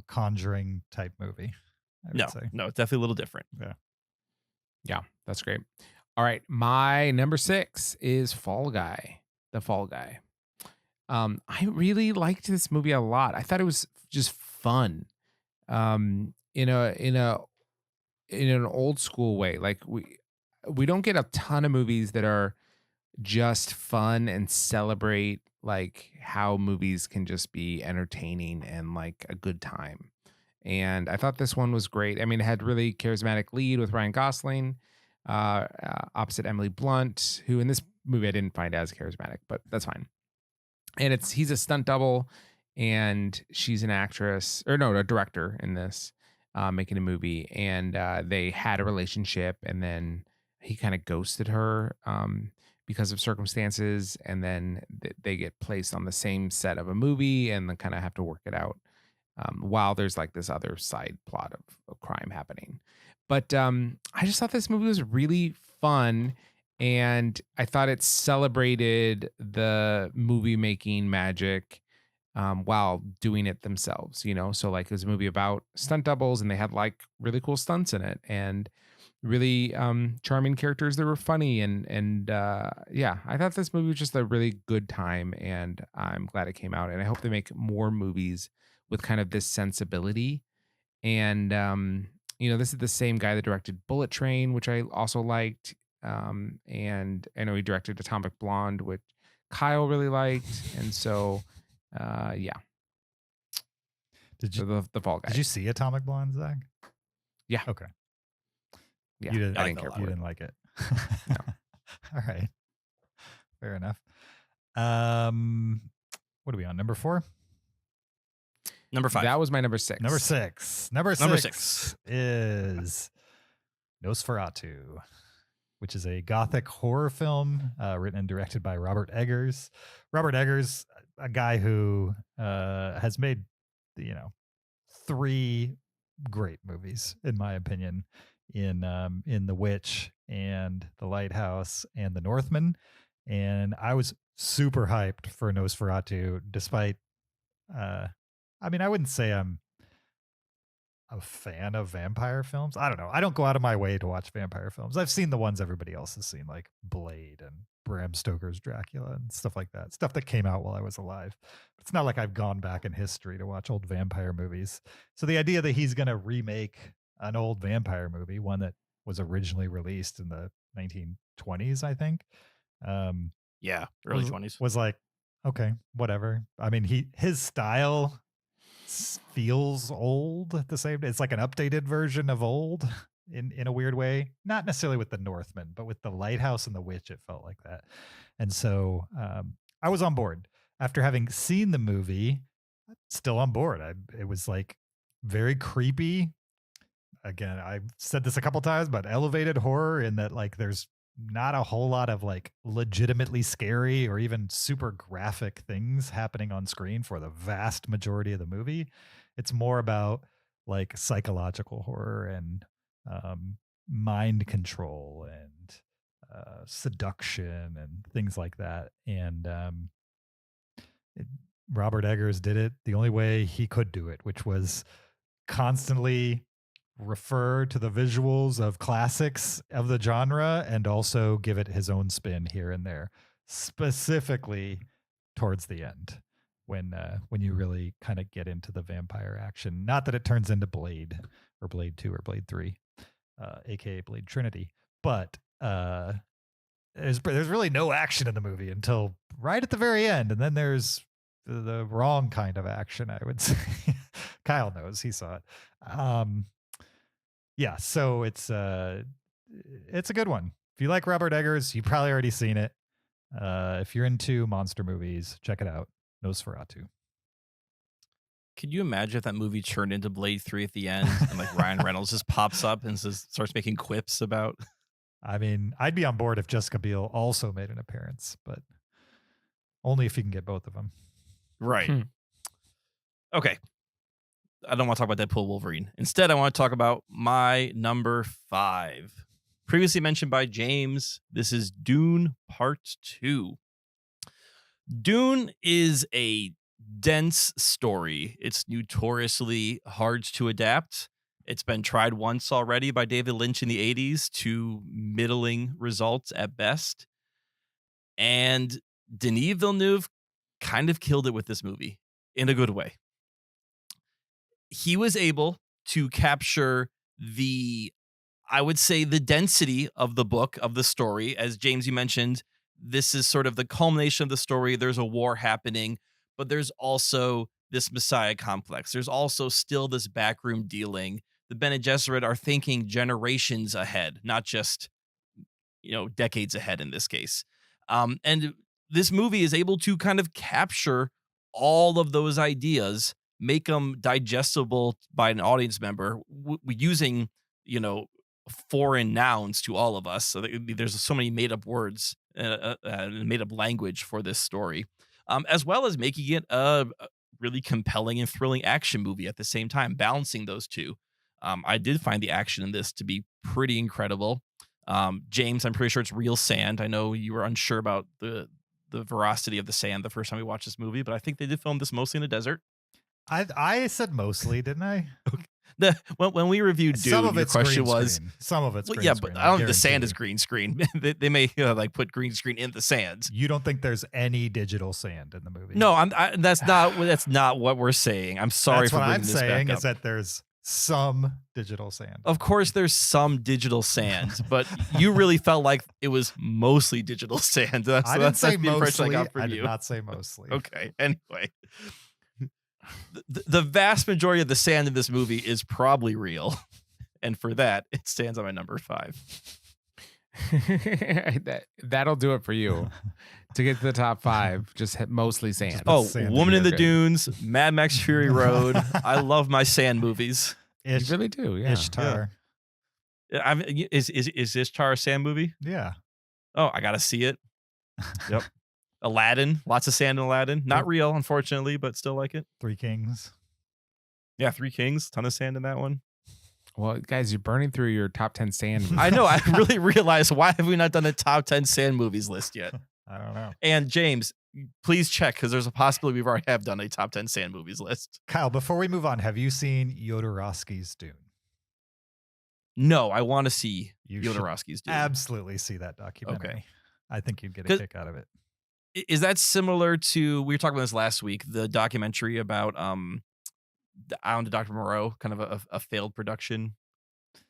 Conjuring type movie. I would say. No, it's definitely a little different. Yeah, that's great. All right, my number 6 is Fall Guy, the Fall Guy. I really liked this movie a lot. I thought it was just fun. In an old school way. Like we don't get a ton of movies that are just fun and celebrate like how movies can just be entertaining and like a good time. And I thought this one was great. I mean, it had really charismatic lead with Ryan Gosling, opposite Emily Blunt, who in this movie I didn't find as charismatic, but that's fine. And he's a stunt double, and she's an actress, or no, a director in this, making a movie. And they had a relationship, and then he kind of ghosted her because of circumstances, and then they get placed on the same set of a movie, and then kind of have to work it out while there's like this other side plot of crime happening. But I just thought this movie was really fun. And I thought it celebrated the movie making magic while doing it themselves, you know? So like it was a movie about stunt doubles, and they had like really cool stunts in it, and really charming characters that were funny. And yeah, I thought this movie was just a really good time, and I'm glad it came out. And I hope they make more movies with kind of this sensibility. And, this is the same guy that directed Bullet Train, which I also liked. And I know he directed Atomic Blonde, which Kyle really liked. And so, yeah. Did you So the Fall Guy. Did you see Atomic Blonde, Zach? Yeah. Okay. Yeah. You didn't, I didn't care for you it. didn't like it. No. All right. Fair enough. What are we on? Number 4? Number 5. That was my number 6. Number 6. Number 6 is Nosferatu, which is a gothic horror film written and directed by Robert Eggers. Robert Eggers, a guy who has made, 3 great movies, in my opinion, in The Witch and The Lighthouse and The Northman. And I was super hyped for Nosferatu, despite, I wouldn't say I'm a fan of vampire films. I don't know. I don't go out of my way to watch vampire films. I've seen the ones everybody else has seen, like Blade and Bram Stoker's Dracula and stuff like that. Stuff that came out while I was alive. It's not like I've gone back in history to watch old vampire movies. So the idea that he's going to remake an old vampire movie, one that was originally released in the 1920s, I think. Yeah, early 20s. Was like, okay, whatever. I mean, his style feels old at the same time. It's like an updated version of old in a weird way. Not necessarily with the Northman, but with the Lighthouse and the Witch, it felt like that. And so I was on board. After having seen the movie, still on board. It was like very creepy. Again, I've said this a couple times, but elevated horror in that like there's not a whole lot of like legitimately scary or even super graphic things happening on screen for the vast majority of the movie. It's more about like psychological horror and mind control and seduction and things like that. And Robert Eggers did it the only way he could do it, which was constantly refer to the visuals of classics of the genre and also give it his own spin here and there, specifically towards the end when you really kind of get into the vampire action. Not that it turns into Blade or Blade 2 or Blade 3, aka Blade Trinity, but there's really no action in the movie until right at the very end, and then there's the wrong kind of action, I would say. Kyle knows, he saw it. Yeah, so it's a good one. If you like Robert Eggers, you've probably already seen it. If you're into monster movies, check it out. Nosferatu. Could you imagine if that movie turned into Blade 3 at the end and like Ryan Reynolds just pops up and starts making quips about? I mean, I'd be on board if Jessica Biel also made an appearance, but only if you can get both of them. Right. Okay. I don't want to talk about Deadpool Wolverine. Instead, I want to talk about my number 5. Previously mentioned by James, this is Dune Part 2. Dune is a dense story. It's notoriously hard to adapt. It's been tried once already by David Lynch in the 80s to middling results at best. And Denis Villeneuve kind of killed it with this movie in a good way. He was able to capture I would say the density of the book, of the story. As James, you mentioned, this is sort of the culmination of the story. There's a war happening, but there's also this Messiah complex. There's also still this backroom dealing. The Bene Gesserit are thinking generations ahead, not just, decades ahead in this case. And this movie is able to kind of capture all of those ideas, make them digestible by an audience member using, foreign nouns to all of us. So there's so many made up words, made up language for this story, as well as making it a really compelling and thrilling action movie at the same time, balancing those two. I did find the action in this to be pretty incredible. James, I'm pretty sure it's real sand. I know you were unsure about the veracity of the sand the first time we watched this movie, but I think they did film this mostly in the desert. I said mostly, didn't I? When we reviewed Dune, some of your it's question green was screen. Some of it's green yeah, screen, but I don't think the guarantee sand is you. green screen. They may like put green screen in the sand. You don't think there's any digital sand in the movie? No, that's not what we're saying. I'm sorry That's for what bringing I'm this saying back is up. that there's some digital sand. Of course, there's some digital sand, but you really felt like it was mostly digital sand. That's, I didn't that's say the impression mostly. I got from I you. did not say mostly. Okay. Anyway, the vast majority of the sand in this movie is probably real, and for that, it stands on my number 5. That'll do it for you to get to the top 5. Just hit mostly sand. put Oh, sand Woman in the Good. Dunes, Mad Max Fury Road. I love my sand movies. You really do. Yeah. Ishtar. Is Ishtar a sand movie? Yeah. Oh, I gotta see it. Yep. Aladdin, lots of sand in Aladdin. Not real, unfortunately, but still like it. Three Kings. Yeah, Three Kings, ton of sand in that one. Well, guys, you're burning through your top 10 sand movies. I know. I really realized, why have we not done a top 10 sand movies list yet? I don't know. And James, please check, because there's a possibility we've already have done a top 10 sand movies list. Kyle, before we move on, have you seen Jodorowsky's Dune? No, I want to see You should Jodorowsky's Dune. absolutely see that documentary. Okay. I think you'd get a 'Cause- kick out of it. Is that similar to, we were talking about this last week, the documentary about the Island of Dr. Moreau, kind of a failed production?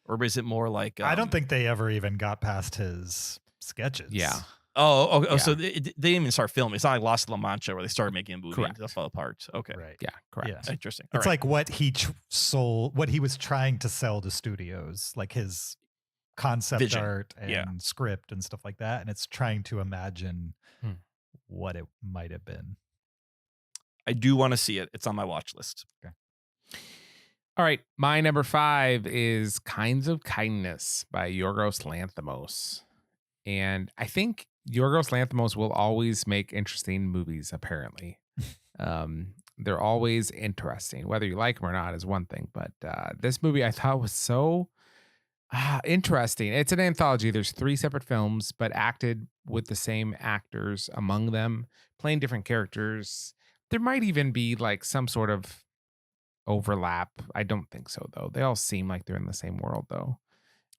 Or is it more like I don't think they ever even got past his sketches. Yeah. Oh, Yeah. so they didn't even start filming. It's not like Lost in La Mancha where they started making a movie and Correct. it fell apart. Okay. Right. Yeah, correct. Yeah. Interesting. All It's right. like what he sold, what he was trying to sell to studios, like his concept Vision. art and Yeah. script and stuff like that. And it's trying to imagine Hmm. what it might have been. I do want to see it. It's on my watch list. All right. My number 5 is Kinds of Kindness by Yorgos Lanthimos. And I think Yorgos Lanthimos will always make interesting movies, apparently. They're always interesting. Whether you like them or not is one thing. But this movie I thought was so interesting. It's an anthology. There's 3 separate films, but acted with the same actors among them, playing different characters. There might even be like some sort of overlap. I don't think so, though. They all seem like they're in the same world, though.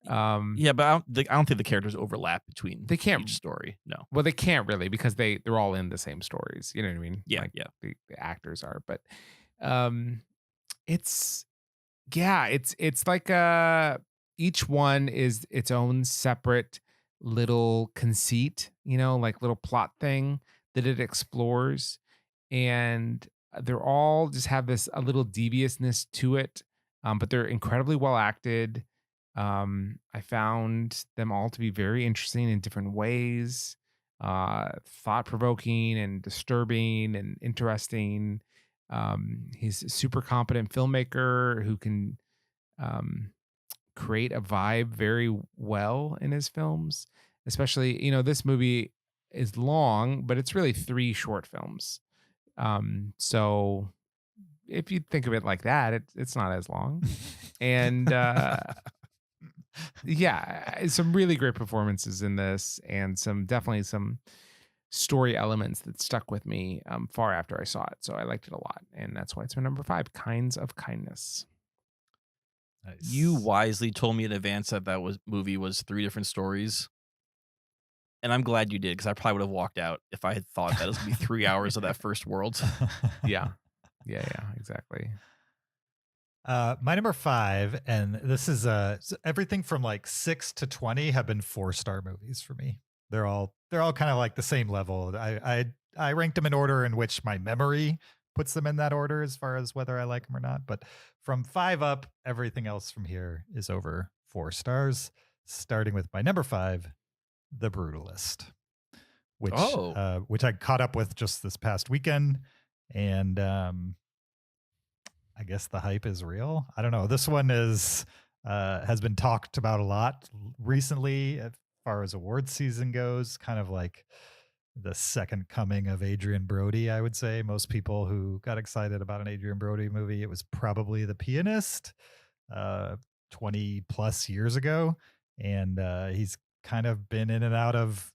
Yeah, but I don't think the characters overlap between They can't- each story. No. Well, they can't really because they're all in the same stories. You know what I mean? Yeah, Like, yeah. The actors are, but it's like each one is its own separate little conceit, like little plot thing that it explores, and they're all just have a little deviousness to it, but they're incredibly well acted. I found them all to be very interesting in different ways, thought-provoking and disturbing and interesting. He's a super competent filmmaker who can create a vibe very well in his films. Especially, this movie is long, but it's really 3 short films. So if you think of it like that, it's not as long. And yeah, some really great performances in this, and definitely some story elements that stuck with me far after I saw it. So I liked it a lot, and that's why it's my number 5, Kinds of Kindness. Nice. You wisely told me in advance that movie was 3 different stories. And I'm glad you did, because I probably would have walked out if I had thought that it was going to be 3 hours of that first world. Yeah. Yeah, exactly. My number 5, and this is everything from like 6 to 20 have been 4-star movies for me. They're all kind of like the same level. I ranked them in order in which my memory puts them in that order as far as whether I like them or not. But from 5 up, everything else from here is over 4 stars. Starting with my number 5, The Brutalist, which I caught up with just this past weekend, and I guess the hype is real. I don't know. This one has been talked about a lot recently as far as awards season goes. Kind of like the second coming of Adrian Brody, I would say. Most people who got excited about an Adrian Brody movie, it was probably The Pianist 20 plus years ago. And he's kind of been in and out of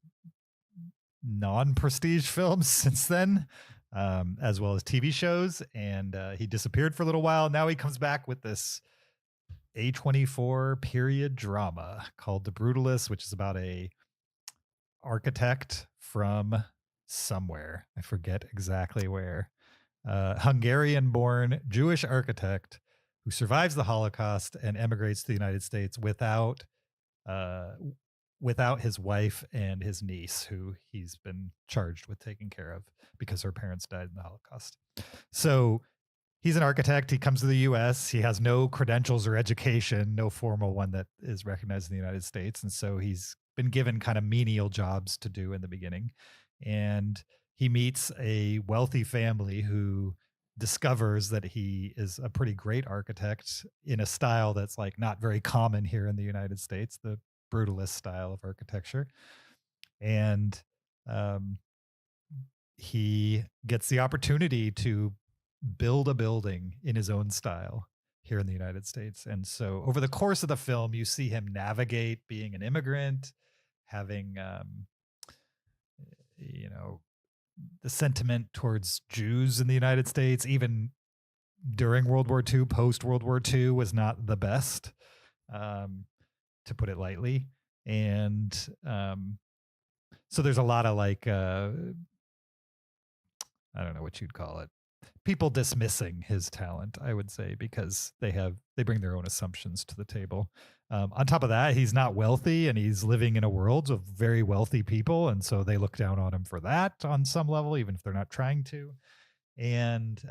non-prestige films since then. As well as TV shows, and he disappeared for a little while. Now he comes back with this A24 period drama called The Brutalist, which is about a architect from somewhere. I forget exactly where. Hungarian-born Jewish architect who survives the Holocaust and emigrates to the United States without his wife and his niece, who he's been charged with taking care of because her parents died in the Holocaust. So he's an architect. He comes to the U.S. He has no credentials or education, no formal one that is recognized in the United States. And so he's been given kind of menial jobs to do in the beginning. And he meets a wealthy family who discovers that he is a pretty great architect in a style that's like not very common here in the United States, the brutalist style of architecture. And he gets the opportunity to build a building in his own style here in the United States. And so over the course of the film, you see him navigate being an immigrant, having, the sentiment towards Jews in the United States, even during World War II, post World War II, was not the best, to put it lightly. And so there's a lot of like, I don't know what you'd call it, people dismissing his talent, I would say, because they bring their own assumptions to the table. On top of that, he's not wealthy, and he's living in a world of very wealthy people. And so they look down on him for that on some level, even if they're not trying to. And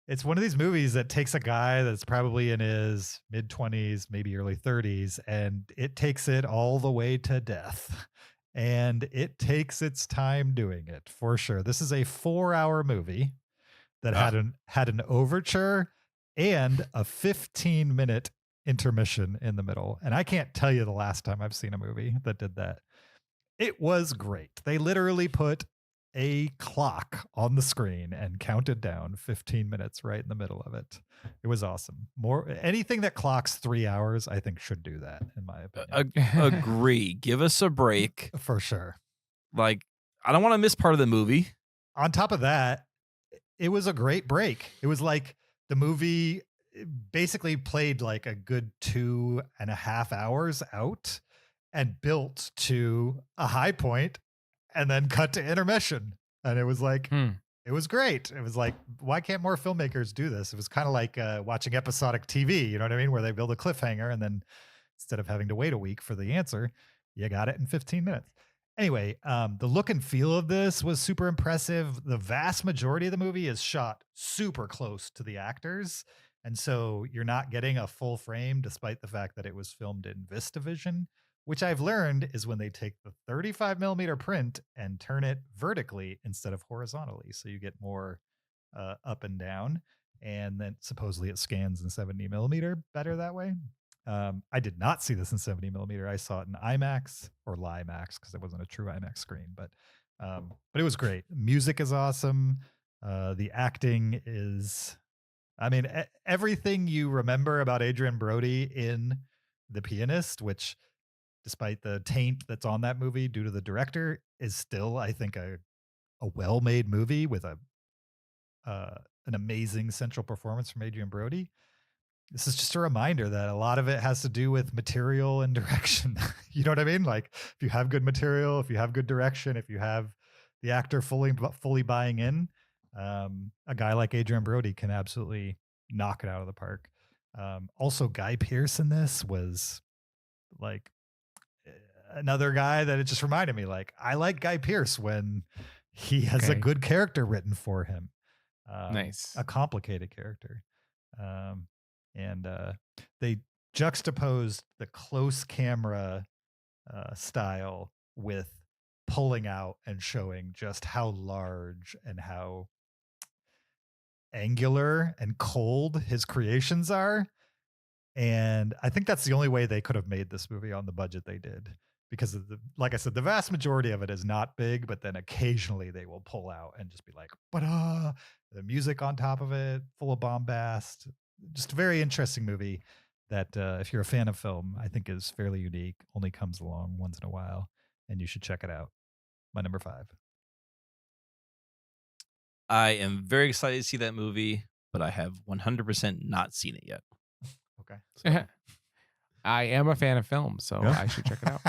it's one of these movies that takes a guy that's probably in his mid-20s, maybe early 30s, and it takes it all the way to death. And it takes its time doing it, for sure. This is a 4-hour movie that had an overture and a 15-minute intermission in the middle. And I can't tell you the last time I've seen a movie that did that. It was great. They literally put a clock on the screen and counted down 15 minutes right in the middle of it. It was awesome. Anything that clocks 3 hours, I think, should do that, in my opinion. Agree. Give us a break. For sure. Like, I don't want to miss part of the movie. On top of that, it was a great break. It was like the movie basically played like a good 2.5 hours out and built to a high point and then cut to intermission. And it was like, it was great. It was like, why can't more filmmakers do this? It was kind of like watching episodic TV, you know what I mean? Where they build a cliffhanger and then instead of having to wait a week for the answer, you got it in 15 minutes. Anyway, the look and feel of this was super impressive. The vast majority of the movie is shot super close to the actors. And so you're not getting a full frame, despite the fact that it was filmed in VistaVision, which I've learned is when they take the 35 millimeter print and turn it vertically instead of horizontally. So you get more up and down. And then supposedly it scans in 70 millimeter better that way. I did not see this in 70 millimeter. I saw it in IMAX or LIMAX because it wasn't a true IMAX screen, but it was great. Music is awesome. The acting is, I mean, everything you remember about Adrian Brody in The Pianist, which despite the taint that's on that movie due to the director, is still, I think, a well-made movie with an amazing central performance from Adrian Brody. this is just a reminder that a lot of it has to do with material and direction. You know what I mean? Like if you have good material, if you have good direction, if you have the actor fully buying in, a guy like Adrian Brody can absolutely knock it out of the park. Also, Guy Pearce in this was like another guy that it just reminded me, like, I like Guy Pearce when he has a Okay. good character written for him. Nice. A complicated character. And they juxtaposed the close camera style with pulling out and showing just how large and how angular and cold his creations are. And I think that's the only way they could have made this movie on the budget they did. Because of like I said, the vast majority of it is not big, but then occasionally they will pull out and just be like, the music on top of it, full of bombast. Just a very interesting movie that if you're a fan of film, I think is fairly unique, only comes along once in a while, and you should check it out. My number 5. I am very excited to see that movie, but I have 100% not seen it yet. Okay. I am a fan of film, so I should check it out.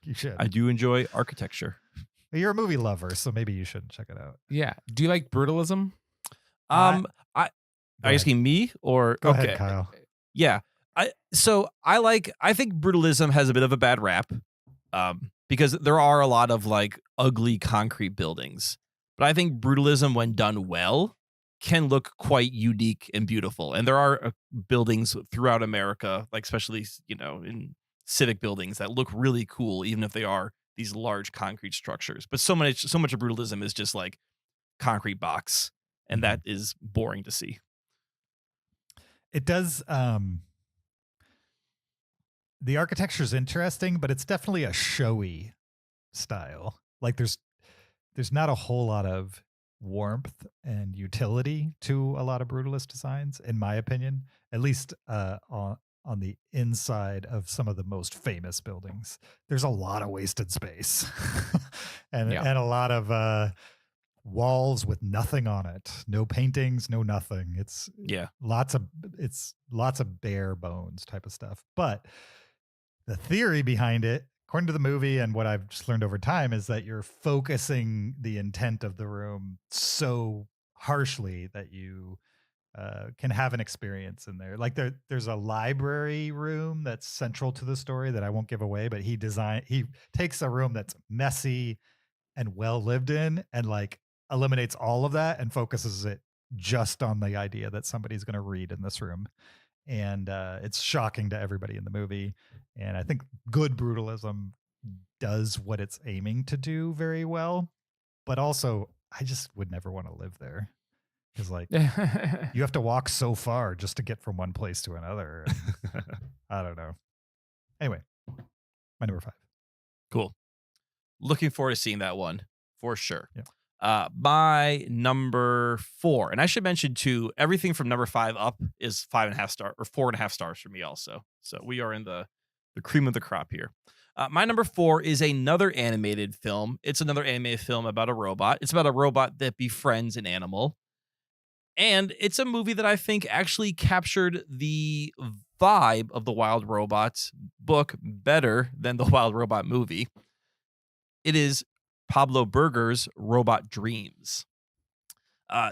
You should. I do enjoy architecture. You're a movie lover, so maybe you should check it out. Yeah. Do you like brutalism? Are you ahead. asking me or Go ahead, Kyle. Yeah. I think brutalism has a bit of a bad rap. Because there are a lot of like ugly concrete buildings. But I think brutalism, when done well, can look quite unique and beautiful. And there are buildings throughout America, like especially, in civic buildings that look really cool, even if they are these large concrete structures. But so much of brutalism is just like concrete box. And that is boring to see. It does. The architecture is interesting, but it's definitely a showy style. Like there's not a whole lot of warmth and utility to a lot of brutalist designs, in my opinion. At least on the inside of some of the most famous buildings, there's a lot of wasted space, and a lot of walls with nothing on it, no paintings, no nothing. It's lots of bare bones type of stuff. But the theory behind it, according to the movie and what I've just learned over time, is that you're focusing the intent of the room so harshly that you can have an experience in there. Like there's a library room that's central to the story that I won't give away, but he takes a room that's messy and well lived in and like eliminates all of that and focuses it just on the idea that somebody's going to read in this room. And it's shocking to everybody in the movie. And I think good brutalism does what it's aiming to do very well. But also, I just would never want to live there. Because, like, you have to walk so far just to get from one place to another. I don't know. Anyway, my number 5. Cool. Looking forward to seeing that one for sure. Yeah. My number 4, and I should mention too, everything from number 5 up is 5.5 star or 4.5 stars for me also. So we are in the cream of the crop here. My number 4 is another animated film. It's another animated film about a robot. It's about a robot that befriends an animal. And it's a movie that I think actually captured the vibe of the Wild Robot book better than the Wild Robot movie. It is Pablo Berger's Robot Dreams.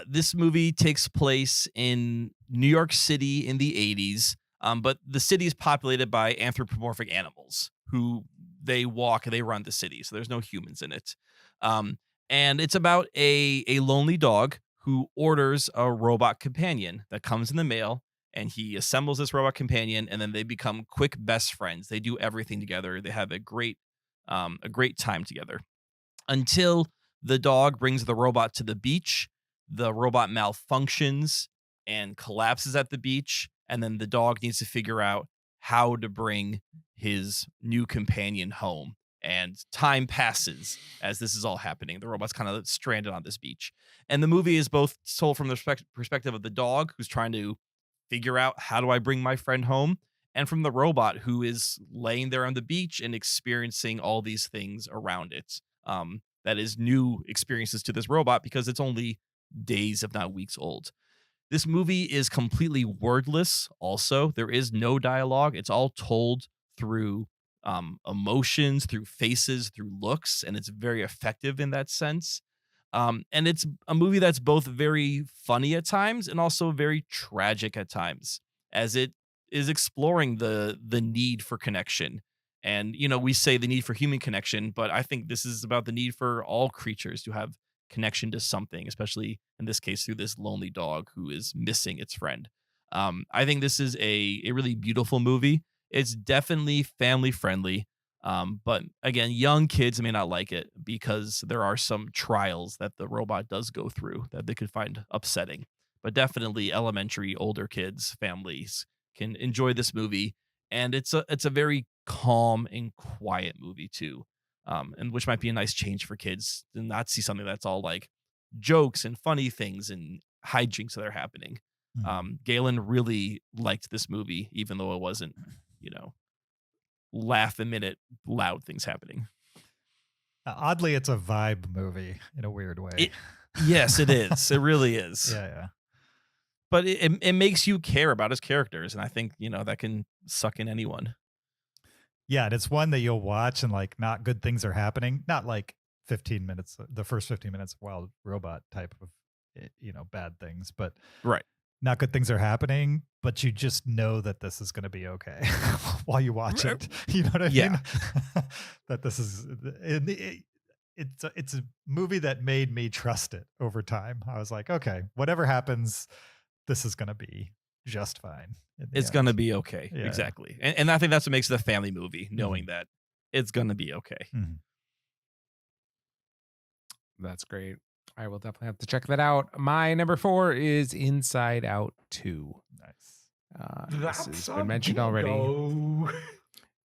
This movie takes place in New York City in the 80s, but the city is populated by anthropomorphic animals who they walk and they run the city, so there's no humans in it. And it's about a lonely dog who orders a robot companion that comes in the mail, and he assembles this robot companion, and then they become quick best friends. They do everything together. They have a great time together. Until the dog brings the robot to the beach, the robot malfunctions and collapses at the beach, and then the dog needs to figure out how to bring his new companion home. And time passes as this is all happening. The robot's kind of stranded on this beach. And the movie is both told from the perspective of the dog, who's trying to figure out, how do I bring my friend home? And from the robot, who is laying there on the beach and experiencing all these things around it. That is new experiences to this robot because it's only days, if not weeks old. This movie is completely wordless. Also, there is no dialogue. It's all told through emotions, through faces, through looks, and it's very effective in that sense. And it's a movie that's both very funny at times and also very tragic at times, as it is exploring the need for connection. And we say the need for human connection, but I think this is about the need for all creatures to have connection to something, especially in this case through this lonely dog who is missing its friend. I think this is a really beautiful movie. It's definitely family friendly. But again, young kids may not like it because there are some trials that the robot does go through that they could find upsetting. But definitely elementary, older kids, families can enjoy this movie. And it's a very calm and quiet movie too. And which might be a nice change for kids to not see something that's all like jokes and funny things and hijinks that are happening. Galen really liked this movie, even though it wasn't, laugh a minute loud things happening. Oddly, it's a vibe movie in a weird way. Yes, it is. It really is. Yeah. But it makes you care about his characters, and I think that can suck in anyone. Yeah, and it's one that you'll watch and like not good things are happening. Not like 15 minutes, the first 15 minutes of Wild Robot type of, bad things, but right. Not good things are happening, but you just know that this is going to be okay while you watch it. You know what I mean? That this is, it's a movie that made me trust it over time. I was like, okay, whatever happens, this is going to be just fine. It's going to be okay. Yeah. Exactly. And I think that's what makes it a family movie, knowing that it's going to be okay. Mm-hmm. That's great. I will definitely have to check that out. My number 4 is Inside Out 2. Nice. This has been mentioned already.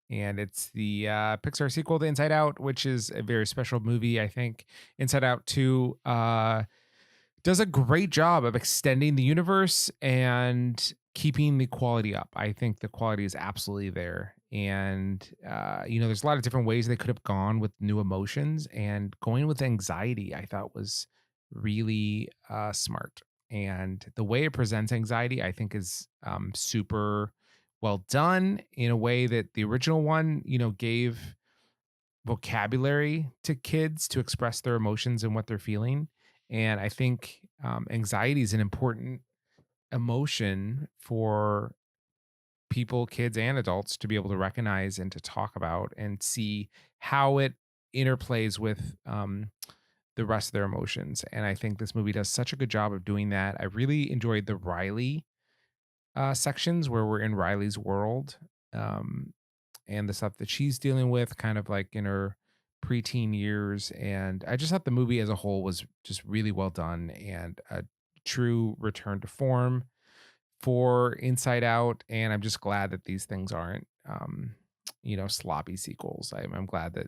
And it's the Pixar sequel to Inside Out, which is a very special movie, I think. Inside Out 2 does a great job of extending the universe and keeping the quality up. I think the quality is absolutely there. And, there's a lot of different ways they could have gone with new emotions, and going with anxiety, I thought was really smart. And the way it presents anxiety, I think is super well done in a way that the original one, gave vocabulary to kids to express their emotions and what they're feeling. And I think anxiety is an important emotion for people, kids and adults, to be able to recognize and to talk about and see how it interplays with the rest of their emotions. And I think this movie does such a good job of doing that. I really enjoyed the Riley sections where we're in Riley's world, and the stuff that she's dealing with kind of like in her preteen years. And I just thought the movie as a whole was just really well done and a true return to form for Inside Out. And I'm just glad that these things aren't, sloppy sequels. I'm glad that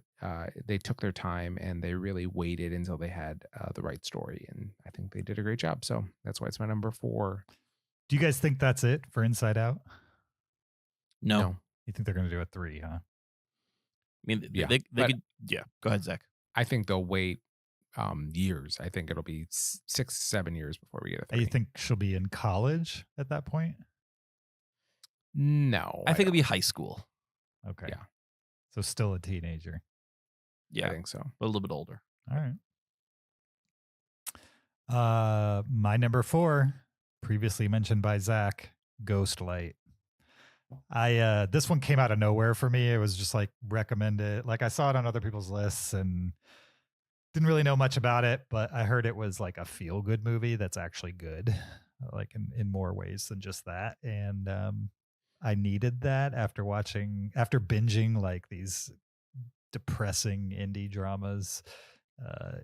they took their time and they really waited until they had the right story. And I think they did a great job. So that's why it's my number 4. Do you guys think that's it for Inside Out? No. You think they're going to do a 3, huh? I mean, Yeah, they could. Yeah. Go ahead, Zach. I think they'll wait years. I think it'll be 6-7 years before we get a 3. You think she'll be in college at that point? No, I think it'll be high school. Okay. Yeah. So still a teenager. Yeah, I think so. but a little bit older. All right. My number 4, previously mentioned by Zach, Ghost Light. This one came out of nowhere for me. It was just like recommended. Like I saw it on other people's lists and didn't really know much about it, but I heard it was like a feel good movie that's actually good, like in more ways than just that. And I needed that after binging like these depressing indie dramas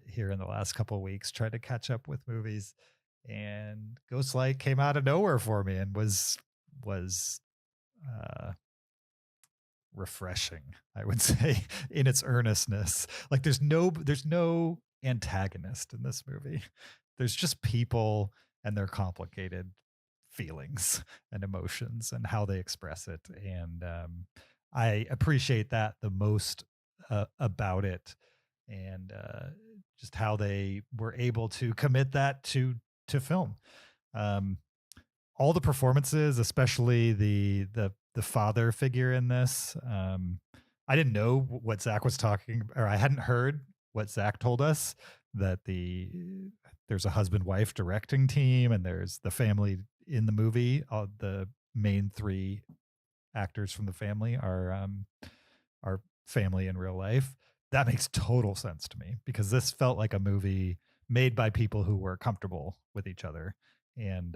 here in the last couple of weeks, tried to catch up with movies, and Ghostlight came out of nowhere for me and was refreshing, I would say, in its earnestness. Like there's no antagonist in this movie. There's just people and their complicated feelings and emotions and how they express it. And I appreciate that the most about it, and just how they were able to commit that to film. all the performances, especially the father figure in this. I didn't know what Zach was talking, or I hadn't heard what Zach told us, that there's a husband-wife directing team and there's the family in the movie. The main three actors from the family are family in real life. That makes total sense to me, because this felt like a movie made by people who were comfortable with each other. And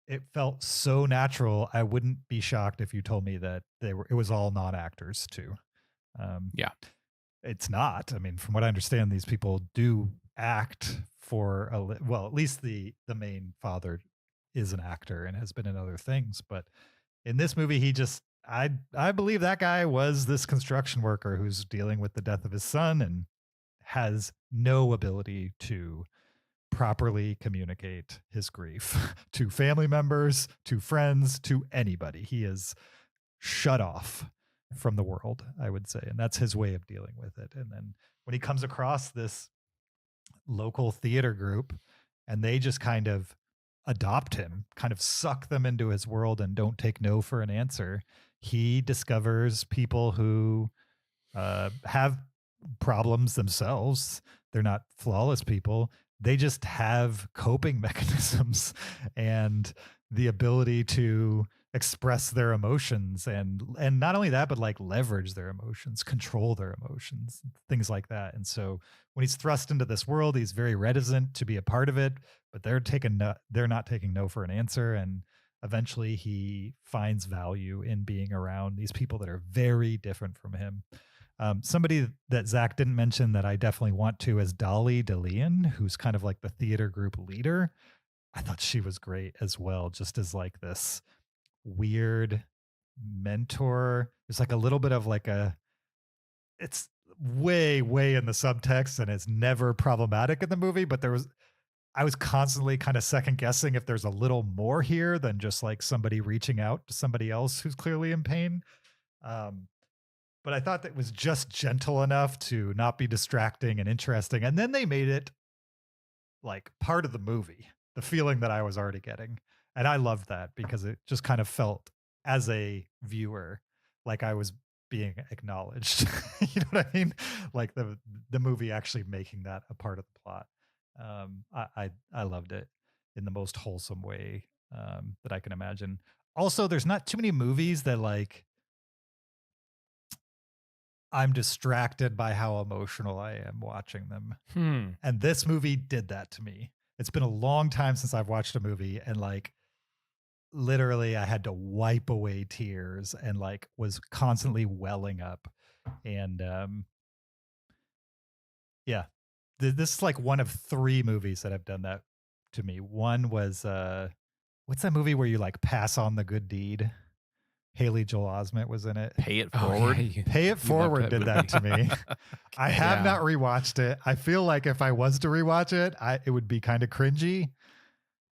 it felt so natural. I wouldn't be shocked if you told me that it was all non-actors too. Yeah. It's not. I mean, from what I understand, these people do act for well, at least the main father is an actor and has been in other things. But in this movie, he just, I believe that guy was this construction worker who's dealing with the death of his son and has no ability to properly communicate his grief to family members, to friends, to anybody. He is shut off from the world, I would say. And that's his way of dealing with it. And then when he comes across this local theater group and they just kind of adopt him, kind of suck them into his world and don't take no for an answer, he discovers people who have problems themselves. They're not flawless people. They just have coping mechanisms and the ability to express their emotions, and not only that, but like leverage their emotions, control their emotions, things like that. And so when he's thrust into this world, he's very reticent to be a part of it, but they're not taking no for an answer. And eventually he finds value in being around these people that are very different from him. Somebody that Zach didn't mention that I definitely want to is Dolly DeLeon, who's kind of like the theater group leader. I thought she was great as well, just as like this weird mentor. There's like a little bit of like it's way in the subtext and it's never problematic in the movie, but I was constantly kind of second guessing if there's a little more here than just like somebody reaching out to somebody else who's clearly in pain. But I thought that was just gentle enough to not be distracting and interesting. And then they made it like part of the movie, the feeling that I was already getting. And I loved that because it just kind of felt, as a viewer, like I was being acknowledged. You know what I mean? Like the movie actually making that a part of the plot. I loved it in the most wholesome way that I can imagine. Also, there's not too many movies that like I'm distracted by how emotional I am watching them. And this movie did that to me. It's been a long time since I've watched a movie and like literally I had to wipe away tears and like was constantly welling up. And yeah, this is like one of 3 movies that have done that to me. One was what's that movie where you like pass on the good deed? Haley Joel Osment was in it. Pay It Forward. Pay It Forward did that to me. I have not rewatched it. I feel like if I was to rewatch it, it would be kind of cringy,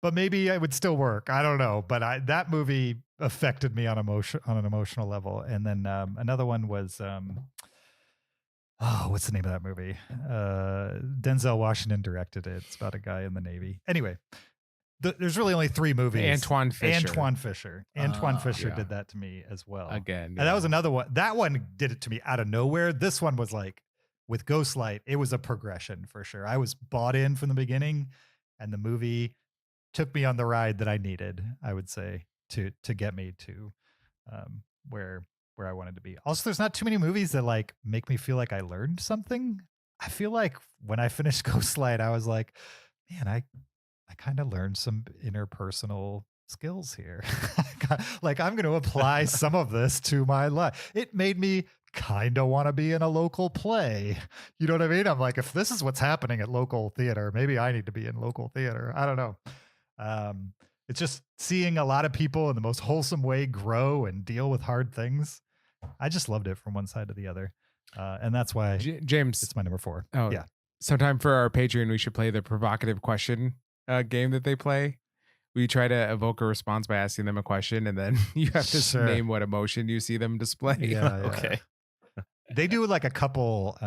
but maybe it would still work. I don't know. But that movie affected me on an emotional level. And then another one was what's the name of that movie? Denzel Washington directed it. It's about a guy in the Navy. Anyway. There's really only 3 movies. Antoine Fisher did that to me as well. Again. And that was another one. That one did it to me out of nowhere. This one was like, with Ghostlight, it was a progression for sure. I was bought in from the beginning, and the movie took me on the ride that I needed, I would say, to get me to where I wanted to be. Also, there's not too many movies that like make me feel like I learned something. I feel like when I finished Ghostlight, I was like, man, I kind of learned some interpersonal skills here. Like I'm going to apply some of this to my life. It made me kind of want to be in a local play. You know what I mean? I'm like, if this is what's happening at local theater, maybe I need to be in local theater. I don't know. It's just seeing a lot of people in the most wholesome way grow and deal with hard things. I just loved it from one side to the other. And that's why James, it's my number 4. Oh yeah. Sometime for our Patreon, we should play the provocative question game that they play. We try to evoke a response by asking them a question, and then you have to name what emotion you see them display. Yeah, okay. They do like a couple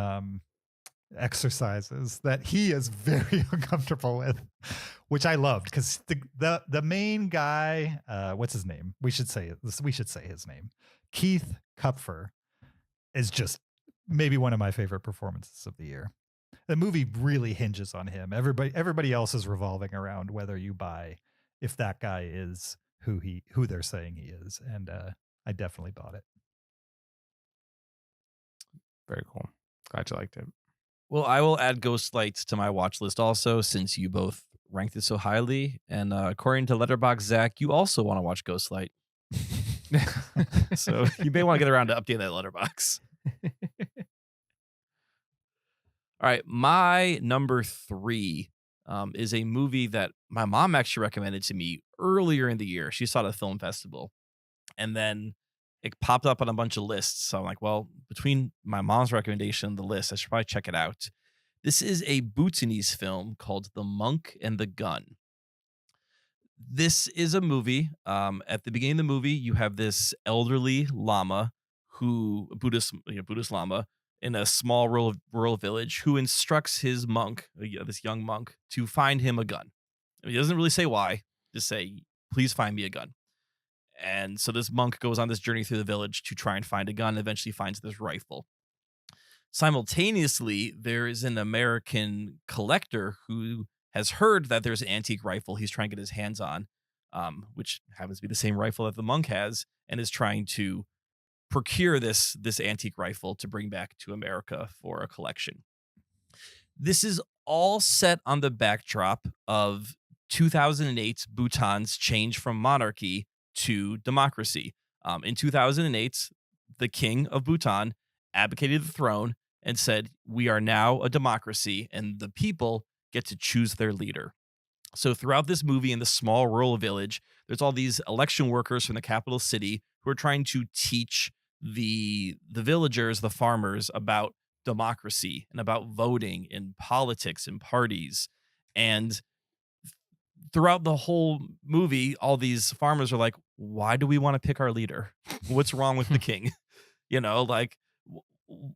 exercises that he is very uncomfortable with, which I loved because the main guy, what's his name? We should say his name. Keith Kupfer is just maybe one of my favorite performances of the year. The movie really hinges on him. Everybody else is revolving around whether you buy if that guy is who they're saying he is, and I definitely bought it. Very cool. Glad you liked it. Well, I will add Ghost Lights to my watch list also, since you both ranked it so highly. And according to Letterboxd, Zach, you also want to watch Ghost Light. So you may want to get around to update that letterbox. All right, my number 3 is a movie that my mom actually recommended to me earlier in the year. She saw it at a film festival, and then it popped up on a bunch of lists. So I'm like, well, between my mom's recommendation and the list, I should probably check it out. This is a Bhutanese film called The Monk and the Gun. This is a movie. At the beginning of the movie, you have this elderly lama, Buddhist lama, in a small rural village, who instructs his monk, this young monk, to find him a gun. He doesn't really say why, just say, please find me a gun. And so this monk goes on this journey through the village to try and find a gun, and eventually finds this rifle. Simultaneously, there is an American collector who has heard that there's an antique rifle he's trying to get his hands on, which happens to be the same rifle that the monk has, and is trying to procure this antique rifle to bring back to America for a collection. This is all set on the backdrop of 2008 Bhutan's change from monarchy to democracy. In 2008, the king of Bhutan abdicated the throne and said, we are now a democracy and the people get to choose their leader. So throughout this movie in the small rural village, there's all these election workers from the capital city who are trying to teach the villagers, the farmers, about democracy and about voting and politics and parties. And throughout the whole movie, all these farmers are like, why do we want to pick our leader? What's wrong with the king? Like,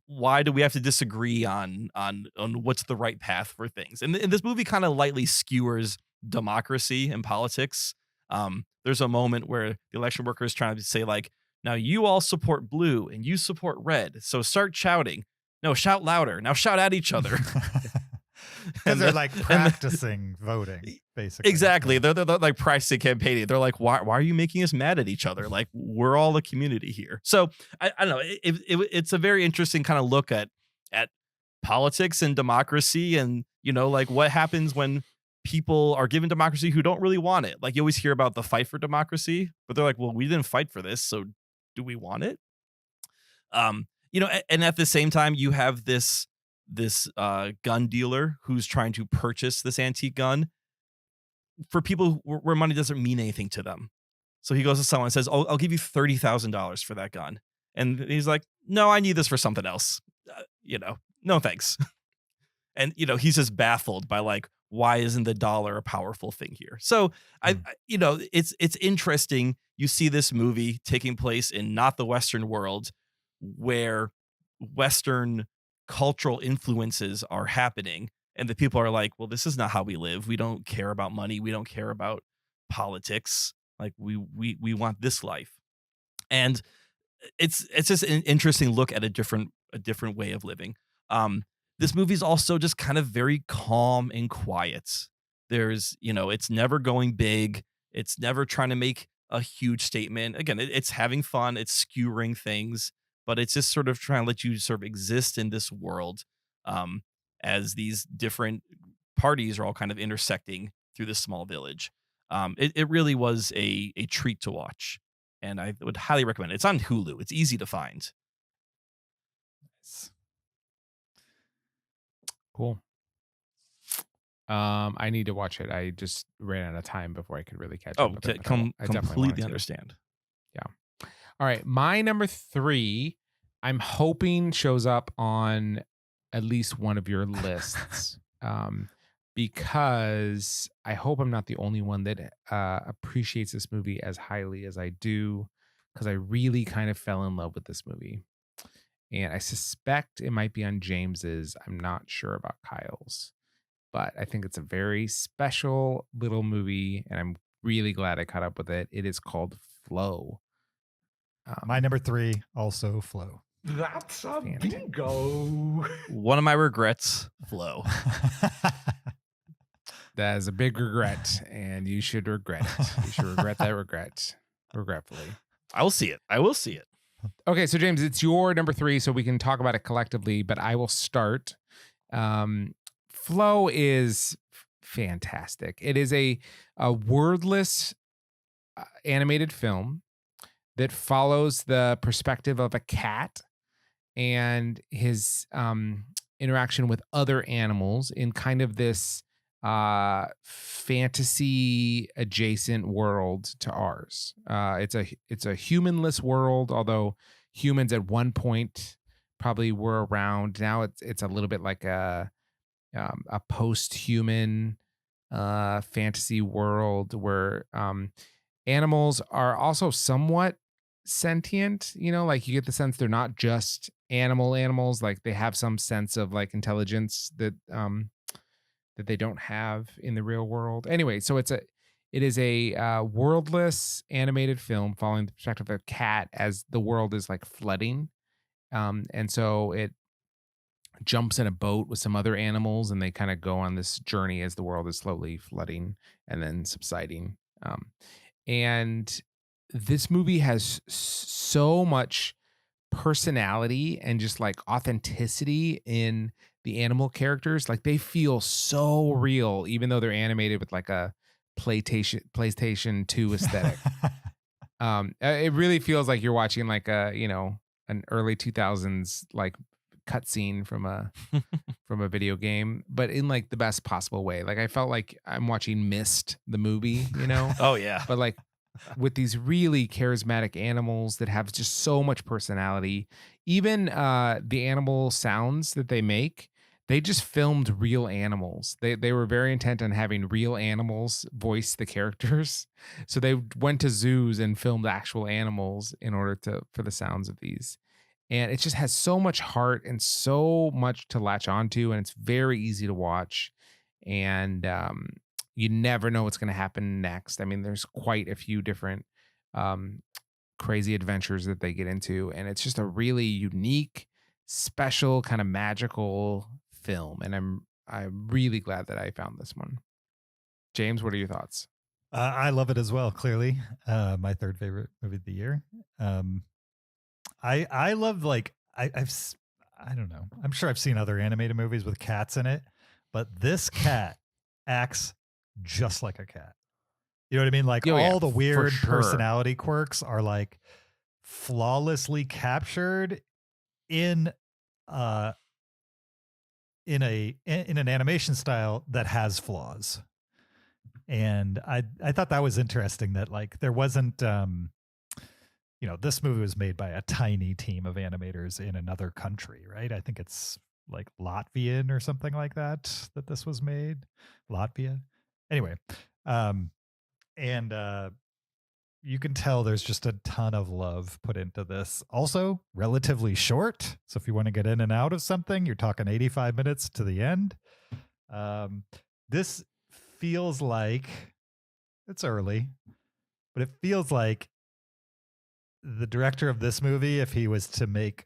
why do we have to disagree on what's the right path for things? And this movie kind of lightly skewers democracy and politics. There's a moment where the election worker is trying to say, like, now you all support blue and you support red, so start shouting. No, shout louder. Now shout at each other. Because they're like practicing voting, basically. Exactly. They're like practicing campaigning. They're like, why are you making us mad at each other? Like, we're all a community here. So I don't know. It's a very interesting kind of look at politics and democracy, and like what happens when people are given democracy who don't really want it. Like, you always hear about the fight for democracy, but they're like, well, we didn't fight for this, so do we want it? And at the same time, you have this gun dealer who's trying to purchase this antique gun for people where money doesn't mean anything to them. So he goes to someone and says, I'll give you $30,000 for that gun. And he's like, no, I need this for something else. No, thanks. And, he's just baffled by, like, why isn't the dollar a powerful thing here? So it's interesting. You see this movie taking place in not the Western world, where Western cultural influences are happening, and the people are like, well, this is not how we live. We don't care about money. We don't care about politics. Like, we want this life. And it's just an interesting look at a different way of living. This movie's also just kind of very calm and quiet. There's, it's never going big. It's never trying to make a huge statement. Again, it's having fun. It's skewering things, but it's just sort of trying to let you sort of exist in this world, as these different parties are all kind of intersecting through this small village. It really was a treat to watch, and I would highly recommend it. It's on Hulu. It's easy to find. Nice. Cool. I need to watch it. I just ran out of time before I could really catch up. I completely understand. Yeah. All right. My number 3, I'm hoping shows up on at least one of your lists, because I hope I'm not the only one that appreciates this movie as highly as I do, because I really kind of fell in love with this movie. and I suspect it might be on James's. I'm not sure about Kyle's, but I think it's a very special little movie, and I'm really glad I caught up with it. It is called Flow. My number 3, also Flow. That's a Fantastic. bingo. One of my regrets, Flow. That is a big regret, and you should regret it. You should regret that regretfully. I will see it. I will see it. Okay, so James, it's your number 3, so we can talk about it collectively, but I will start. Flow is fantastic. It is a wordless animated film that follows the perspective of a cat and his interaction with other animals in kind of this fantasy adjacent world to ours. It's a humanless world, although humans at one point probably were around. Now it's a little bit like a post-human fantasy world where animals are also somewhat sentient. You know, like you get the sense they're not just animals. Like they have some sense of like intelligence that they don't have in the real world. Anyway, so it is a worldless animated film following the perspective of a cat as the world is like flooding. And so it jumps in a boat with some other animals, and they kind of go on this journey as the world is slowly flooding and then subsiding. And this movie has so much personality and just like authenticity in the animal characters. Like they feel so real, even though they're animated with like a PlayStation 2 aesthetic. It really feels like you're watching like an early 2000s like cutscene from a video game, but in like the best possible way. Like I felt like I'm watching Myst, the movie, you know? Oh yeah. But like with these really charismatic animals that have just so much personality. Even the animal sounds that they make, they just filmed real animals. They were very intent on having real animals voice the characters. So they went to zoos and filmed actual animals in order for the sounds of these. And it just has so much heart and so much to latch onto, and it's very easy to watch. And you never know what's going to happen next. I mean, there's quite a few different crazy adventures that they get into, and it's just a really unique, special, kind of magical film. And I'm really glad that I found this one. James, what are your thoughts? I love it as well. Clearly, my 3rd favorite movie of the year. I love like I don't know. I'm sure I've seen other animated movies with cats in it, but this cat acts just like a cat. You know what I mean? Like all the weird personality quirks are like flawlessly captured in an animation style that has flaws. And I thought that was interesting that like there wasn't this movie was made by a tiny team of animators in another country, right? I think it's like Latvian or something like that this was made. Latvia. Anyway, and you can tell there's just a ton of love put into this. Also, relatively short. So if you want to get in and out of something, you're talking 85 minutes to the end. This feels like it's early, but it feels like the director of this movie, if he was to make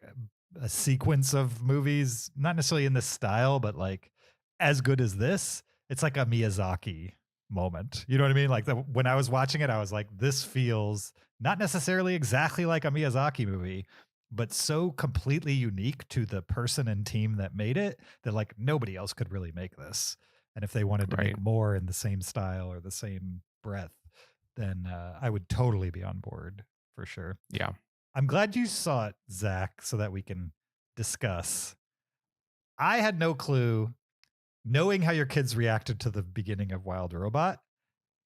a sequence of movies, not necessarily in this style, but like as good as this, it's like a Miyazaki moment. You know what I mean? Like when I was watching it, I was like, this feels not necessarily exactly like a Miyazaki movie, but so completely unique to the person and team that made it that like nobody else could really make this. And if they wanted to make more in the same style or the same breadth, then I would totally be on board for sure. Yeah. I'm glad you saw it, Zach, so that we can discuss. I had no clue. Knowing how your kids reacted to the beginning of Wild Robot,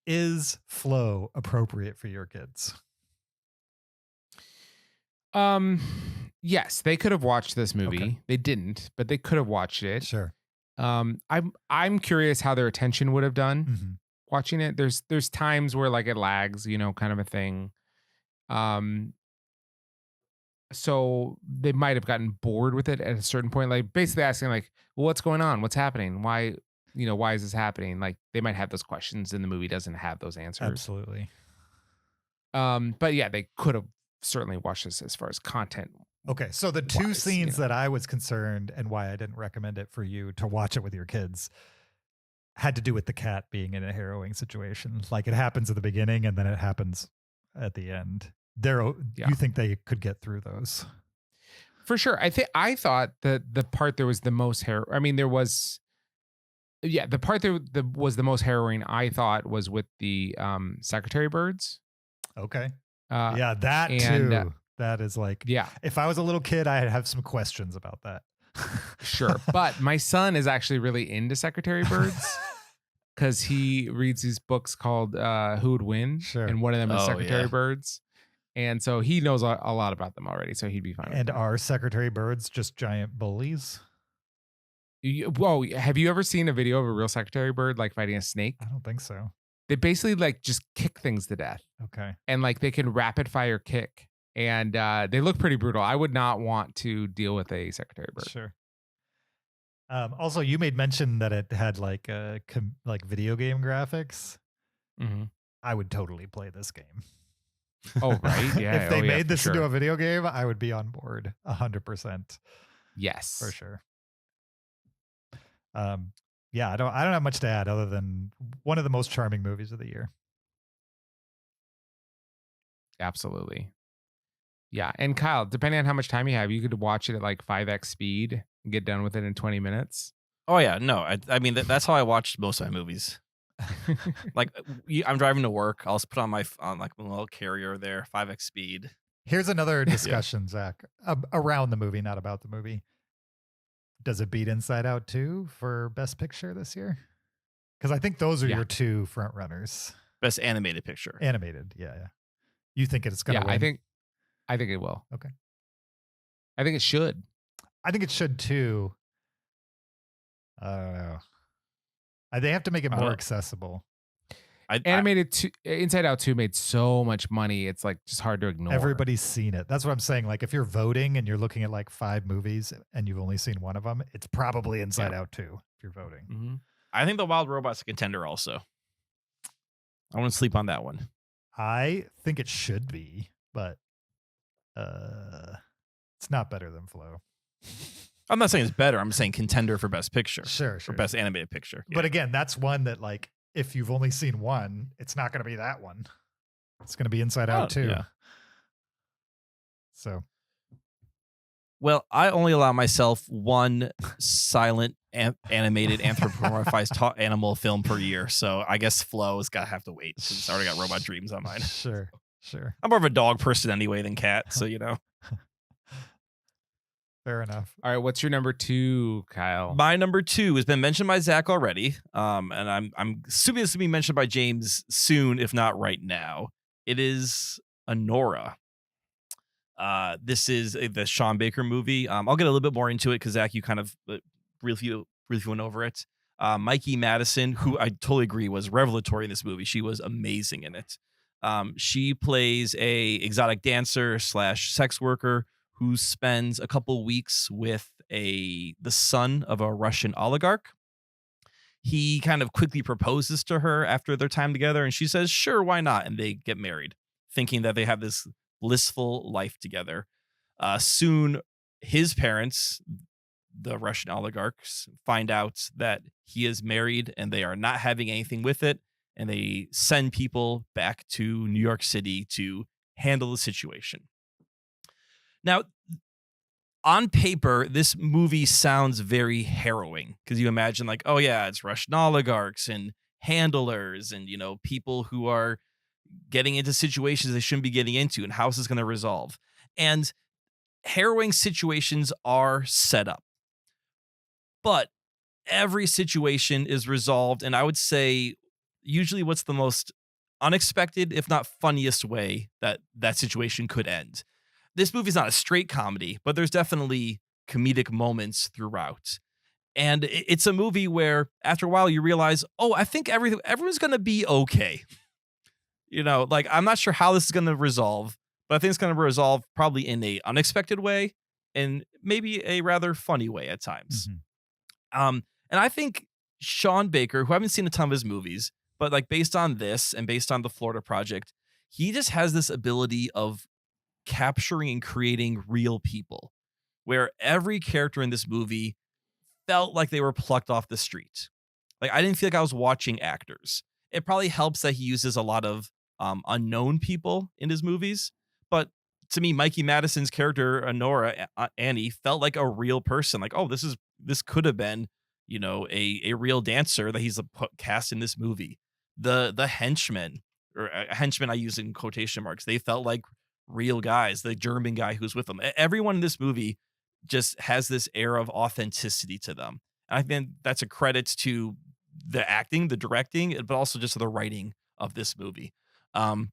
is Flow appropriate for your kids? Yes, they could have watched this movie. Okay. They didn't, but they could have watched it. Sure. I'm curious how their attention would have done Mm-hmm. watching it. There's times where like it lags, kind of a thing. so they might have gotten bored with it at a certain point, like basically asking like, well, what's going on? What's happening? Why is this happening? Like they might have those questions and the movie doesn't have those answers. Absolutely. But yeah, they could have certainly watched this as far as content. Okay, so the two Wise, scenes that I was concerned and why I didn't recommend it for you to watch it with your kids had to do with the cat being in a harrowing situation. Like it happens at the beginning and then it happens at the end. You think they could get through those? For sure. I thought that the part there was the most the part that was the most harrowing I thought was with the secretary birds. Okay. Yeah, that too. That is like, yeah. If I was a little kid, I'd have some questions about that. Sure. But my son is actually really into secretary birds because he reads these books called Who Would Win? Sure. And one of them is secretary yeah. birds. And so he knows a lot about them already. So he'd be fine. And are secretary birds just giant bullies? Whoa. Have you ever seen a video of a real secretary bird like fighting a snake? I don't think so. They basically like just kick things to death. Okay. And like they can rapid fire kick. And they look pretty brutal. I would not want to deal with a secretary bird. Sure. Also, you made mention that it had like video game graphics. Mm-hmm. I would totally play this game. Oh, right. Yeah. If they made this sure. into a video game, I would be on board 100%. Yes. For sure. Yeah, I don't have much to add other than one of the most charming movies of the year. Absolutely. Yeah. And Kyle, depending on how much time you have, you could watch it at like 5x speed and get done with it in 20 minutes. Oh yeah, no. I mean that's how I watched most of my movies. Like I'm driving to work, I'll just put on my little carrier there, 5x speed. Here's another discussion, Zach, around the movie, not about the movie. Does it beat Inside Out 2 for Best Picture this year? Because I think those are your two front runners. Best animated picture. Animated, yeah. You think it's going to win? I think it will. Okay. I think it should. I think it should too. I don't know. They have to make it more accessible. Inside Out 2 made so much money. It's like just hard to ignore. Everybody's seen it. That's what I'm saying. Like if you're voting and you're looking at like 5 movies and you've only seen one of them, it's probably Inside Out 2 if you're voting. Mm-hmm. I think The Wild Robot's a contender also. I want to sleep on that one. I think it should be, but it's not better than Flow. I'm not saying it's better. I'm saying contender for Best Picture. Sure. For Best Animated Picture. Yeah. But again, that's one that like if you've only seen one, it's not going to be that one. It's going to be Inside Out 2. Yeah. So. Well, I only allow myself one silent animated anthropomorphized animal film per year. So I guess Flow has got to have to wait since I already got Robot Dreams on mine. Sure. I'm more of a dog person anyway than cat. So, Fair enough. All right. What's your number 2, Kyle? My number 2 has been mentioned by Zach already. And I'm assuming this will be mentioned by James soon, if not right now. It is Anora. This is the Sean Baker movie. I'll get a little bit more into it because Zach, you kind of really went over it. Mikey Madison, who I totally agree was revelatory in this movie. She was amazing in it. She plays a exotic dancer / sex worker who spends a couple weeks with the son of a Russian oligarch. He kind of quickly proposes to her after their time together, and she says, sure, why not? And they get married, thinking that they have this blissful life together. Soon, his parents, the Russian oligarchs, find out that he is married and they are not having anything with it, and they send people back to New York City to handle the situation. Now, on paper, this movie sounds very harrowing because you imagine like, oh yeah, it's Russian oligarchs and handlers and, people who are getting into situations they shouldn't be getting into, and how is this going to resolve? And harrowing situations are set up. But every situation is resolved, and I would say usually what's the most unexpected, if not funniest way that situation could end. This movie's not a straight comedy, but there's definitely comedic moments throughout. And it's a movie where after a while you realize, oh, I think everyone's going to be okay. I'm not sure how this is going to resolve, but but I think it's going to resolve probably in a unexpected way and maybe a rather funny way at times. And I think Sean Baker, who I haven't seen a ton of his movies, but like based on this and based on the Florida Project, he just has this ability of capturing and creating real people, where every character in this movie felt like they were plucked off the street. Like I didn't feel like I was watching actors. It probably helps that he uses a lot of unknown people in his movies, but to me, Mikey Madison's character, Honora Annie, felt like a real person. Like, oh, this could have been, you know, a real dancer that he's cast in this movie. The henchmen, or henchmen I use in quotation marks, they felt like real guys. The German guy who's with them. Everyone in this movie just has this air of authenticity to them. And I think that's a credit to the acting, the directing, but also just the writing of this movie. And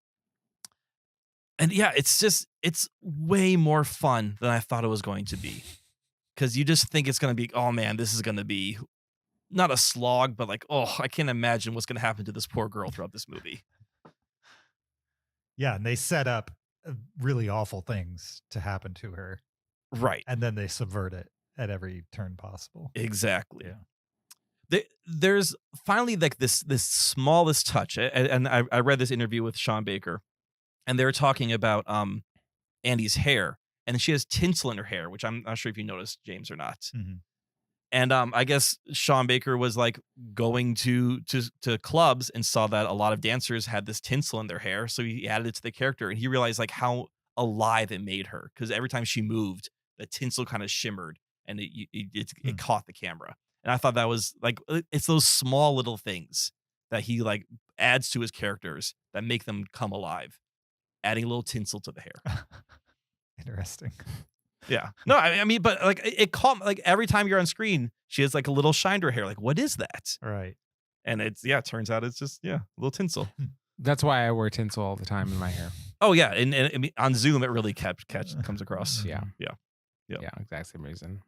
yeah, it's way more fun than I thought it was going to be. Because you just think it's going to be, oh man, this is going to be not a slog, but like, oh, I can't imagine what's going to happen to this poor girl throughout this movie. Yeah, and they set up really awful things to happen to her. Right. And then they subvert it at every turn possible. Exactly. Yeah. There's finally like this smallest touch. And I read this interview with Sean Baker, and they were talking about Andy's hair. And she has tinsel in her hair, which I'm not sure if you noticed, James, or not. Mm-hmm. And I guess Sean Baker was like going to clubs and saw that a lot of dancers had this tinsel in their hair. So he added it to the character, and he realized like how alive it made her, because every time she moved, the tinsel kind of shimmered and it caught the camera. And I thought that was like, it's those small little things that he like adds to his characters that make them come alive, adding a little tinsel to the hair. Interesting. Yeah. No, I mean, but like it caught, like every time you're on screen, she has like a little shine to her hair. Like, what is that? Right. And it turns out it's just, a little tinsel. That's why I wear tinsel all the time in my hair. Oh yeah. And I mean, on Zoom, it really comes across. Yeah. Yeah. Yeah, exact same reason.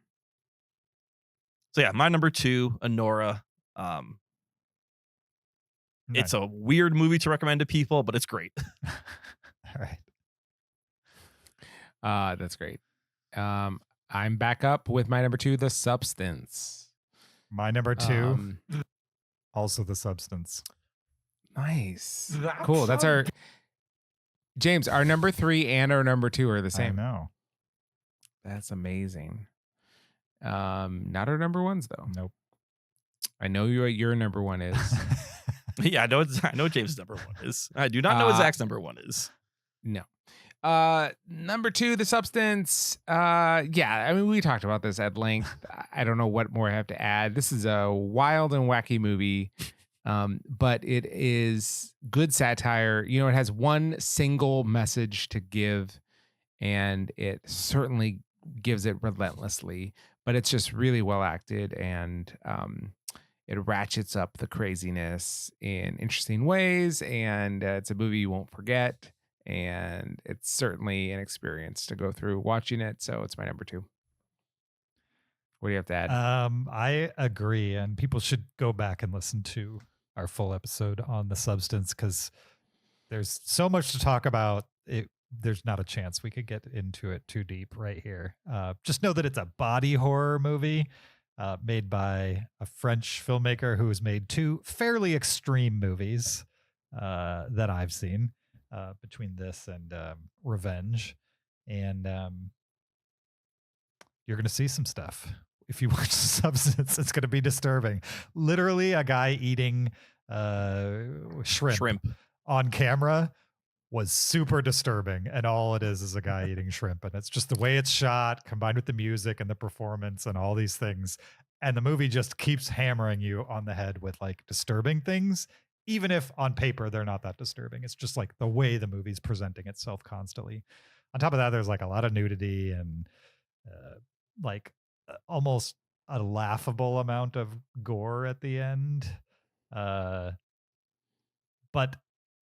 So yeah, my number 2, Honora. It's a weird movie to recommend to people, but it's great. All right. That's great. I'm back up with my number 2, The Substance. My number 2, also The Substance. Nice. Cool. That's our James. Our number 3 and our number 2 are the same. I know. That's amazing. Not our number 1s though. Nope. I know your number 1 is. Yeah, I know James' number 1 is. I do not know what Zach's number 1 is. No. Number 2, The Substance. Yeah, I mean, we talked about this at length. I don't know what more I have to add. This is a wild and wacky movie, but it is good satire. You know, it has one single message to give, and it certainly gives it relentlessly, but it's just really well acted, and it ratchets up the craziness in interesting ways, and it's a movie you won't forget. And it's certainly an experience to go through watching it. So it's my number 2. What do you have to add? I agree. And people should go back and listen to our full episode on The Substance, because there's so much to talk about. There's not a chance we could get into it too deep right here. Just know that it's a body horror movie made by a French filmmaker who has made 2 fairly extreme movies that I've seen. Between this and Revenge, and you're going to see some stuff. If you watch The Substance, it's going to be disturbing. Literally, a guy eating shrimp on camera was super disturbing, and all it is a guy eating shrimp, and it's just the way it's shot, combined with the music and the performance and all these things, and the movie just keeps hammering you on the head with like disturbing things. Even if on paper they're not that disturbing. It's just like the way the movie's presenting itself constantly. On top of that, there's like a lot of nudity and almost a laughable amount of gore at the end. But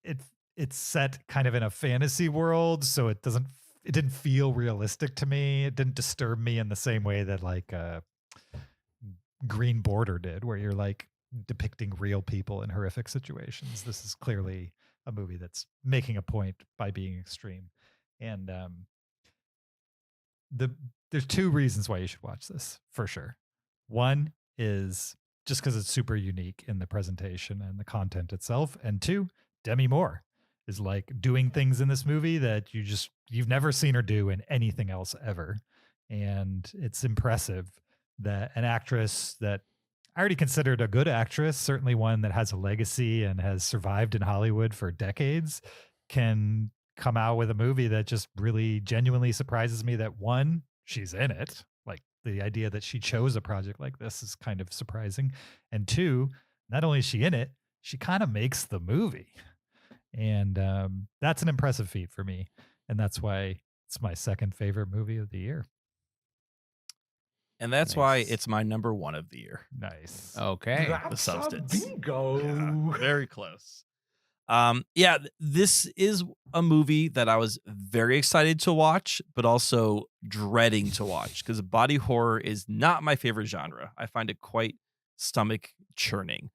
it's set kind of in a fantasy world, so it didn't feel realistic to me. It didn't disturb me in the same way that like Green Border did, where you're like depicting real people in horrific situations. This is clearly a movie that's making a point by being extreme. And there's two reasons why you should watch this for sure. One is just because it's super unique in the presentation and the content itself, and two, Demi Moore is like doing things in this movie that you've never seen her do in anything else ever. And it's impressive that an actress that I already considered a good actress, certainly one that has a legacy and has survived in Hollywood for decades, can come out with a movie that just really genuinely surprises me. That one, she's in it. Like the idea that she chose a project like this is kind of surprising. And two, not only is she in it, she kind of makes the movie. And that's an impressive feat for me. And that's why it's my second favorite movie of the year. And that's why it's my number one of the year. Nice. Okay. The substance. Bingo. Yeah, very close. This is a movie that I was very excited to watch, but also dreading to watch because body horror is not my favorite genre. I find it quite stomach churning.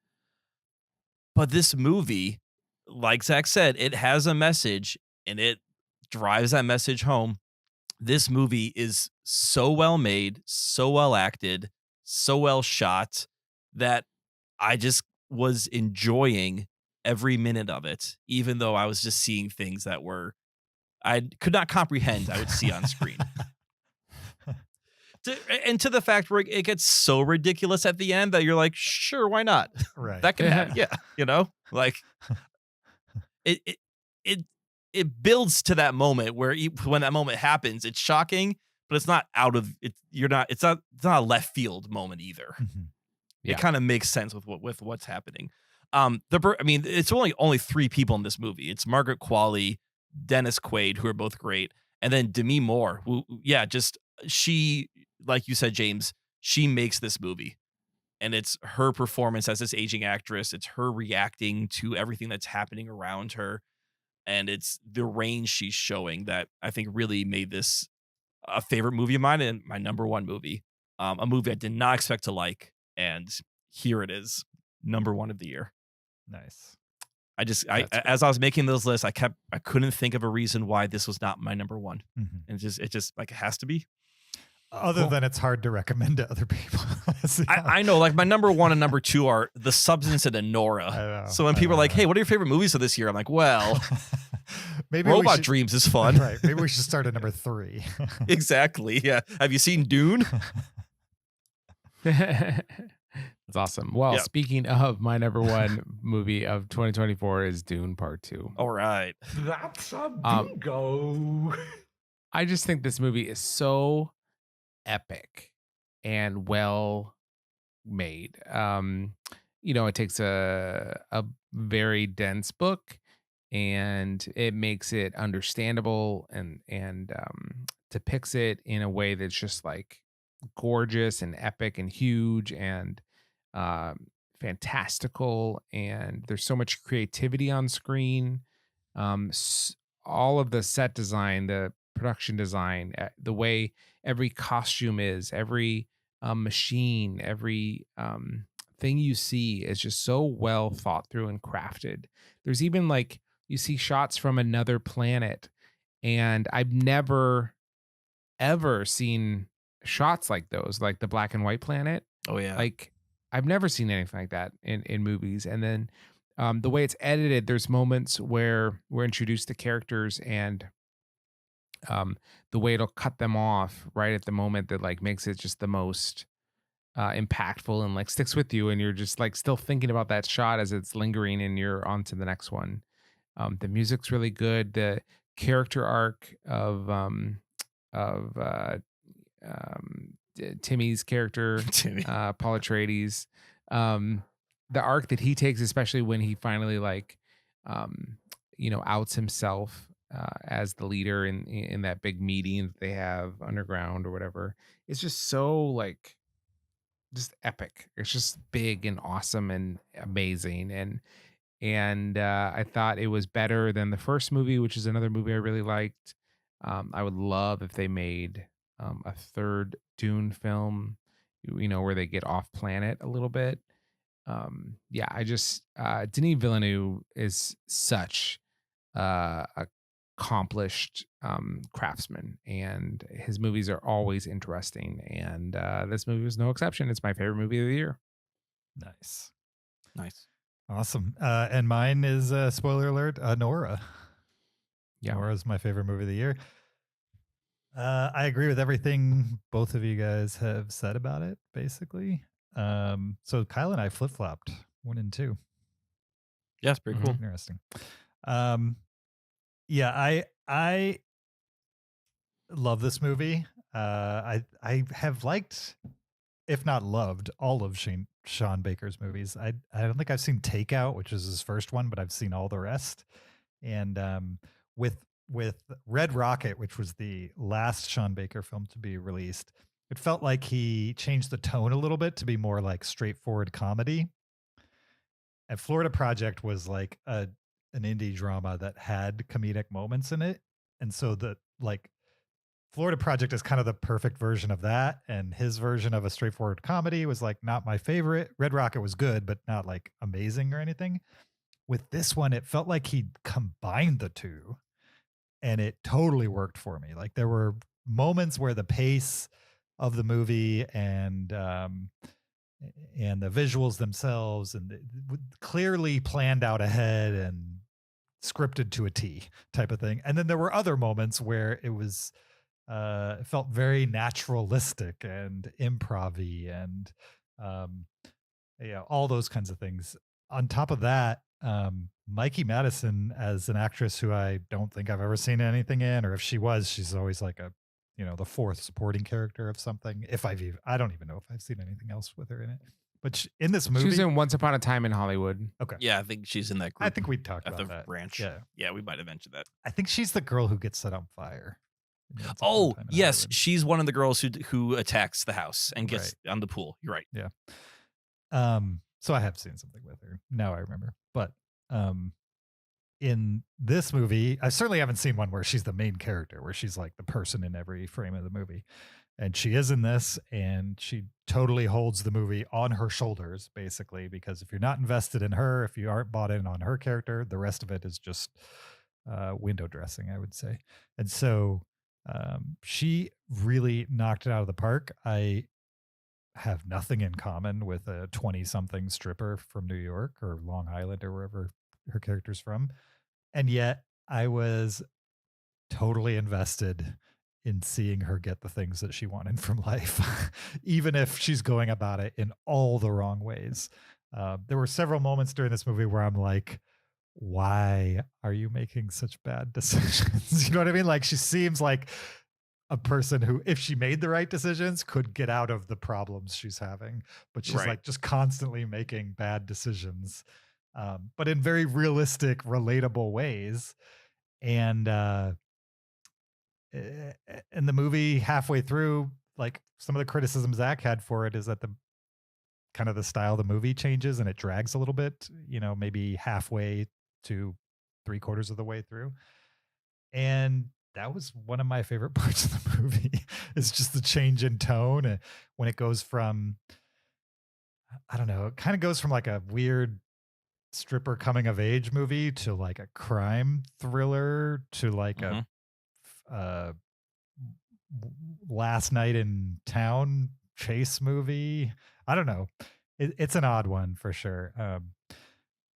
But this movie, like Zach said, it has a message and it drives that message home. This movie is so well made, so well acted, so well shot that I just was enjoying every minute of it, even though I was just seeing things that I could not comprehend I would see on screen. And to the fact where it gets so ridiculous at the end that you're like, sure, why not? Right. That can happen. Yeah. Like it builds to that moment where when that moment happens, it's shocking, but it's not out of it. It's not a left field moment either. Mm-hmm. Yeah. It kind of makes sense with what's happening. It's only three people in this movie. It's Margaret Qualley, Dennis Quaid, who are both great, and then Demi Moore, who, she, like you said, James, she makes this movie. And it's her performance as this aging actress. It's her reacting to everything that's happening around her. And it's the range she's showing that I think really made this a favorite movie of mine and my number one movie. A movie I did not expect to like. And here it is, number one of the year. Nice. As I was making those lists, I couldn't think of a reason why this was not my number one. Mm-hmm. And it just like, it has to be. Other than it's hard to recommend to other people. I know, like my number one and number two are The Substance and Anora. So when people are like, hey, what are your favorite movies of this year? I'm like, well, maybe Robot Dreams is fun. Right. Maybe we should start at number 3. Exactly. Yeah. Have you seen Dune? That's awesome. Well, speaking of my number one movie of 2024 is Dune Part 2. All right. That's a bingo. I just think this movie is so epic and well made. It takes a very dense book and it makes it understandable and depicts it in a way that's just like gorgeous and epic and huge and fantastical, and there's so much creativity on screen. All of the set design, the production design, the way every costume is, every machine, every thing you see is just so well thought through and crafted. There's even like you see shots from another planet, and I've never ever seen shots like those, like the black and white planet. Oh yeah. Like I've never seen anything like that in movies. And then the way it's edited, there's moments where we're introduced to characters and the way it'll cut them off right at the moment that like makes it just the most impactful and like sticks with you, and you're just like still thinking about that shot as it's lingering and you're on to the next one. The music's really good. The character arc of Timmy's character, Paul Atreides, the arc that he takes, especially when he finally like outs himself as the leader in that big meeting that they have underground or whatever. It's just so like just epic. It's just big and awesome and amazing. And I thought it was better than the first movie, which is another movie I really liked. I would love if they made a third Dune film, where they get off planet a little bit. Denis Villeneuve is such a accomplished craftsman, and his movies are always interesting. And this movie was no exception. It's my favorite movie of the year. Nice. Nice. Awesome. And mine is, spoiler alert, Nora. Yeah. Nora's my favorite movie of the year. I agree with everything both of you guys have said about it, basically. So Kyle and I flip-flopped 1 and 2. Yeah, it's pretty cool. Interesting. Yeah, I love this movie. I have liked, if not loved, all of Sean Baker's movies. I don't think I've seen Takeout, which is his first one, but I've seen all the rest. And with Red Rocket, which was the last Sean Baker film to be released, it felt like he changed the tone a little bit to be more like straightforward comedy. And Florida Project was like an indie drama that had comedic moments in it. And so the like Florida Project is kind of the perfect version of that. And his version of a straightforward comedy was like not my favorite. Red Rocket was good, but not like amazing or anything. With this one, it felt like he combined the two, and it totally worked for me. Like there were moments where the pace of the movie and the visuals themselves and clearly planned out ahead and scripted to a T type of thing. And then there were other moments where it was it felt very naturalistic and improv-y and all those kinds of things. On top of that, Mikey Madison as an actress who I don't think I've ever seen anything in, or if she was, she's always like a, the fourth supporting character of something. I don't even know if I've seen anything else with her in it. But in this movie, She was in Once Upon a Time in Hollywood. Okay. Yeah, I think she's in that group. I think we talked at about the that. ranch. Yeah. We might have mentioned that. I think she's the girl who gets set on fire. Oh, yes. She's one of the girls who attacks the house and gets Right. on the pool. You're right. Yeah. So I have seen something with her. Now I remember. But in this movie, I certainly haven't seen one where she's the main character, where she's like the person in every frame of the movie. And she is in this, and she totally holds the movie on her shoulders, basically, because if you're not invested in her, if you aren't bought in on her character, the rest of it is just window dressing, I would say. And so she really knocked it out of the park. I have nothing in common with a 20-something stripper from New York or Long Island or wherever her character's from. And yet I was totally invested in seeing her get the things that she wanted from life, even if she's going about it in all the wrong ways. There were several moments during this movie where I'm like, why are you making such bad decisions? You know what I mean? Like, she seems like a person who, if she made the right decisions, could get out of the problems she's having, but she's like just constantly making bad decisions, but in very realistic, relatable ways. And in the movie, halfway through, like some of the criticism Zach had for it is that the kind of the style of the movie changes and it drags a little bit, maybe halfway to 3/4 of the way through. And that was one of my favorite parts of the movie. It's just the change in tone when it goes from, I don't know, it kind of goes from like a weird stripper coming of age movie to like a crime thriller to like a last night in town chase movie. I don't know. It's an odd one for sure.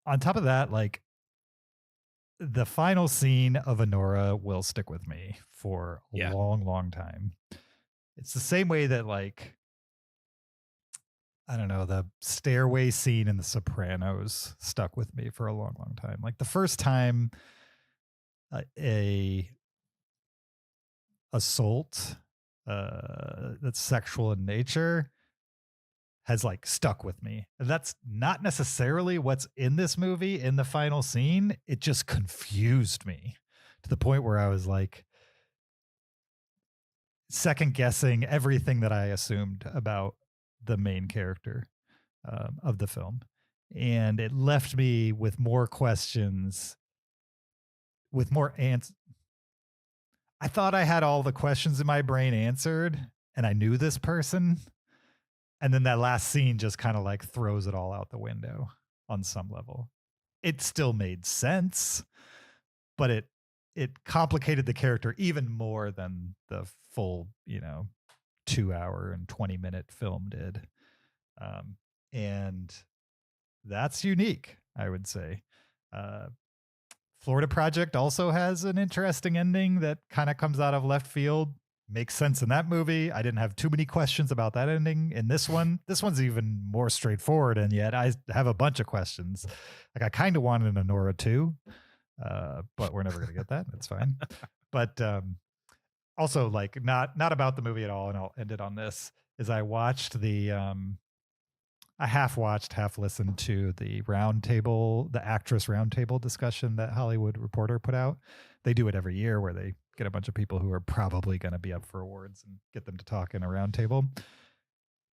On top of that, like the final scene of Honora will stick with me for a long, long time. It's the same way that, like, I don't know, the stairway scene in The Sopranos stuck with me for a long, long time. Like the first time a assault that's sexual in nature has like stuck with me. And that's not necessarily what's in this movie in the final scene. It just confused me to the point where I was like second guessing everything that I assumed about the main character of the film. And it left me with more questions, with more answers. I thought I had all the questions in my brain answered and I knew this person. And then that last scene just kind of like throws it all out the window on some level. It still made sense, but it complicated the character even more than the full, 2-hour and 20-minute film did. And that's unique, I would say. Florida Project also has an interesting ending that kind of comes out of left field. Makes sense in that movie. I didn't have too many questions about that ending. In this one's even more straightforward, and yet I have a bunch of questions. Like, I kind of wanted an Honora too, but we're never going to get that. That's fine. But also, like, not about the movie at all, and I'll end it on this, is I watched I half watched, half listened to the actress roundtable discussion that Hollywood Reporter put out. They do it every year where they get a bunch of people who are probably going to be up for awards and get them to talk in a roundtable.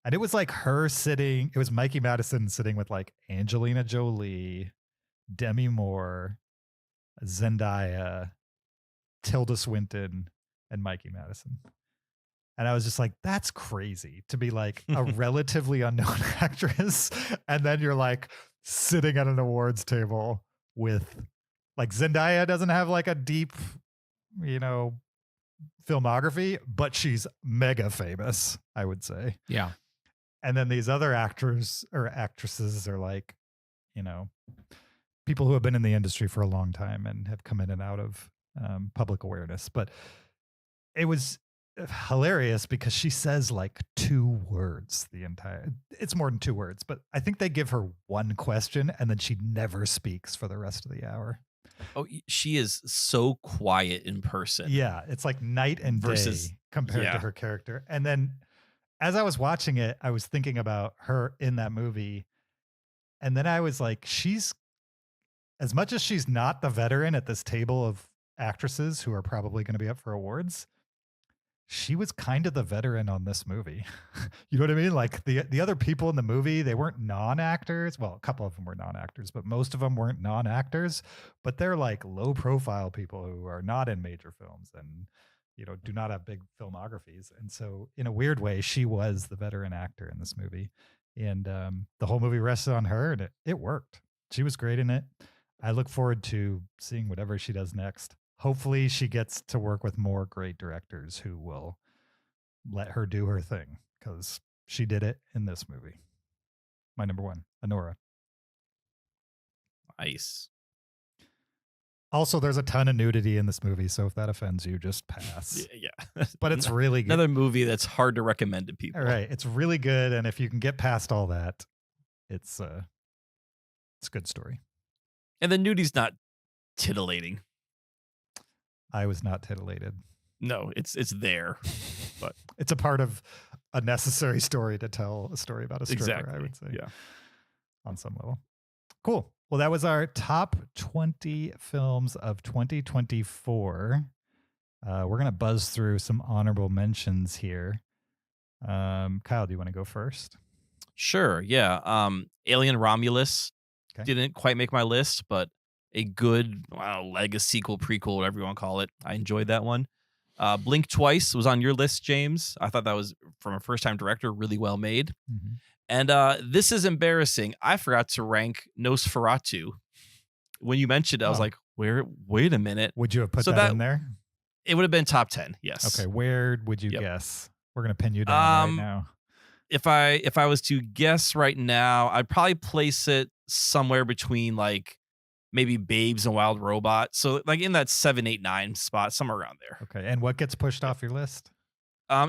And it was like it was Mikey Madison sitting with like Angelina Jolie, Demi Moore, Zendaya, Tilda Swinton, and Mikey Madison. And I was just like, that's crazy to be like a relatively unknown actress. And then you're like sitting at an awards table with, like, Zendaya doesn't have like a deep, filmography, but she's mega famous, I would say. Yeah. And then these other actors or actresses are like, people who have been in the industry for a long time and have come in and out of public awareness. But it was hilarious because she says like 2 words it's more than 2 words, but I think they give her one question and then she never speaks for the rest of the hour. Oh, she is so quiet in person. Yeah, it's like night and day compared to her character. And then as I was watching it, I was thinking about her in that movie, and then I was like, she's, as much as she's not the veteran at this table of actresses who are probably going to be up for awards, she was kind of the veteran on this movie. You know what I mean? Like the other people in the movie, they weren't non-actors. Well, a couple of them were non-actors, but most of them weren't non-actors. But they're like low-profile people who are not in major films and, do not have big filmographies. And so in a weird way, she was the veteran actor in this movie. And the whole movie rested on her, and it worked. She was great in it. I look forward to seeing whatever she does next. Hopefully she gets to work with more great directors who will let her do her thing, because she did it in this movie. My number 1, Honora. Nice. Also, there's a ton of nudity in this movie, so if that offends you, just pass. Yeah. But it's really good. Another movie that's hard to recommend to people. All right. It's really good, and if you can get past all that, it's a good story. And the nudity's not titillating. I was not titillated. No, it's there, but it's a part of a necessary story to tell a story about a stripper, exactly. I would say. Yeah. On some level. Cool. Well, that was our top 20 films of 2024. We're going to buzz through some honorable mentions here. Kyle, do you want to go first? Sure. Yeah. Alien Romulus didn't quite make my list, but a good legacy sequel, prequel, whatever you want to call it. I enjoyed that one. Blink Twice was on your list, James. I thought that was, from a first-time director, really well made. Mm-hmm. And this is embarrassing. I forgot to rank Nosferatu. When you mentioned it, I was like, wait a minute. Would you have put that in there? It would have been top 10, yes. Okay, where would you guess? We're going to pin you down right now. If I was to guess right now, I'd probably place it somewhere between like maybe Babes and Wild Robot. So like in that 7, 8, 9 spot, somewhere around there. Okay. And what gets pushed off your list?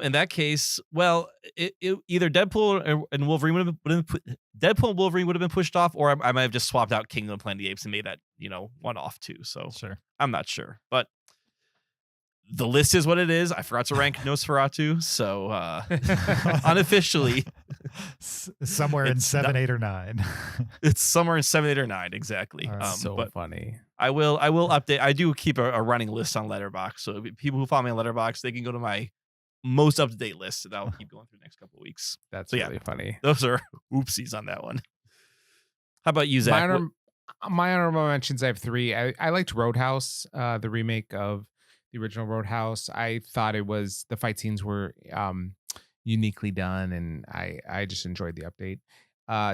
In that case, well, it either Deadpool and Wolverine would have been Deadpool and Wolverine would have been pushed off, or I might have just swapped out Kingdom of Planet of the Apes and made that, one off too. So sure. I'm not sure, but the list is what it is. I forgot to rank Nosferatu, so unofficially, somewhere in 7, 8, or 9. It's somewhere in 7, 8, or 9 exactly. Right. But funny. I will update. I do keep a running list on Letterboxd, so people who follow me on Letterboxd, they can go to my most up to date list, and that will keep going through the next couple of weeks. That's really funny. Those are oopsies on that one. How about you, Zach? My honorable mentions, I have 3. I liked Roadhouse, the remake of the original Roadhouse. I thought the fight scenes were uniquely done, and I just enjoyed the update.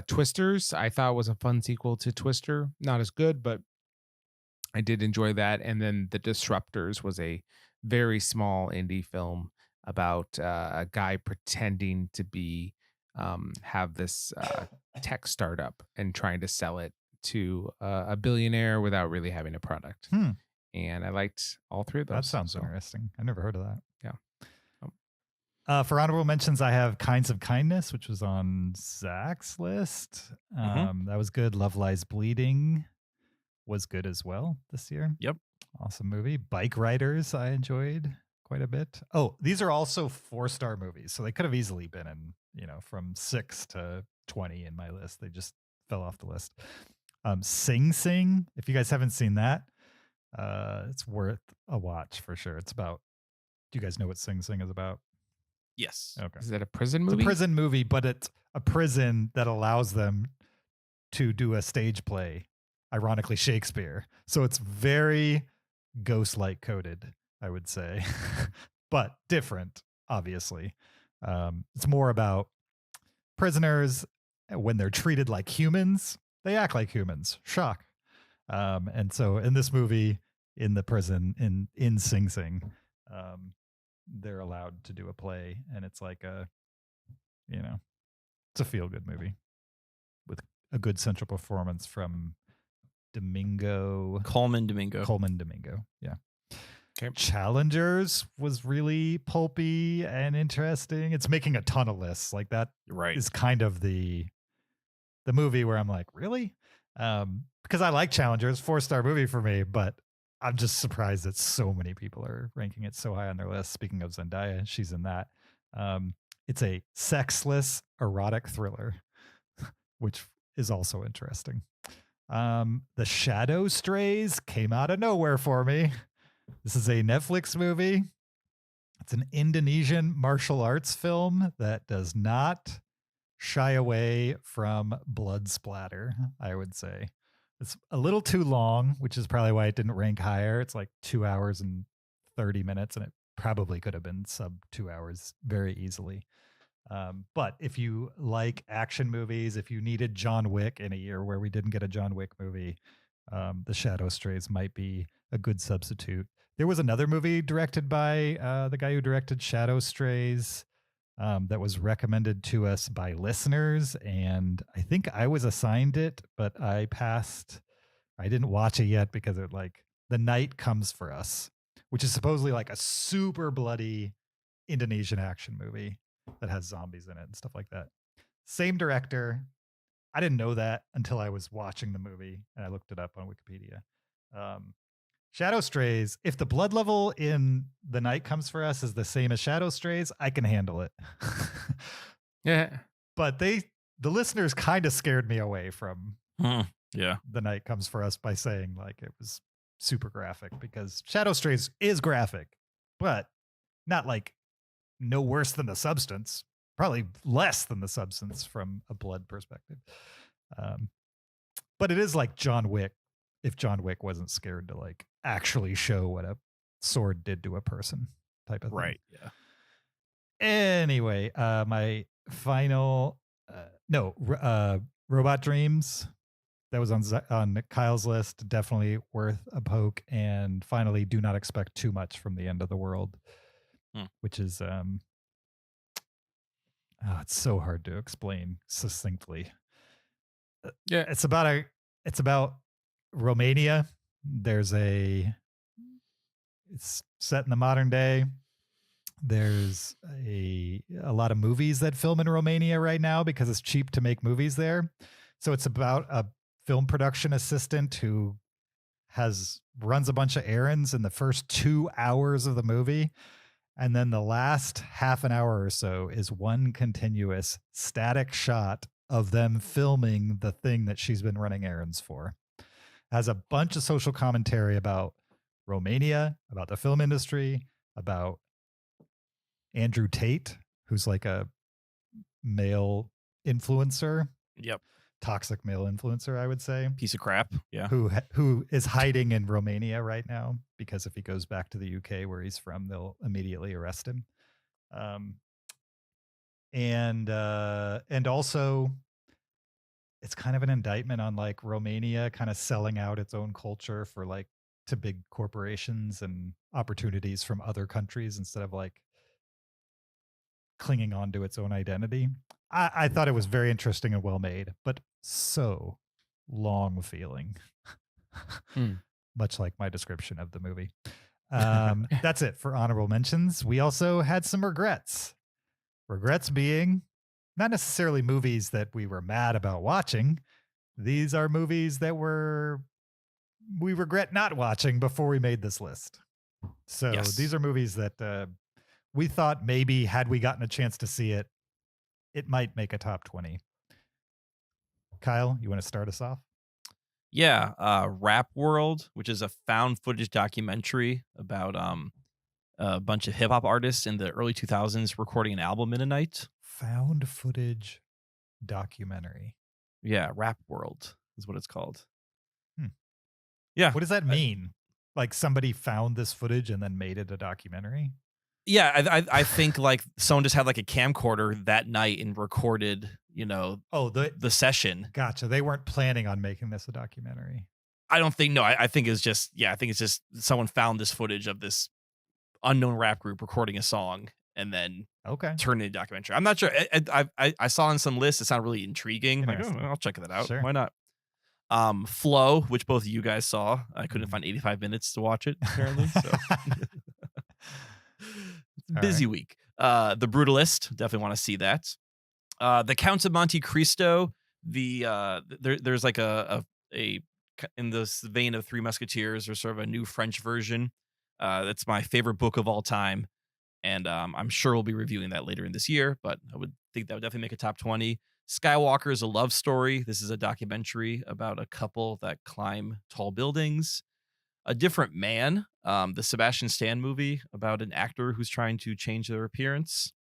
Twisters, I thought was a fun sequel to Twister. Not as good, but I did enjoy that. And then The Disruptors was a very small indie film about a guy pretending to be have this tech startup and trying to sell it to a billionaire without really having a product. Hmm. And I liked all three of those. That sounds interesting. I never heard of that. Yeah. For honorable mentions, I have Kinds of Kindness, which was on Zach's list. That was good. Love Lies Bleeding was good as well this year. Yep. Awesome movie. Bike Riders, I enjoyed quite a bit. Oh, these are also 4-star movies. So they could have easily been in, from 6 to 20 in my list. They just fell off the list. Sing Sing, if you guys haven't seen that, it's worth a watch for sure. It's about, do you guys know what Sing Sing is about? Yes. Okay. Is it a prison movie? It's a prison movie, but it's a prison that allows them to do a stage play, ironically Shakespeare. So it's very ghost-like coded, I would say, but different, obviously. It's more about prisoners when they're treated like humans, they act like humans. Shock. And so in this movie, in the prison, in Sing Sing, they're allowed to do a play, and it's like it's a feel-good movie with a good central performance from Coleman Domingo. Yeah. Okay. Challengers was really pulpy and interesting. It's making a ton of lists. Like that Right. is kind of the movie where I'm like, really? Because I like Challengers, 4-star movie for me, but I'm just surprised that so many people are ranking it so high on their list. Speaking of Zendaya, she's in that. It's a sexless erotic thriller, which is also interesting. The Shadow Strays came out of nowhere for me. This is a Netflix movie. It's an Indonesian martial arts film that does not shy away from blood splatter, I would say. It's a little too long, which is probably why it didn't rank higher. It's like 2 hours and 30 minutes, and it probably could have been sub 2 hours very easily. But if you like action movies, if you needed John Wick in a year where we didn't get a John Wick movie, The Shadow Strays might be a good substitute. There was another movie directed by the guy who directed Shadow Strays that was recommended to us by listeners, and I think I was assigned it, but I passed. I didn't watch it yet because it The Night Comes for Us, which is supposedly like a super bloody Indonesian action movie that has zombies in it and stuff like that. Same director. I didn't know that until I was watching the movie and I looked it up on Wikipedia. Shadow Strays, if the blood level in The Night Comes for Us is the same as Shadow Strays, I can handle it. Yeah. But the listeners kind of scared me away from Yeah. The Night Comes for Us by saying like it was super graphic, because Shadow Strays is graphic, but not like no worse than The Substance, probably less than The Substance from a blood perspective. But it is like John Wick, if John Wick wasn't scared to like actually show what a sword did to a person type of thing. Right. Yeah. Anyway, my final, Robot Dreams, that was on Kyle's list, definitely worth a poke. And finally, Do Not Expect Too Much from The End of the World, which is, it's so hard to explain succinctly. Yeah. It's about Romania. It's set in the modern day. There's a lot of movies that film in Romania right now because it's cheap to make movies there. So it's about a film production assistant who runs a bunch of errands in the first 2 hours of the movie. And then the last half an hour or so is one continuous static shot of them filming the thing that she's been running errands for. Has a bunch of social commentary about Romania, about the film industry, about Andrew Tate, who's like a male influencer. Yep. Toxic male influencer, I would say. Piece of crap. Yeah. Who is hiding in Romania right now because if he goes back to the UK where he's from, they'll immediately arrest him. And also it's kind of an indictment on like Romania kind of selling out its own culture for like to big corporations and opportunities from other countries instead of like clinging on to its own identity. I thought it was very interesting and well made, but so long feeling, much like my description of the movie. That's it for honorable mentions. We also had some regrets. Regrets being not necessarily movies that we were mad about watching. These are movies that we regret not watching before we made this list. So Yes. these are movies that we thought maybe had we gotten a chance to see it, it might make a top 20. Kyle, you want to start us off? Yeah, Rap World, which is a found footage documentary about a bunch of hip hop artists in the early 2000s recording an album in a night. Found footage documentary. Yeah, Rap World is what it's called. Hmm. Yeah. What does that mean? Like somebody found this footage and then made it a documentary? Yeah, I think like someone just had like a camcorder that night and recorded, Oh, the session. gotcha. They weren't planning on making this a documentary. I don't think, no, I think it's just, I think it's just someone found this footage of this unknown rap group recording a song and then Okay. turned it into a documentary. I'm not sure. I saw on some lists, it sounded really intriguing. Like, Interesting. I'll check that out. Sure. Why not? Flow, which both of you guys saw. I couldn't Mhm. find 85 minutes to watch it, apparently. So All busy week. The Brutalist, definitely want to see that. The Count of Monte Cristo. There's like a in this vein of Three Musketeers, there's sort of a new French version. That's my favorite book of all time, and I'm sure we'll be reviewing that later in this year. But I would think that would definitely make a top 20. Skywalker is a love story. This is a documentary about a couple that climb tall buildings. A Different Man, the Sebastian Stan movie about an actor who's trying to change their appearance.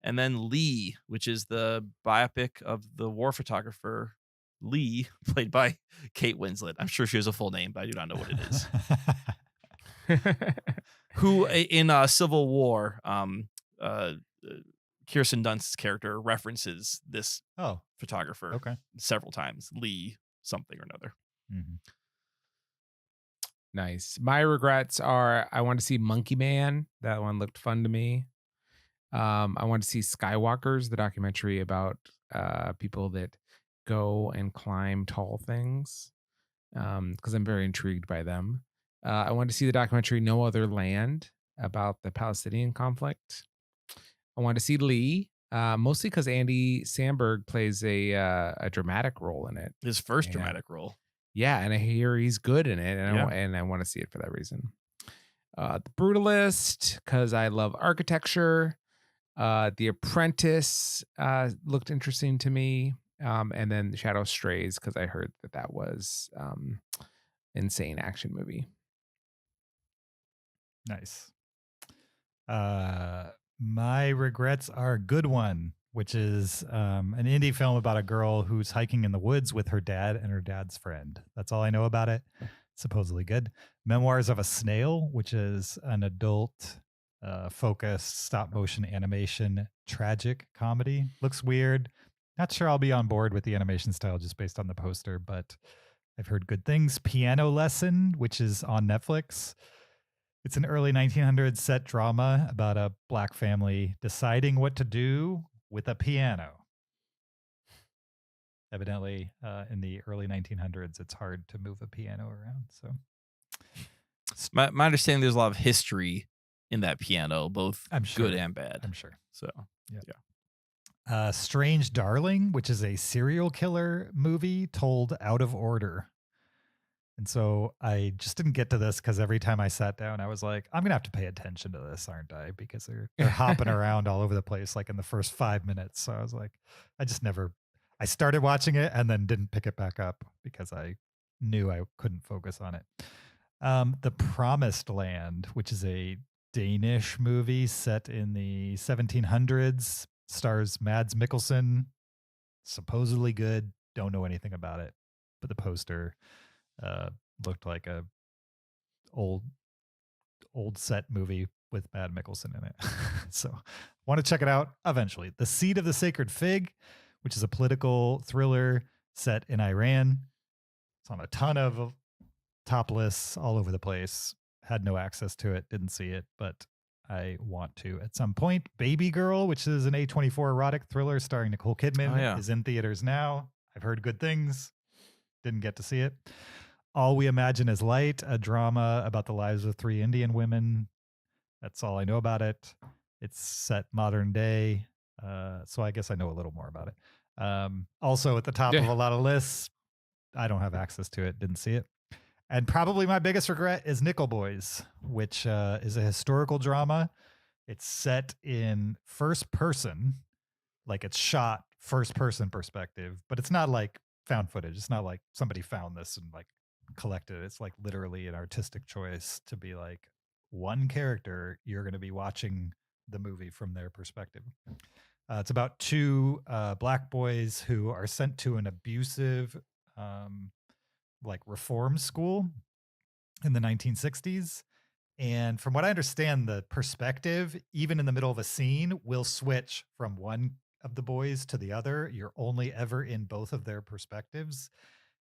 And then Lee, which is the biopic of the war photographer Lee, played by Kate Winslet. I'm sure she has a full name, but I do not know what it is. Who in Civil War, Kirsten Dunst's character references this Oh, photographer okay. several times. Lee something or another. Mhm. Nice. My regrets are I want to see Monkey Man. That one looked fun to me. I want to see Skywalkers, the documentary about people that go and climb tall things, because I'm very intrigued by them. I want to see the documentary No Other Land about the Palestinian conflict. I want to see Lee, mostly because Andy Samberg plays a dramatic role in it. His first Yeah. dramatic role. Yeah, and I hear he's good in it, and Yeah. I want to see it for that reason. The Brutalist, because I love architecture. The Apprentice looked interesting to me, and then Shadow Strays, because I heard that was insane action movie. Nice. My regrets are Good One, which is an indie film about a girl who's hiking in the woods with her dad and her dad's friend. That's all I know about it. Supposedly good. Memoirs of a Snail, which is an adult focused stop motion animation tragic comedy. Looks weird. Not sure I'll be on board with the animation style just based on the poster, but I've heard good things. Piano Lesson, which is on Netflix. It's an early 1900s set drama about a black family deciding what to do with a piano. Evidently, in the early 1900s, it's hard to move a piano around. So, My understanding, there's a lot of history in that piano, both I'm sure. good and bad. I'm sure. So Strange Darling, which is a serial killer movie told out of order. And so I just didn't get to this because every time I sat down, I was like, I'm going to have to pay attention to this, aren't I? Because they're hopping around all over the place, like in the first 5 minutes. So I was like, I started watching it and then didn't pick it back up because I knew I couldn't focus on it. The Promised Land, which is a Danish movie set in the 1700s, stars Mads Mikkelsen. Supposedly good. Don't know anything about it, but the poster looked like a old set movie with Mads Mikkelsen in it. So want to check it out eventually. The Seed of the Sacred Fig, which is a political thriller set in Iran. It's on a ton top lists all over the place. Had no access to it, didn't see it, but I want to at some point. Baby Girl, which is an A24 erotic thriller starring Nicole Kidman, is in theaters now. I've heard good things. Didn't get to see it. All We Imagine Is Light, a drama about the lives of 3 Indian women. That's all I know about it. It's set modern day, so I guess I know a little more about it. Also at the top of a lot of lists. I don't have access to it. Didn't see it. And probably my biggest regret is Nickel Boys, which is a historical drama. It's set in first person, like it's shot first person perspective, but it's not like found footage. It's not like somebody found this and like collected it. It's like literally an artistic choice to be like one character. You're going to be watching the movie from their perspective. It's about 2 black boys who are sent to an abusive like reform school in the 1960s. And from what I understand, the perspective, even in the middle of a scene, will switch from one of the boys to the other. You're only ever in both of their perspectives.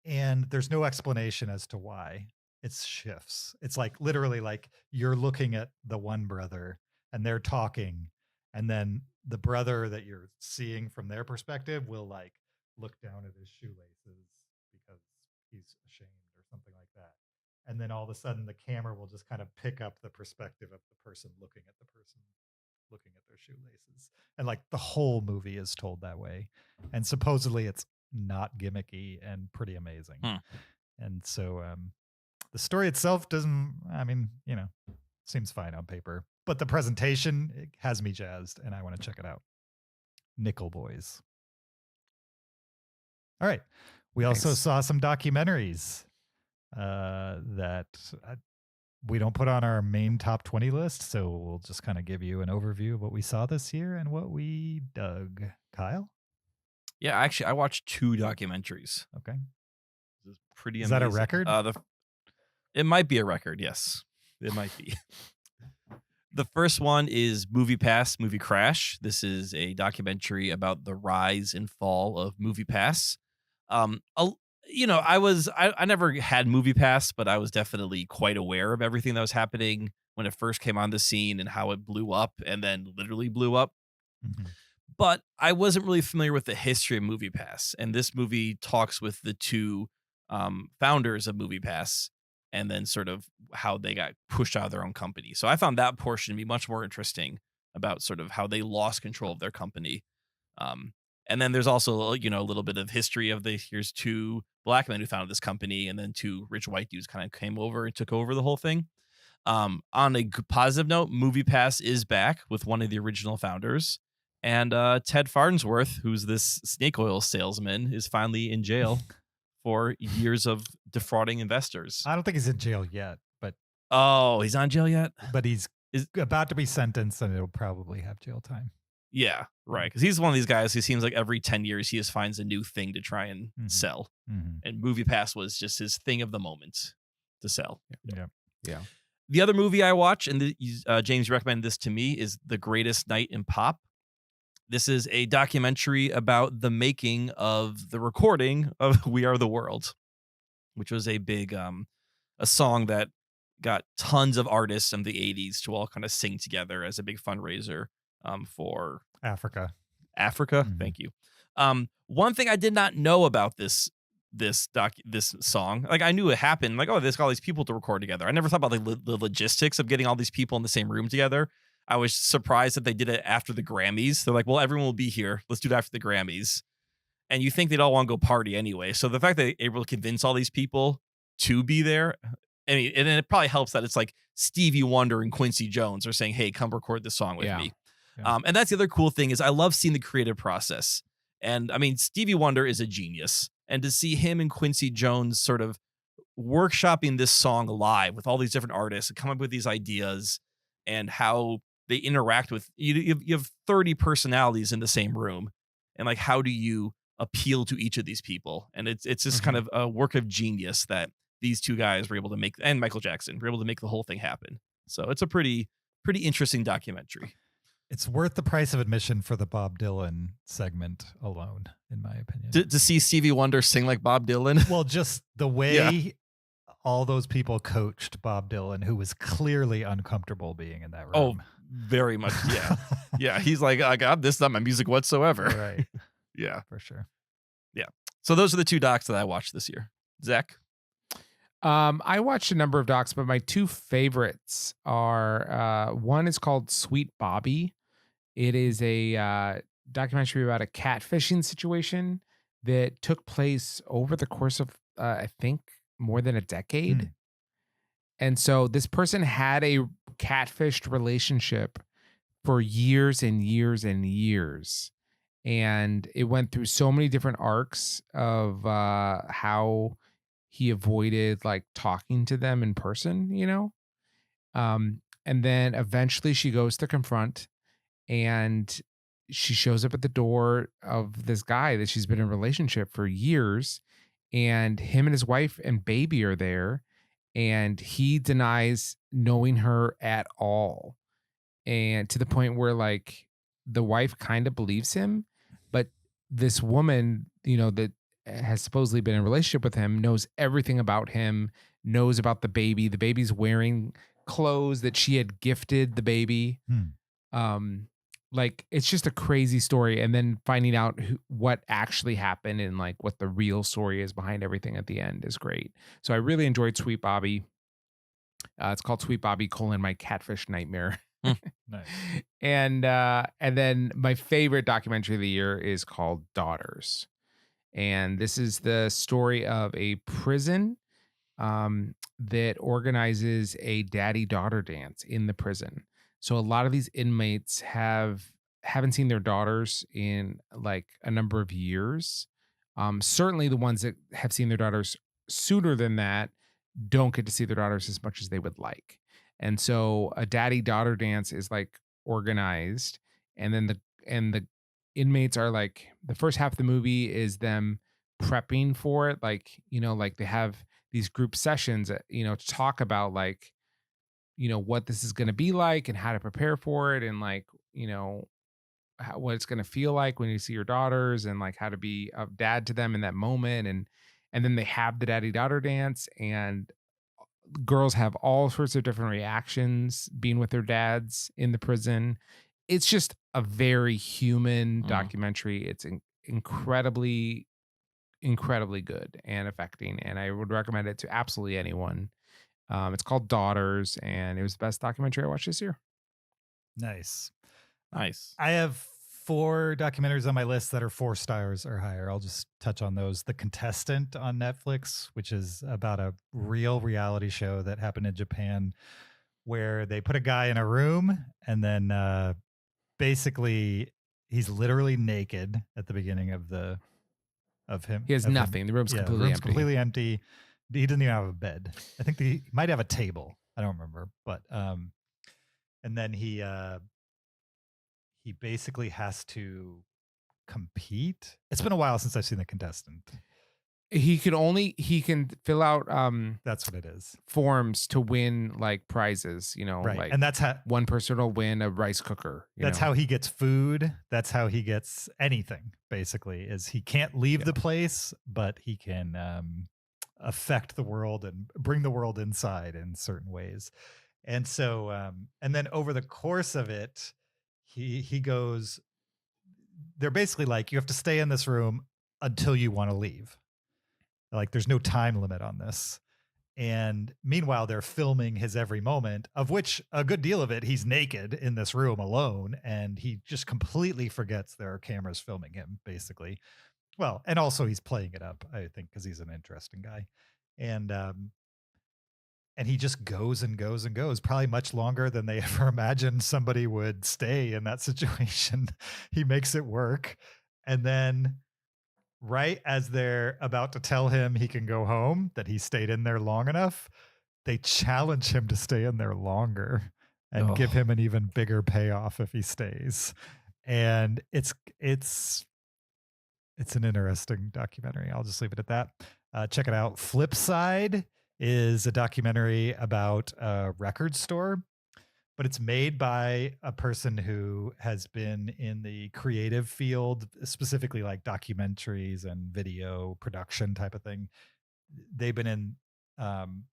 And there's no explanation as to why. It shifts. It's like literally like you're looking at the one brother and they're talking. And then the brother that you're seeing from their perspective will like look down at his shoelaces because he's ashamed or something like that. And then all of a sudden the camera will just kind of pick up the perspective of the person looking at the person looking at their shoelaces. And like the whole movie is told that way. And supposedly it's not gimmicky and pretty amazing. And so the story itself doesn't, I mean, you know, seems fine on paper, but the presentation it has me jazzed and I want to check it out. Nickel Boys. All right. We also saw some documentaries that we don't put on our main top 20 list. So we'll just kind of give you an overview of what we saw this year and what we dug. Kyle? Yeah, actually, I watched 2 documentaries. Okay. This is pretty Is amazing. that a record? It might be a record, yes. It might be. The first one is MoviePass, Movie Crash. This is a documentary about the rise and fall of MoviePass. You know, I never had MoviePass, but I was definitely quite aware of everything that was happening when it first came on the scene and how it blew up and then literally blew up. Mm-hmm. But I wasn't really familiar with the history of MoviePass. And this movie talks with the 2 founders of MoviePass and then sort of how they got pushed out of their own company. So I found that portion to be much more interesting about sort of how they lost control of their company. And then there's also, you know, a little bit of history of here's 2 black men who founded this company and then 2 rich white dudes kind of came over and took over the whole thing. On a positive note, MoviePass is back with one of the original founders. And Ted Farnsworth, who's this snake oil salesman, is finally in jail for years of defrauding investors. I don't think he's in jail yet, but oh, he's on jail yet? But he's about to be sentenced and it'll probably have jail time. Yeah, right. Because he's one of these guys who seems like every 10 years he just finds a new thing to try and sell. Mm-hmm. And MoviePass was just his thing of the moment to sell. Yeah. The other movie I watch, and James recommended this to me, is The Greatest Night in Pop. This is a documentary about the making of the recording of We Are the World, which was a big a song that got tons of artists in the 80s to all kind of sing together as a big fundraiser for Africa. Mm-hmm. Thank you. One thing I did not know about this song, like I knew it happened, like, oh, there's got all these people to record together. I never thought about the logistics of getting all these people in the same room together. I was surprised that they did it after the Grammys. They're like, well, everyone will be here. Let's do it after the Grammys. And you think they'd all want to go party anyway. So the fact that they're able to convince all these people to be there, I mean, and it probably helps that it's like Stevie Wonder and Quincy Jones are saying, hey, come record this song with me. Yeah. And that's the other cool thing is I love seeing the creative process. And I mean, Stevie Wonder is a genius. And to see him and Quincy Jones sort of workshopping this song live with all these different artists and come up with these ideas and how they interact with you have 30 personalities in the same room. And like, how do you appeal to each of these people? And it's just kind of a work of genius that these 2 guys were able to make, and Michael Jackson were able to make the whole thing happen. So it's a pretty interesting documentary. It's worth the price of admission for the Bob Dylan segment alone, in my opinion. To see Stevie Wonder sing like Bob Dylan. Well, just the way all those people coached Bob Dylan, who was clearly uncomfortable being in that room. Oh, very much. Yeah. Yeah. He's like, I got this, not my music whatsoever. Right. Yeah. For sure. So those are the 2 docs that I watched this year. Zach? I watched a number of docs, but my 2 favorites are one is called Sweet Bobby. It is a documentary about a catfishing situation that took place over the course of I think more than a decade. And so this person had a catfished relationship for years and years and years. And it went through so many different arcs of how he avoided like talking to them in person, and then eventually she goes to confront, and she shows up at the door of this guy that she's been in a relationship for years, and him and his wife and baby are there, and he denies knowing her at all, and to the point where like the wife kind of believes him, but this woman, that has supposedly been in a relationship with him knows everything about him, knows about the baby. The baby's wearing clothes that she had gifted the baby. Like it's just a crazy story. And then finding out what actually happened and like what the real story is behind everything at the end is great. So I really enjoyed Sweet Bobby. It's called Sweet Bobby: My Catfish Nightmare. Nice. And then my favorite documentary of the year is called Daughters. And this is the story of a prison that organizes a daddy-daughter dance in the prison. So a lot of these inmates haven't seen their daughters in like a number of years. Certainly the ones that have seen their daughters sooner than that don't get to see their daughters as much as they would like. And so a daddy-daughter dance is like organized, and then the inmates are like, the first half of the movie is them prepping for it. Like, like they have these group sessions, to talk about like, what this is going to be like and how to prepare for it. And like, what it's going to feel like when you see your daughters, and like how to be a dad to them in that moment. And then they have the daddy daughter dance, and girls have all sorts of different reactions being with their dads in the prison. It's just a very human documentary. It's incredibly, incredibly good and affecting, and I would recommend it to absolutely anyone. It's called Daughters, and it was the best documentary I watched this year. Nice. I have 4 documentaries on my list that are 4 stars or higher. I'll just touch on those. The Contestant on Netflix, which is about a real reality show that happened in Japan, where they put a guy in a room, and then basically he's literally naked at the beginning of him. He has nothing. The room's completely empty. Completely empty. He doesn't even have a bed. I think he might have a table. I don't remember, but and then he basically has to compete. It's been a while since I've seen The Contestant. He can fill out That's what it is. forms to win like prizes, Right. like, And that's how one person will win a rice cooker. that's how he gets food. That's how he gets anything, basically, is he can't leave the place, but he can affect the world and bring the world inside in certain ways. And so and then over the course of it, he goes, they're basically like, you have to stay in this room until you want to leave. Like there's no time limit on this. And meanwhile, they're filming his every moment, of which a good deal of it, he's naked in this room alone. And he just completely forgets there are cameras filming him, basically. Well, and also he's playing it up, I think, because he's an interesting guy. And he just goes and goes and goes, probably much longer than they ever imagined somebody would stay in that situation. He makes it work. And then right as they're about to tell him he can go home, that he stayed in there long enough, they challenge him to stay in there longer and give him an even bigger payoff if he stays. And it's an interesting documentary. I'll just leave it at that. Check it out. Flip Side is a documentary about a record store, but it's made by a person who has been in the creative field, specifically like documentaries and video production type of thing. They've been in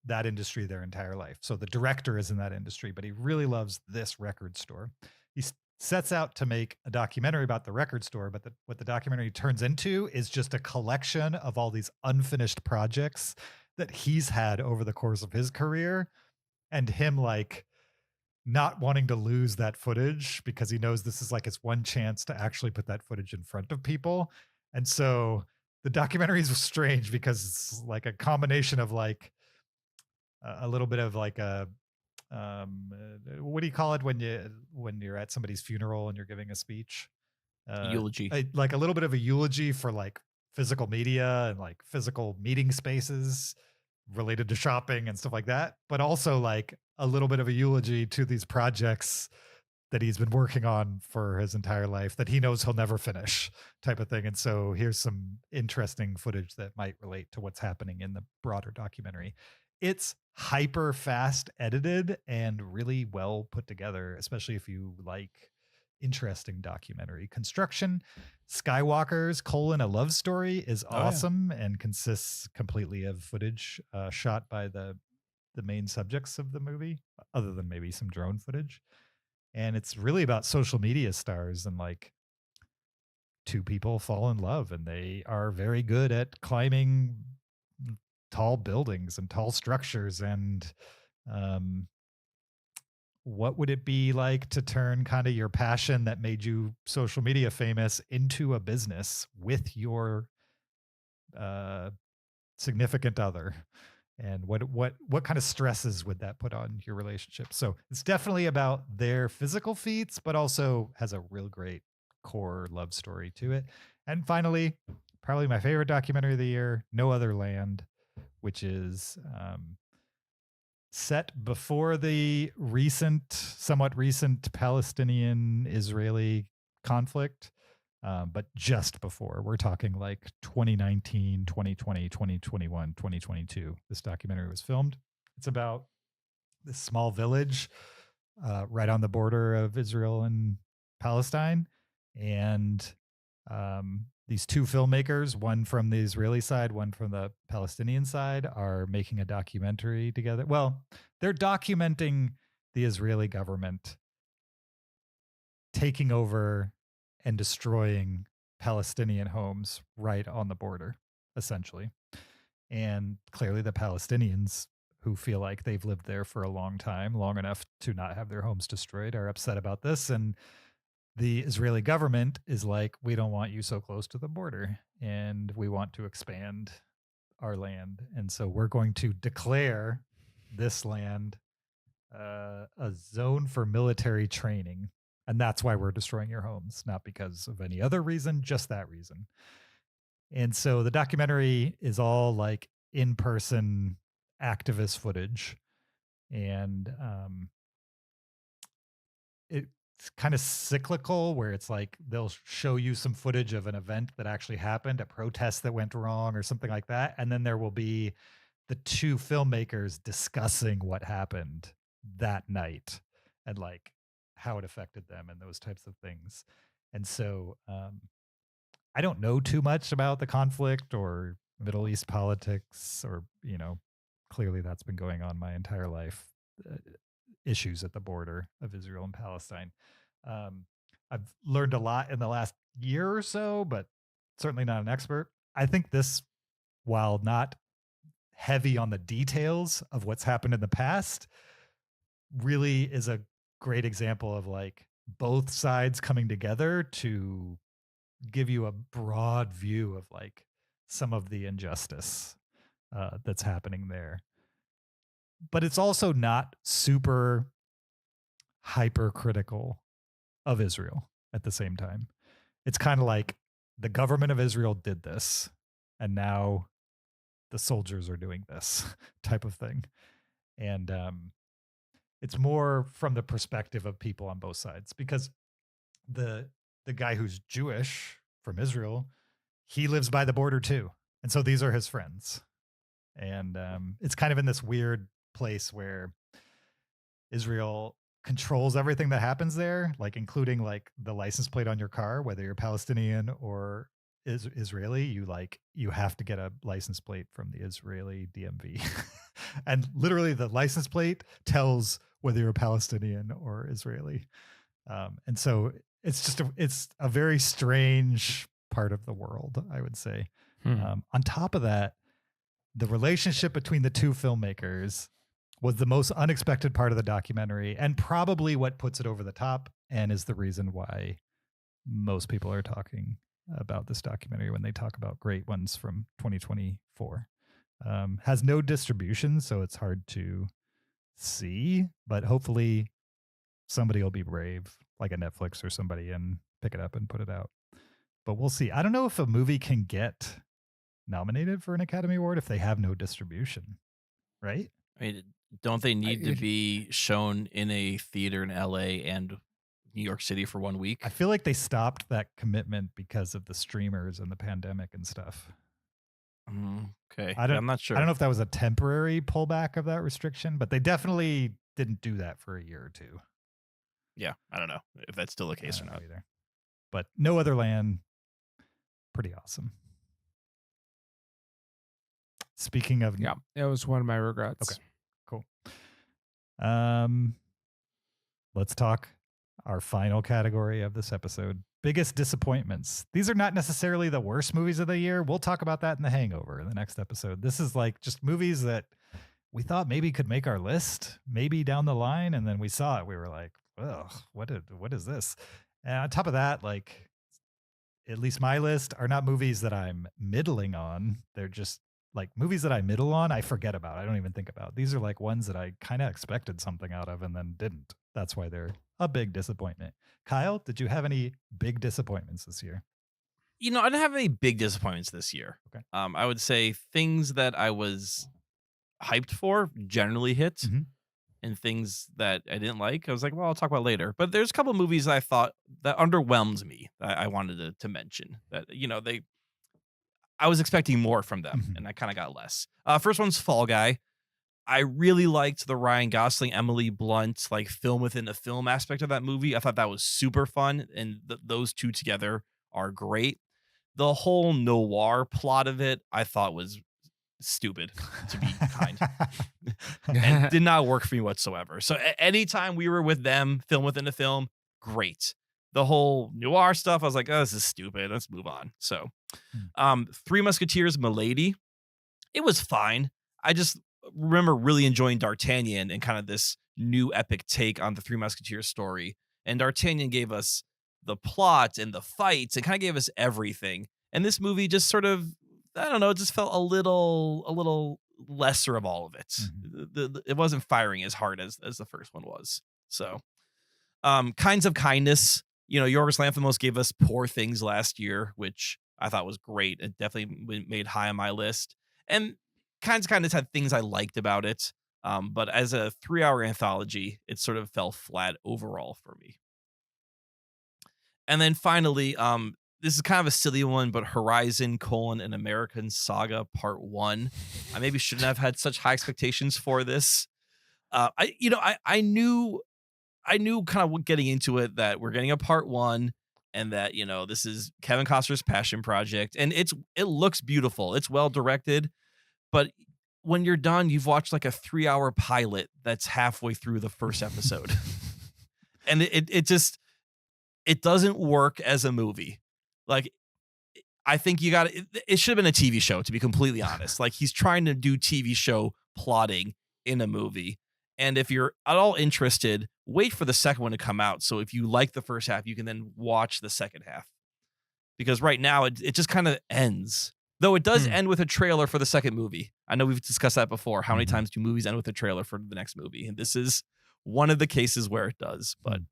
that industry their entire life. So the director is in that industry, but he really loves this record store. He sets out to make a documentary about the record store, but what the documentary turns into is just a collection of all these unfinished projects that he's had over the course of his career, and him like not wanting to lose that footage because he knows this is like his one chance to actually put that footage in front of people. And so the documentary is strange because it's like a combination of like a little bit of like a what do you call it when you're at somebody's funeral and you're giving a speech? Eulogy. Like a little bit of a eulogy for like physical media and like physical meeting spaces related to shopping and stuff like that, but also like a little bit of a eulogy to these projects that he's been working on for his entire life that he knows he'll never finish, type of thing. And so here's some interesting footage that might relate to what's happening in the broader documentary. It's hyper fast edited and really well put together, especially if you like interesting documentary construction. Skywalker's a love story is awesome and consists completely of footage shot by the main subjects of the movie, other than maybe some drone footage. And it's really about social media stars and like two people fall in love and they are very good at climbing tall buildings and tall structures. And what would it be like to turn kind of your passion that made you social media famous into a business with your significant other? And what kind of stresses would that put on your relationship? So it's definitely about their physical feats, but also has a real great core love story to it. And finally, probably my favorite documentary of the year, No Other Land, which is set before the somewhat recent Palestinian-Israeli conflict, but just before. We're talking like 2019, 2020, 2021, 2022. This documentary was filmed. It's about this small village right on the border of Israel and Palestine. And these two filmmakers, one from the Israeli side, one from the Palestinian side, are making a documentary together. Well, they're documenting the Israeli government taking over and destroying Palestinian homes right on the border, essentially. And clearly the Palestinians, who feel like they've lived there for a long time, long enough to not have their homes destroyed, are upset about this. And the Israeli government is like, we don't want you so close to the border and we want to expand our land. And so we're going to declare this land a zone for military training. And that's why we're destroying your homes, not because of any other reason, just that reason. And so the documentary is all like in-person activist footage. And it's kind of cyclical, where it's like they'll show you some footage of an event that actually happened, a protest that went wrong or something like that. And then there will be the two filmmakers discussing what happened that night and like how it affected them and those types of things. And so I don't know too much about the conflict or Middle East politics, or, clearly that's been going on my entire life. Issues at the border of Israel and Palestine. I've learned a lot in the last year or so, but certainly not an expert. I think this, while not heavy on the details of what's happened in the past, really is a great example of like both sides coming together to give you a broad view of like some of the injustice that's happening there. But it's also not super hypercritical of Israel at the same time. It's kind of like the government of Israel did this, and now the soldiers are doing this type of thing. And it's more from the perspective of people on both sides, because the guy who's Jewish from Israel, he lives by the border too. And so these are his friends. And it's kind of in this weird place where Israel controls everything that happens there, like including like the license plate on your car, whether you're Palestinian or Israeli, you have to get a license plate from the Israeli DMV. And literally the license plate tells whether you're a Palestinian or Israeli. And so it's a very strange part of the world, I would say. On top of that, the relationship between the two filmmakers was the most unexpected part of the documentary, and probably what puts it over the top and is the reason why most people are talking about this documentary when they talk about great ones from 2024. Has no distribution, so it's hard to see, but hopefully somebody will be brave, like a Netflix or somebody, and pick it up and put it out. But we'll see. I don't know if a movie can get nominated for an Academy Award if they have no distribution, right? I mean, don't they need to be shown in a theater in LA and New York City for 1 week? I feel like they stopped that commitment because of the streamers and the pandemic and stuff. Okay. I'm not sure. I don't know if that was a temporary pullback of that restriction, but they definitely didn't do that for a year or two. Yeah, I don't know if that's still the case or not. Either. But No Other Land, pretty awesome. Speaking of, Yeah, it was one of my regrets. Okay, cool. Let's talk our final category of this episode. Biggest disappointments. These are not necessarily the worst movies of the year. We'll talk about that in The Hangover in the next episode. This is like just movies that we thought maybe could make our list, maybe down the line, and then we saw it. We were like, ugh, what is this? And on top of that, like, at least my list are not movies that I'm middling on. They're just like movies that I middle on, I forget about. I don't even think about. These are like ones that I kind of expected something out of and then didn't. That's why they're a big disappointment. Kyle, did you have any big disappointments this year? You know, I didn't have any big disappointments this year. Okay. I would say things that I was hyped for generally hit, Mhm. and things that I didn't like, I was like, well, I'll talk about later. But there's a couple of movies that I thought that underwhelmed me that I wanted to mention that, you know, I was expecting more from them, Mhm. and I kind of got less. First one's Fall Guy. I really liked the Ryan Gosling, Emily Blunt, like film within a film aspect of that movie. I thought that was super fun, and those two together are great. The whole noir plot of it, I thought was stupid, to be kind, and did not work for me whatsoever. So anytime we were with them, film within a film, great. The whole noir stuff, I was like, oh, this is stupid. Let's move on. So, Three Musketeers, Milady, it was fine. I just remember really enjoying D'Artagnan and kind of this new epic take on the Three Musketeers story. And D'Artagnan gave us the plot and the fights and kind of gave us everything. And this movie just sort of, I don't know, it just felt a little lesser of all of it. Mhm. It wasn't firing as hard as the first one was. So, Kinds of Kindness, you know, Yorgos Lanthimos gave us Poor Things last year, which I thought was great. It definitely made high on my list. And Kinds of Kindness had things I liked about it. But as a 3-hour anthology, it sort of fell flat overall for me. And then finally, this is kind of a silly one, but Horizon: An American Saga Part 1. I maybe shouldn't have had such high expectations for this. I knew kind of getting into it that we're getting a Part 1, and that, you know, this is Kevin Costner's passion project, and it looks beautiful. It's well directed, but when you're done, you've watched like a 3-hour pilot that's halfway through the first episode. And it doesn't work as a movie. Like, I think it should have been a TV show, to be completely honest. Like, he's trying to do TV show plotting in a movie. And if you're at all interested, wait for the second one to come out. So if you like the first half, you can then watch the second half. Because right now it just kind of ends. Though it does end with a trailer for the second movie. I know we've discussed that before. How many times do movies end with a trailer for the next movie? And this is one of the cases where it does. But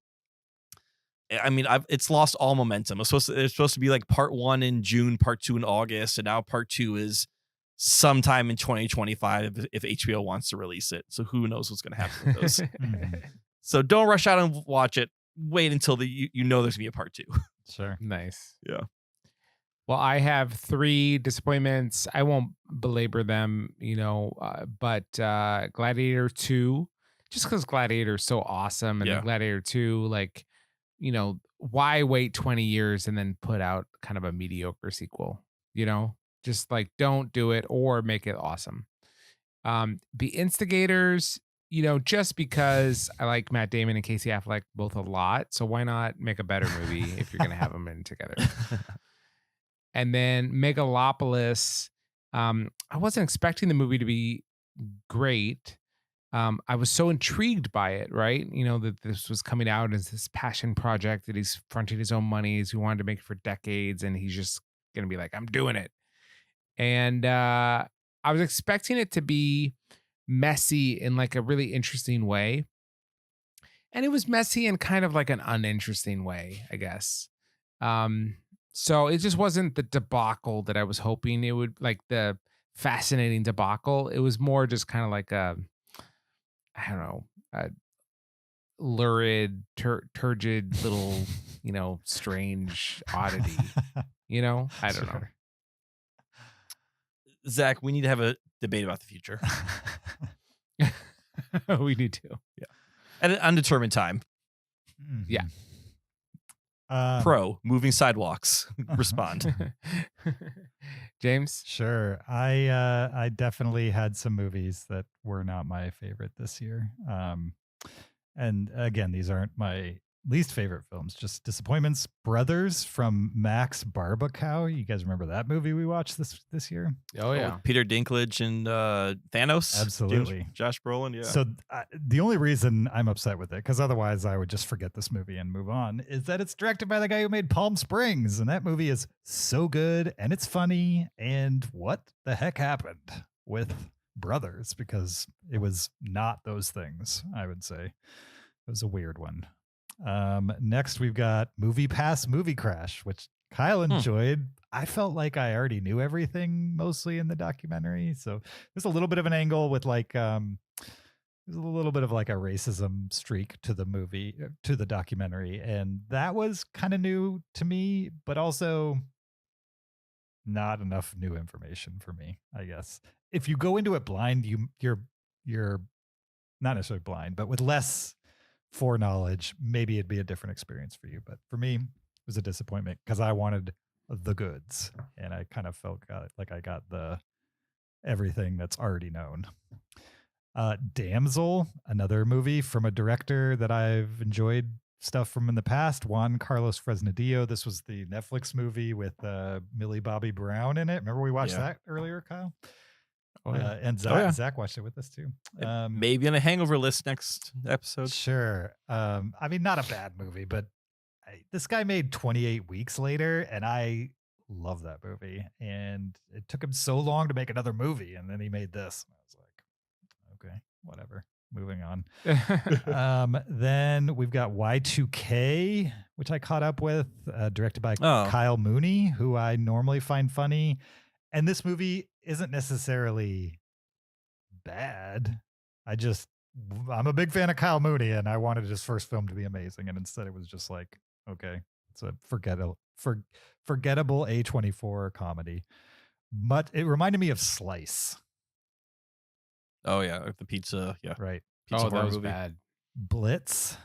I mean, it's lost all momentum. It's supposed to be like Part 1 in June, Part 2 in August, and now Part 2 is sometime in 2025 if HBO wants to release it. So who knows what's going to happen with those. So don't rush out and watch it. Wait until you know there's going to be a Part 2. Sure. Nice. Yeah. Well, I have 3 disappointments. I won't belabor them, but Gladiator 2, just because Gladiator is so awesome, and Yeah. then Gladiator 2, like, why wait 20 years and then put out kind of a mediocre sequel? Just like don't do it or make it awesome. The Instigators, just because I like Matt Damon and Casey Affleck both a lot, so why not make a better movie if you're going to have them in together? And then Megalopolis, I wasn't expecting the movie to be great. I was so intrigued by it, right? That this was coming out as this passion project that he's fronting his own monies, he wanted to make for decades, and he's just going to be like, I'm doing it. And I was expecting it to be messy in like a really interesting way. And it was messy in kind of like an uninteresting way, I guess. So it just wasn't the debacle that I was hoping it would, like the fascinating debacle. It was more just kind of like a lurid, turgid little, strange oddity. I don't know. Zach, we need to have a debate about the future. We need to. Yeah. At an undetermined time. Yeah. Pro, moving sidewalks. Respond. James? Sure. I definitely had some movies that were not my favorite this year. And again, these aren't my least favorite films, just disappointments. Brothers from Max Barbacow. You guys remember that movie we watched this year? Oh, yeah. With Peter Dinklage and Thanos. Absolutely. Josh Brolin, yeah. So the only reason I'm upset with it, because otherwise I would just forget this movie and move on, is that it's directed by the guy who made Palm Springs. And that movie is so good and it's funny. And what the heck happened with Brothers? Because it was not those things, I would say. It was a weird one. Next we've got Movie Pass Movie Crash, which Kyle enjoyed. I felt like I already knew everything mostly in the documentary. So there's a little bit of an angle with like, there's a little bit of like a racism streak to the movie, to the documentary. And that was kind of new to me, but also not enough new information for me, I guess. If you go into it blind, you're not necessarily blind, but with less foreknowledge, maybe it'd be a different experience for you. But for me, it was a disappointment because I wanted the goods, and I kind of felt like I got everything that's already known. Damsel, another movie from a director that I've enjoyed stuff from in the past, Juan Carlos Fresnadillo. This was the Netflix movie with Millie Bobby Brown in it. Remember we watched that earlier, Kyle? Oh, yeah. And Zach watched it with us too. Maybe on a hangover list next episode. Sure. I mean, not a bad movie, but this guy made 28 Weeks Later, and I love that movie. And it took him so long to make another movie, and then he made this. I was like, okay, whatever. Moving on. Then we've got Y2K, which I caught up with, directed by Kyle Mooney, who I normally find funny. And this movie isn't necessarily bad. I'm a big fan of Kyle Mooney, and I wanted his first film to be amazing. And instead it was just like, okay, it's a forgettable A24 comedy. But it reminded me of Slice. Oh, yeah. The pizza. Yeah. Right. Pizza that was movie. bad. Blitz.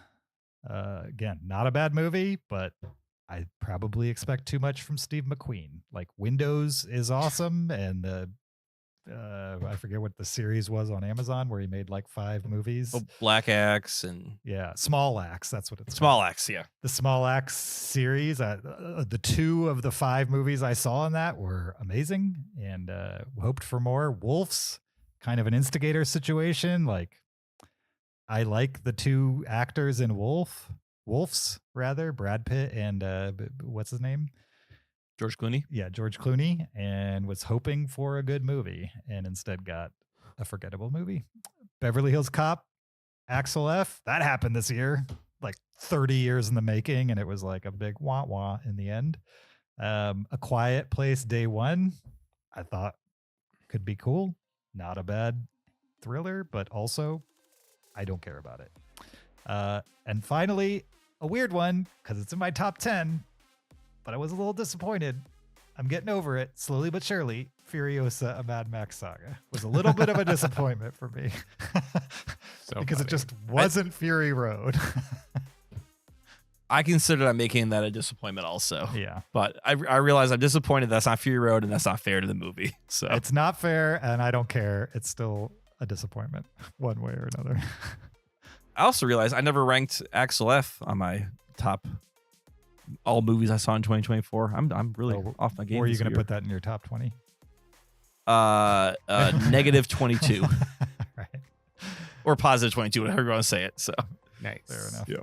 Again, not a bad movie, but I probably expect too much from Steve McQueen. Like Windows is awesome, and I forget what the series was on Amazon where he made like 5 movies. Oh, Black Axe and Small Axe. That's what it's Small called. Axe. Yeah, the Small Axe series. The 2 of the 5 movies I saw in that were amazing, and hoped for more. Wolves, kind of an instigator situation. Like I like the 2 actors in Wolves, Brad Pitt and what's his name? George Clooney. Yeah, George Clooney, and was hoping for a good movie and instead got a forgettable movie. Beverly Hills Cop, Axel F. That happened this year, like 30 years in the making, and it was like a big wah-wah in the end. A Quiet Place Day One, I thought could be cool. Not a bad thriller, but also I don't care about it. And finally, a weird one, because it's in my top 10, but I was a little disappointed. I'm getting over it, slowly but surely. Furiosa, a Mad Max saga, was a little bit of a disappointment for me. Because it just wasn't Fury Road. I consider that making that a disappointment also. Yeah. But I realize I'm disappointed that's not Fury Road and that's not fair to the movie. So It's not fair, and I don't care. It's still a disappointment one way or another. I also realized I never ranked Axel F on my top all movies I saw in 2024. I'm really off my game. Or are you going to put that in your top 20? Negative 22. Right. Or positive 22, whatever you want to say it. So Nice. Fair enough. Yeah.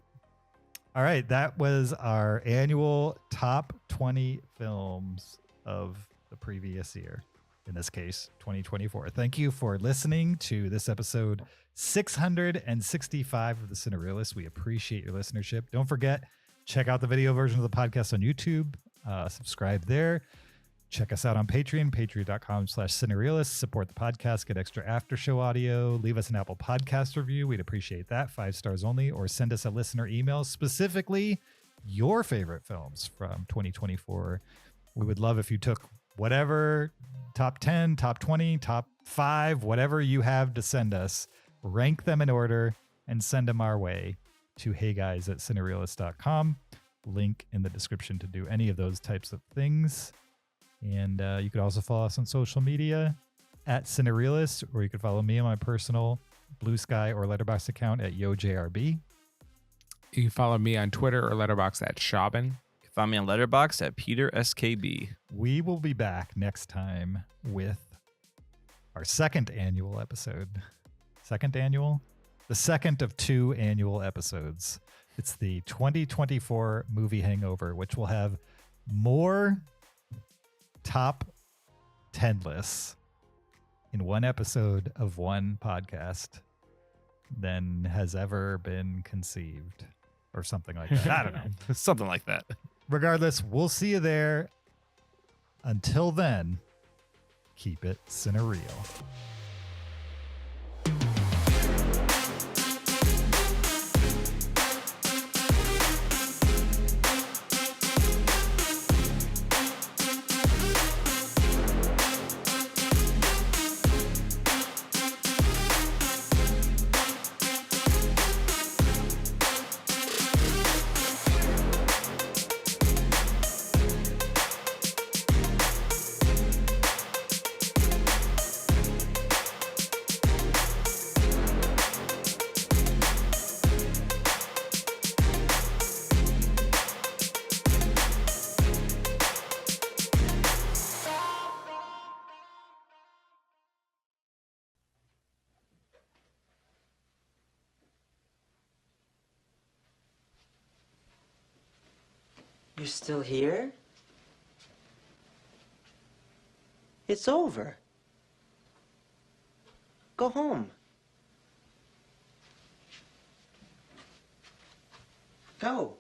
All right. That was our annual top 20 films of the previous year. In this case, 2024. Thank you for listening to this episode 665 of the Cinereelists. We appreciate your listenership. Don't forget, check out the video version of the podcast on YouTube. Subscribe there. Check us out on Patreon, patreon.com/Cinereelists. Support the podcast, get extra after show audio. Leave us an Apple Podcast review. We'd appreciate that. 5 stars only. Or send us a listener email, specifically your favorite films from 2024. We would love if you took whatever top 10, top 20, top 5, whatever you have to send us, rank them in order and send them our way to heyguys@cinerealists.com. Link in the description to do any of those types of things. And you could also follow us on social media at Cinerealists, or you could follow me on my personal Blue Sky or Letterboxd account at YoJRB. You can follow me on Twitter or Letterboxd at Shaubin. you can find me on Letterboxd at Peter SKB. We will be back next time with our second annual episode. Second annual? The second of 2 annual episodes. It's the 2024 movie hangover, which will have more top 10 lists in one episode of one podcast than has ever been conceived, or something like that. I don't know. Something like that. Regardless, we'll see you there. Until then, keep it cinereal. You're still here? It's over. Go home. Go.